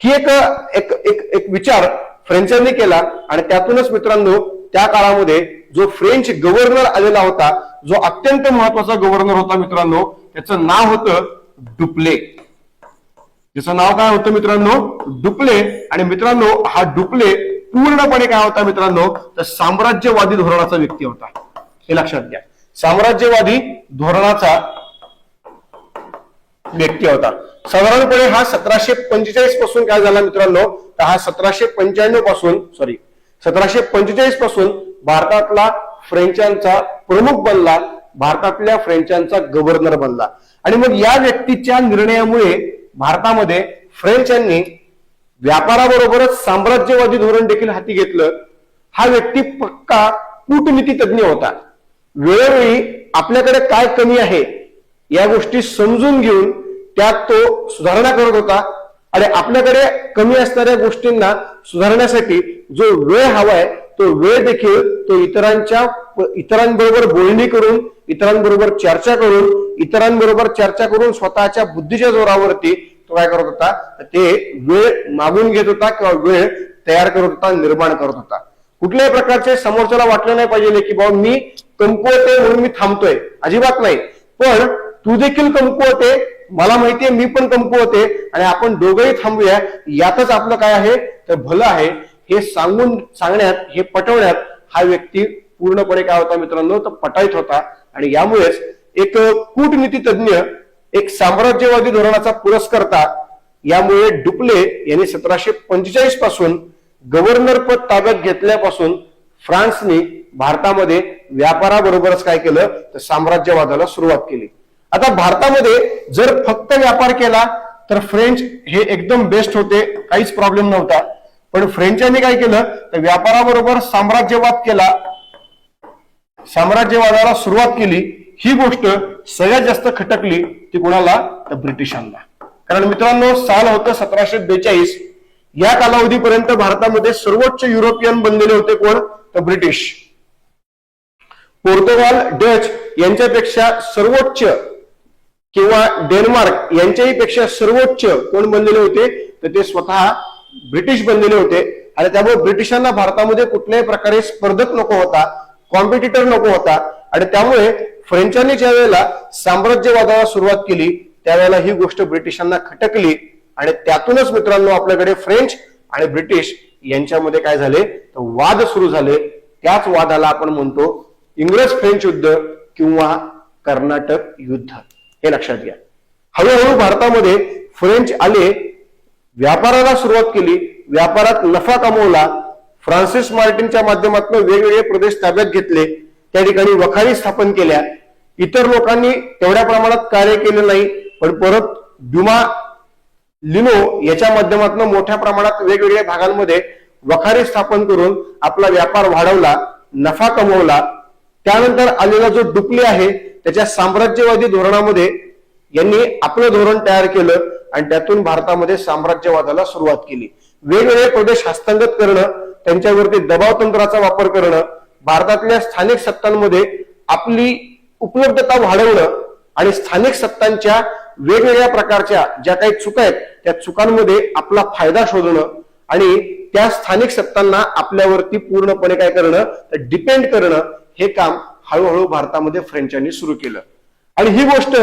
ही एक विचार फ्रेंचांनी केला आणि त्यातूनच मित्रांनो त्या काळामध्ये जो फ्रेंच गव्हर्नर आलेला होता, जो अत्यंत महत्वाचा गव्हर्नर होता मित्रांनो, त्याचं नाव होतं डुप्ले. त्याचं नाव काय होतं मित्रांनो डुप्ले. आणि मित्रांनो हा डुप्ले पूर्णपणे काय होता मित्रांनो तर साम्राज्यवादी धोरणाचा व्यक्ती होता. हे लक्षात घ्या, साम्राज्यवादी धोरणाचा व्यक्ती होता. साधारणपणे हा 1745 पासून काय झाला मित्रांनो तर हा 1795 पासून 1745 पासून भारतातला फ्रेंचांचा प्रमुख बनला, भारतातल्या फ्रेंचांचा गव्हर्नर बनला. आणि मग या व्यक्तीच्या निर्णयामुळे भारतामध्ये फ्रेंचांनी व्यापाराबरोबरच साम्राज्यवादी धोरण देखील हाती घेतलं. हा व्यक्ती पक्का कूटनीती तज्ञ होता. वेळोवेळी आपल्याकडे काय कमी आहे या गोष्टी समजून घेऊन त्यात तो सुधारणा करत होता. आणि आपल्याकडे कमी असणाऱ्या गोष्टींना सुधारण्यासाठी जो वेळ हवाय तो वेळ देखील तो इतरांबरोबर बोलणी करून, इतरांबरोबर चर्चा करून स्वतःच्या बुद्धीच्या जोरावरती तो काय करत होता, ते वेळ मागून घेत होता किंवा वेळ तयार करत होता, निर्माण करत होता. कुठल्याही प्रकारचे समोरच्याला वाटलं नाही पाहिजे की बाबा मी कमकुवत आहे म्हणून मी थांबतोय, अजिबात नाही. पण तू देखील कमकुवत आहे, मला माहितीये मी पण कमकुवत आहे, आणि आपण दोघंही थांबूया, यातच आपलं काय आहे तर भलं आहे, हे सांगण्यात, हे पटवण्यात हा व्यक्ती पूर्णपणे काय होता मित्रांनो, तर पटाईत होता. आणि यामुळेच एक कूटनीती तज्ञ, एक साम्राज्यवादी धोरणाचा पुरस्कर्ता, यामुळे डुप्ले यांनी 1745 पासून गव्हर्नर पद ताब्यात घेतल्यापासून फ्रान्सने भारतामध्ये व्यापाराबरोबरच काय केलं तर साम्राज्यवादाला सुरुवात केली. आता भारतामध्ये जर फक्त व्यापार केला तर फ्रेंच हे एकदम बेस्ट होते, काहीच प्रॉब्लेम नव्हता. पण फ्रेंचांनी काय केलं तर व्यापाराबरोबर साम्राज्यवाद केला, साम्राज्यवादाला सुरुवात केली. ही गोष्ट सगळ्यात जास्त खटकली ती कोणाला तर ब्रिटिशांना. कारण मित्रांनो साल होतं 1742. या कालावधीपर्यंत भारतामध्ये सर्वोच्च युरोपियन बनलेले होते कोण तर ब्रिटिश. पोर्तुगाल, डच यांच्यापेक्षा सर्वोच्च किंवा डेन्मार्क यांच्याही पेक्षा सर्वोच्च कोण बनलेले होते तर ते स्वतः ब्रिटिश बनलेले होते. आणि त्यामुळे ब्रिटिशांना भारतामध्ये कुठल्याही प्रकारे स्पर्धक नको होता, कॉम्पिटिटर नको होता. आणि त्यामुळे फ्रेंचांनी ज्या वेळेला साम्राज्यवादाला सुरुवात केली त्यावेळेला ही गोष्ट ब्रिटिशांना खटकली. आणि त्यातूनच मित्रांनो आपल्याकडे फ्रेंच आणि ब्रिटिश यांच्यामध्ये काय झाले तर वाद सुरू झाले. त्याच वादाला आपण म्हणतो इंग्रज फ्रेंच युद्ध किंवा कर्नाटक युद्ध, हे लक्षात घ्या. हळूहळू भारतामध्ये फ्रेंच आले, व्यापाराला सुरुवात केली, व्यापारात नफा कमवला. फ्रान्सिस मार्टिनच्या माध्यमातून वेगवेगळे प्रदेश ताब्यात घेतले, त्या ठिकाणी वखारी स्थापन केल्या. इतर लोकांनी तेवढ्या प्रमाणात कार्य केले नाही, पण परत ड्युमा लिनो याच्या माध्यमातून मोठ्या प्रमाणात वेगवेगळ्या भागांमध्ये वखारी स्थापन करून आपला व्यापार वाढवला, नफा कमवला. त्यानंतर आलेला जो डुप्ले आहे त्याच्या साम्राज्यवादी धोरणामध्ये यांनी आपलं धोरण तयार केलं आणि त्यातून भारतामध्ये साम्राज्यवादाला सुरुवात केली. वेगवेगळे प्रदेश हस्तगत करणं, त्यांच्यावरती दबाव तंत्राचा वापर करणं, भारतातल्या स्थानिक सत्तांमध्ये आपली उपलब्धता वाढवणं आणि स्थानिक सत्तांच्या वेगवेगळ्या प्रकारच्या ज्या काही चुका आहेत त्या चुकांमध्ये आपला फायदा शोधणं आणि त्या स्थानिक सत्तांना आपल्यावरती पूर्णपणे काय करणं तर डिपेंड करणं, हे काम हळूहळू भारतामध्ये फ्रेंचांनी सुरू केलं. आणि ही गोष्ट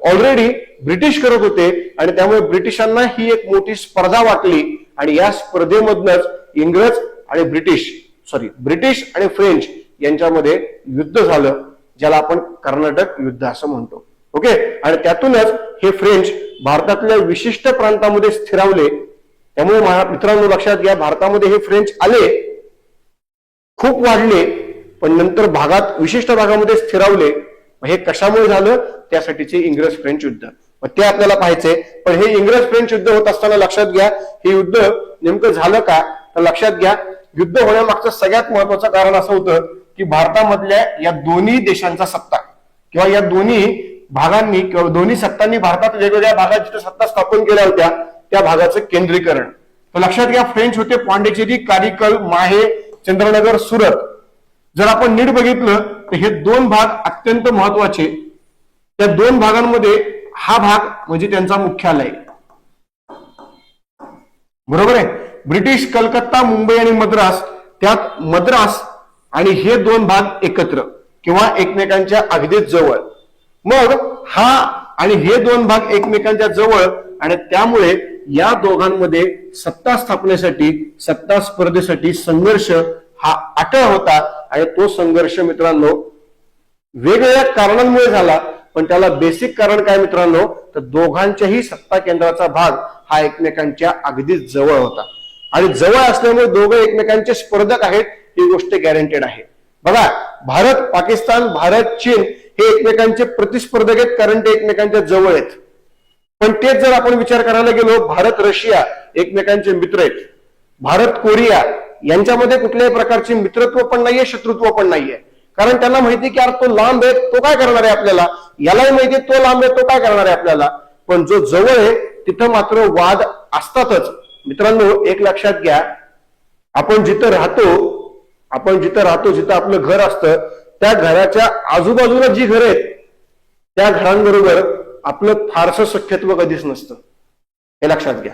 ऑलरेडी ब्रिटिश करत होते आणि त्यामुळे ब्रिटिशांना ही एक मोठी स्पर्धा वाटली. आणि या स्पर्धेमधनच ब्रिटिश आणि फ्रेंच यांच्यामध्ये युद्ध झालं, ज्याला आपण कर्नाटक युद्ध असं म्हणतो. ओके. आणि त्यातूनच हे फ्रेंच भारतातल्या विशिष्ट प्रांतामध्ये स्थिरावले. त्यामुळे मित्रांनो लक्षात घ्या, भारतामध्ये हे फ्रेंच आले, खूप वाढले, पण नंतर विशिष्ट भागामध्ये स्थिरावले. हे कशामुळे झालं, त्यासाठीचे इंग्रज फ्रेंच युद्ध, ते आपल्याला पाहायचंय. पण हे इंग्रज फ्रेंच युद्ध होत असताना लक्षात घ्या हे युद्ध नेमकं झालं का, तर लक्षात घ्या युद्ध होण्यामागचं सगळ्यात महत्वाचं कारण असं होतं की भारतामधल्या या दोन्ही देशांचा सत्ता किंवा या दोन्ही भागांनी किंवा दोन्ही सत्तांनी भारतात वेगवेगळ्या भागात जिथे सत्ता स्थापन केल्या होत्या त्या भागाचं केंद्रीकरण. तर लक्षात घ्या फ्रेंच होते पांडिचेरी, कारिकल, माहे, चंद्रनगर, सुरत. जर आपण नीट बघितलं तर हे दोन भाग अत्यंत महत्वाचे. त्या दोन भागांमध्ये हा भाग म्हणजे त्यांचा मुख्यालय, बरोबर आहे. ब्रिटिश कलकत्ता, मुंबई आणि मद्रास, त्यात मद्रास आणि हे दोन भाग एकत्र किंवा एकमेकांच्या अगदीच जवळ. मग हा आणि हे दोन भाग एकमेकांच्या जवळ आणि त्यामुळे या दोघांमध्ये सत्ता स्थापनेसाठी, सत्ता स्पर्धेसाठी संघर्ष हा अटळ होता. आणि तो संघर्ष मित्रांनो वेगवेगळ्या कारणांमुळे झाला, पण त्याला बेसिक कारण काय मित्रांनो, तर दोघांच्याही सत्ता केंद्राचा भाग हा एकमेकांच्या अगदीच जवळ होता. आणि जवळ असल्यामुळे दोघे एकमेकांचे स्पर्धक आहेत, ही गोष्ट गॅरंटेड आहे. बघा, भारत पाकिस्तान, भारत चीन हे एकमेकांचे प्रतिस्पर्धक आहेत, कारण ते एकमेकांच्या जवळ आहेत. पण तेच जर आपण विचार करायला गेलो, भारत रशिया एकमेकांचे मित्र आहेत, भारत कोरिया यांच्यामध्ये कुठल्याही प्रकारचे मित्रत्व पण नाहीये, शत्रुत्व पण नाहीये. कारण त्यांना माहिती की यार तो लांब आहे, तो काय करणार आहे आपल्याला, यालाही माहिती तो लांब आहे, तो काय करणार आहे आपल्याला. पण जो जवळ आहे तिथं मात्र वाद असतातच. मित्रांनो, एक लक्षात घ्या, आपण जिथं राहतो, जिथं आपलं घर असतं, त्या घराच्या आजूबाजूला जी घरं आहेत त्या घरांबरोबर आपलं फारसं सख्यत्व कधीच नसतं, हे लक्षात घ्या.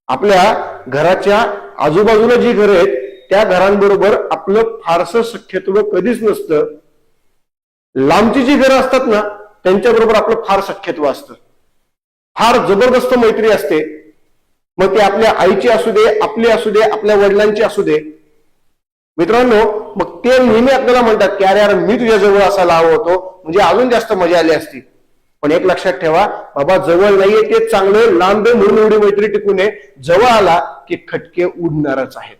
आपल्या घराच्या आजूबाजूला जी घरं आहेत त्या घरांबरोबर आपलं फारसं सख्यत्व कधीच नसतं. लांबची जी घरं असतात ना त्यांच्याबरोबर आपलं फार सख्यत्व असतं, फार जबरदस्त मैत्री असते. मग ती आपल्या आईची असू दे, आपली असू दे, आपल्या वडिलांची असू दे. मित्रांनो, मग ते नेहमी आपल्याला म्हणतात की अरे यार मी तुझ्या जवळ असायला हवं होतो, म्हणजे अजून जास्त मजा आली असती. पण एक लक्षात ठेवा, बाबा जवळ नाहीये तेच चांगलं, लांब म्हणून एवढी मैत्री टिकू नये, जवळ आला की खटके उडणारच आहेत,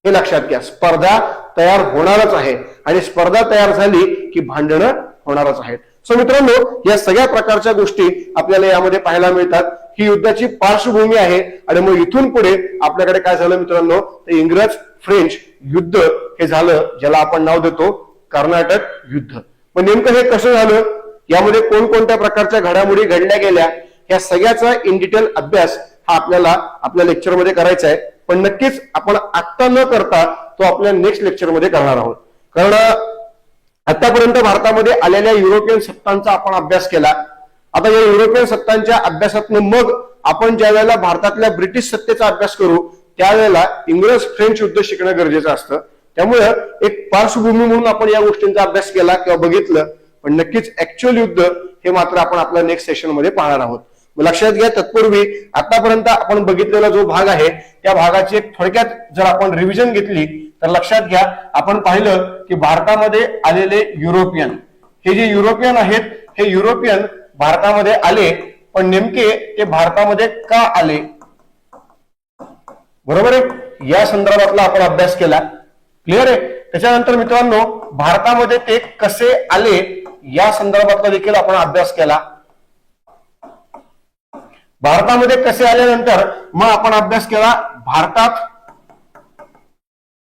हे लक्षात घ्या. स्पर्धा तयार होणारच आहे आणि स्पर्धा तयार झाली की भांडणं होणारच आहेत. सो मित्रांनो, या सगळ्या प्रकारच्या गोष्टी आपल्याला यामध्ये पाहायला मिळतात. ही युद्धाची पार्श्वभूमी आहे. आणि मग इथून पुढे आपल्याकडे काय झालं मित्रांनो, तर इंग्रज फ्रेंच युद्ध हे झालं, ज्याला आपण नाव देतो कर्नाटक युद्ध. पण नेमकं हे कसं झालं, यामध्ये कोणकोणत्या प्रकारच्या घडामोडी घडल्या गेल्या, या सगळ्याचा इन डिटेल अभ्यास हा आपल्याला आपल्या लेक्चरमध्ये करायचा आहे. पण नक्कीच आपण आत्ता न करता तो आपल्या नेक्स्ट लेक्चरमध्ये करणार आहोत. कारण आतापर्यंत भारतामध्ये आलेल्या युरोपियन सत्तांचा आपण अभ्यास केला. आता या युरोपियन सत्तांच्या अभ्यासातून मग आपण ज्या वेळेला भारतातल्या ब्रिटिश सत्तेचा अभ्यास करू त्यावेळेला इंग्रज फ्रेंच युद्ध शिकणं गरजेचं असतं. त्यामुळे एक पार्श्वभूमी म्हणून आपण या गोष्टींचा अभ्यास केला किंवा बघितलं. पण नक्कीच ऍक्च्युअल युद्ध हे मात्र आपण आपल्या नेक्स्ट सेशन मध्ये पाहणार आहोत. लक्षात घ्या, तत्पूर्वी आतापर्यंत आपण बघितलेला जो भाग आहे त्या भागाची एक थोडक्यात जर आपण रिव्हिजन घेतली तर लक्षात घ्या, आपण पाहिलं की भारतामध्ये आलेले युरोपियन, हे जे युरोपियन आहेत, हे युरोपियन भारतामध्ये आले. पण नेमके ते भारतामध्ये का आले, बरोबर आहे, या संदर्भातला आपण अभ्यास केला. क्लिअर आहे. त्याच्यानंतर मित्रांनो, भारतामध्ये ते कसे आले या संदर्भातला देखील आपण अभ्यास केला. भारतामध्ये कसे आल्यानंतर मग आपण अभ्यास केला भारतात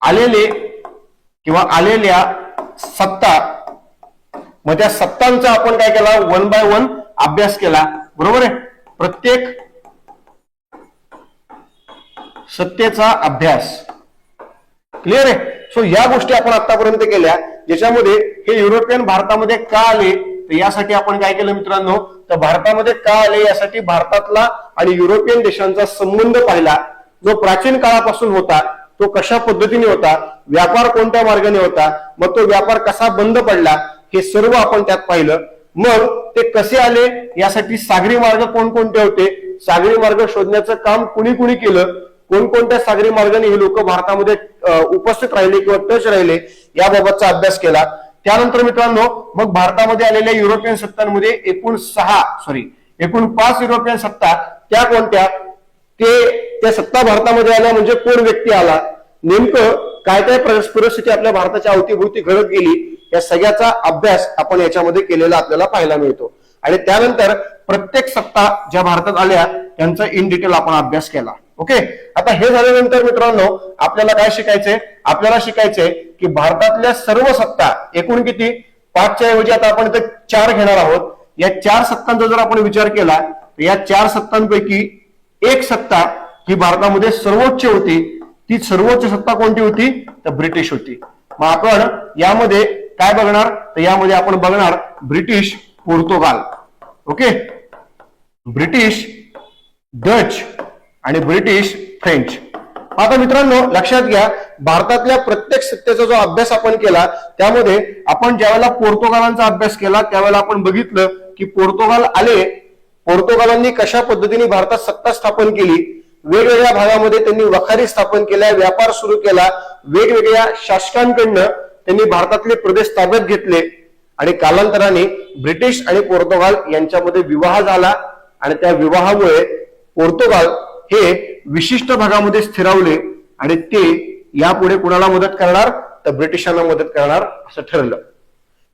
आलेले किंवा आलेल्या सत्ता. मग त्या सत्तांचा आपण काय केला, 1 by 1 अभ्यास केला, बरोबर आहे. प्रत्येक सत्तेचा अभ्यास. क्लिअर आहे. सो या गोष्टी आपण आतापर्यंत केल्या, ज्याच्यामध्ये हे युरोपियन भारतामध्ये का आले तर यासाठी आपण काय केलं मित्रांनो, तर भारतामध्ये का आले यासाठी भारतातला आणि युरोपियन देशांचा संबंध पाहिला, जो प्राचीन काळापासून होता तो कशा पद्धतीने होता, व्यापार कोणत्या मार्गाने होता, मग तो व्यापार कसा बंद पडला, हे सर्व आपण त्यात पाहिलं. मग ते कसे आले यासाठी सागरी मार्ग कोणकोणते होते, सागरी मार्ग शोधण्याचं काम कुणी कुणी केलं, कोणकोणत्या सागरी मार्गाने हे लोक भारतामध्ये उपस्थित राहिले किंवा टच राहिले, याबाबतचा अभ्यास केला. त्यानंतर मित्रांनो, मग भारतामध्ये आलेल्या युरोपियन सत्तांमध्ये एकूण 5 युरोपियन सत्ता त्या कोणत्या, त्या सत्ता भारतामध्ये आल्या म्हणजे कोण व्यक्ती आला, नेमकं काय काय परिस्थिती आपल्या भारताच्या अवतीभोवती घडत गेली, या सगळ्याचा अभ्यास आपण याच्यामध्ये केलेला आपल्याला पाहायला मिळतो. आणि त्यानंतर प्रत्येक सत्ता ज्या भारतात आल्या त्यांचा इन डिटेल आपण अभ्यास केला. ओके. आता हे झाल्यानंतर मित्रांनो आपल्याला काय शिकायचंय, आपल्याला शिकायचंय की भारतातल्या सर्व सत्ता एकूण किती, 5च्या ऐवजी आता आपण इथे 4 घेणार आहोत. या 4 सत्तांचा जर आपण विचार केला तर या 4 सत्तांपैकी एक सत्ता ही भारतामध्ये सर्वोच्च होती. ती सर्वोच्च सत्ता कोणती होती, तर ब्रिटिश होती. मग आपण यामध्ये काय बघणार, तर यामध्ये आपण बघणार British Portugal. Okay. British Dutch आणि ब्रिटिश फ्रेंच. आता मित्रांनो लक्षात घ्या, भारतातल्या प्रत्येक सत्तेचा जो अभ्यास आपण केला त्यामध्ये आपण ज्यावेळेला पोर्तुगालांचा अभ्यास केला त्यावेळेला आपण बघितलं की पोर्तुगाल आले, पोर्तुगालांनी कशा पद्धतीने भारतात सत्ता स्थापन केली, वेगवेगळ्या भागामध्ये त्यांनी वखारी स्थापन केल्या, व्यापार सुरू केला, वेगवेगळ्या शासकांकडनं त्यांनी भारतातले प्रदेश ताब्यात घेतले आणि कालांतराने ब्रिटिश आणि पोर्तुगाल यांच्यामध्ये विवाह झाला आणि त्या विवाहामुळे पोर्तुगाल हे विशिष्ट भागामध्ये स्थिरावले आणि ते यापुढे कुणाला मदत करणार तर ब्रिटिशांना मदत करणार असं ठरलं.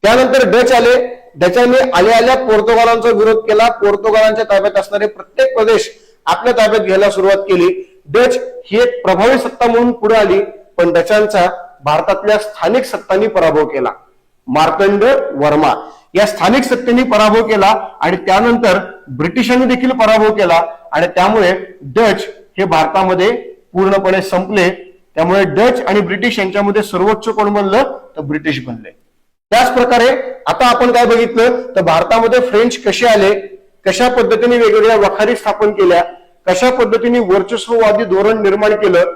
त्यानंतर डच आले. डचांनी आल्या पोर्तुगालांचा विरोध केला. पोर्तुगालांच्या ताब्यात असणारे प्रत्येक प्रदेश आपल्या ताब्यात घ्यायला सुरुवात केली. डच ही एक प्रभावी सत्ता म्हणून पुढे आली, पण डचांचा भारतातल्या स्थानिक सत्तांनी पराभव केला. मार्तंड वर्मा या स्थानिक सत्तेने पराभव केला आणि त्यानंतर ब्रिटिशांनी देखील पराभव केला आणि त्यामुळे डच हे भारतामध्ये पूर्णपणे संपले. त्यामुळे डच आणि ब्रिटिश यांच्यामध्ये सर्वोच्च कोण बनलं तर ब्रिटिश बनले. त्याच प्रकारे आता आपण काय बघितलं तर भारतामध्ये फ्रेंच कसे आले, कशा पद्धतीने वेगवेगळ्या वखारी स्थापन केल्या, कशा पद्धतीने वर्चस्ववादी धोरण निर्माण केलं,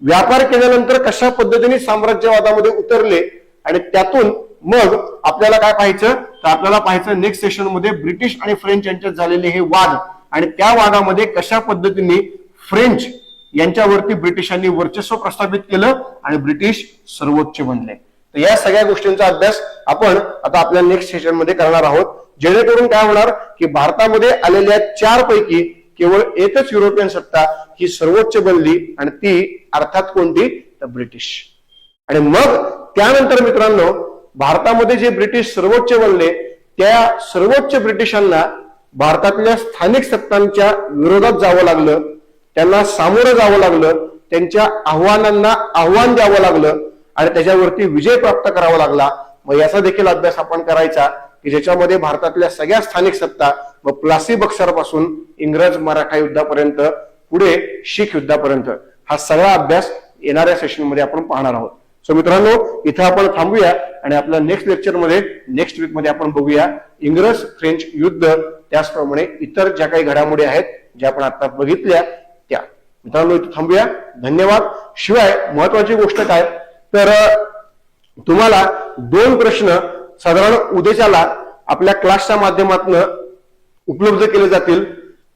व्यापार केल्यानंतर कशा पद्धतीने साम्राज्यवादामध्ये उतरले आणि त्यातून मग आपल्याला काय पाहायचं तर आपल्याला पाहायचं नेक्स्ट सेशन मध्ये ब्रिटिश आणि फ्रेंच यांच्यात झालेले हे वाद आणि त्या वादामध्ये कशा पद्धतीने फ्रेंच यांच्यावरती ब्रिटिशांनी वर्चस्व प्रस्थापित केलं आणि ब्रिटिश सर्वोच्च बनले. तर या सगळ्या गोष्टींचा अभ्यास आपण आता आपल्या नेक्स्ट सेशन मध्ये करणार आहोत, जेणेकरून काय होणार की भारतामध्ये आलेल्या 4 पैकी केवळ एकच युरोपियन सत्ता ही सर्वोच्च बनली आणि ती अर्थात कोणती तर ब्रिटिश. आणि मग त्यानंतर मित्रांनो भारतामध्ये जे ब्रिटिश सर्वोच्च बनले त्या सर्वोच्च ब्रिटिशांना भारतातल्या स्थानिक सत्तांच्या विरोधात जावं लागलं, त्यांना सामोरं जावं लागलं, त्यांच्या आव्हानांना आव्हान द्यावं लागलं आणि त्याच्यावरती विजय प्राप्त करावा लागला. मग याचा देखील अभ्यास आपण करायचा की ज्याच्यामध्ये भारतातल्या सगळ्या स्थानिक सत्ता व प्लासी बक्सर पासून इंग्रज मराठा युद्धापर्यंत पुढे शीख युद्धापर्यंत हा सगळा अभ्यास येणाऱ्या सेशन मध्ये आपण पाहणार आहोत. सो मित्रांनो इथं आपण थांबूया आणि आपल्या नेक्स्ट लेक्चर मध्ये नेक्स्ट वीक मध्ये आपण बघूया इंग्रज फ्रेंच युद्ध, त्याचप्रमाणे इतर ज्या काही घडामोडी आहेत ज्या आपण आता बघितल्या त्या. मित्रांनो इथं थांबूया. धन्यवाद. शिवाय महत्वाची गोष्ट काय तर तुम्हाला 2 प्रश्न साधारण उद्याच्याला आपल्या क्लासच्या माध्यमातून उपलब्ध केले जातील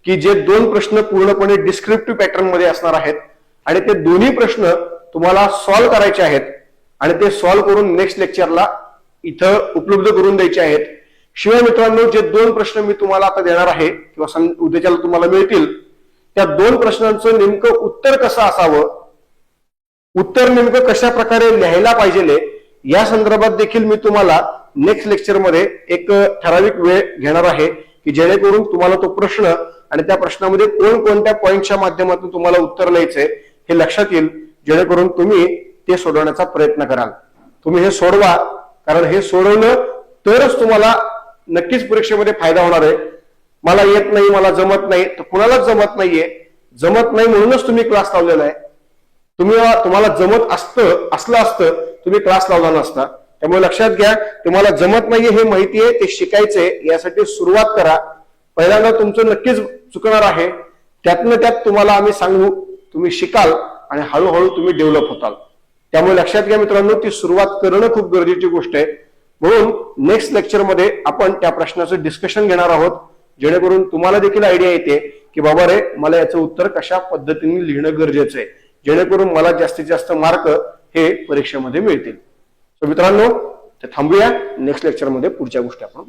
की जे 2 प्रश्न पूर्णपणे डिस्क्रिप्टिव्ह पॅटर्न मध्ये असणार आहेत आणि ते दोन्ही प्रश्न तुम्हाला सॉल्व्ह करायचे आहेत आणि ते सॉल्व्ह करून नेक्स्ट लेक्चरला इथं उपलब्ध करून द्यायचे आहेत. शिवाय मित्रांनो जे 2 प्रश्न मी तुम्हाला आता देणार आहे किंवा उद्याच्याला तुम्हाला मिळतील त्या 2 प्रश्नांचं नेमकं उत्तर कसं असावं, उत्तर नेमकं कशा प्रकारे लिहायला पाहिजे या संदर्भात देखील मी तुम्हाला नेक्स्ट लेक्चर मध्ये एक ठराविक वेळ घेणार आहे की जेणेकरून तुम्हाला तो प्रश्न आणि त्या प्रश्नामध्ये कोणकोणत्या पॉईंटच्या माध्यमातून तुम्हाला उत्तर लिहायचंय हे लक्षात येईल, जेणेकरून तुम्ही ते सोडवण्याचा प्रयत्न कराल. तुम्ही हे सोडवा, कारण हे सोडवलं तरच तुम्हाला नक्कीच परीक्षेमध्ये फायदा होणार आहे. मला येत नाही, मला जमत नाही, तर कुणालाच जमत नाहीये. जमत नाही म्हणूनच तुम्ही क्लास लावलेला आहे. तुम्हाला जमत असलं असतं तुम्ही क्लास लावला नसता. त्यामुळे लक्षात घ्या, तुम्हाला जमत नाहीये हे माहिती आहे, ते शिकायचंय, यासाठी सुरुवात करा. पहिल्यांदा तुमचं नक्कीच चुकणार आहे, त्यातनं त्यात तुम्हाला आम्ही सांगू, तुम्ही शिकाल आणि हळूहळू तुम्ही डेव्हलप होताल. त्यामुळे लक्षात घ्या मित्रांनो, ती सुरुवात करणं खूप गरजेची गोष्ट आहे. म्हणून नेक्स्ट लेक्चर मध्ये आपण त्या प्रश्नाचं डिस्कशन घेणार आहोत, जेणेकरून तुम्हाला देखील आयडिया येते की बाबा रे मला याचं उत्तर कशा पद्धतीने लिहिणं गरजेचं आहे, जेणेकरून मला जास्तीत जास्त मार्क हे परीक्षेमध्ये मिळतील. मित्रांनो ते थांबूया. नेक्स्ट लेक्चर मध्ये पुढच्या गोष्टी आपण पाहू.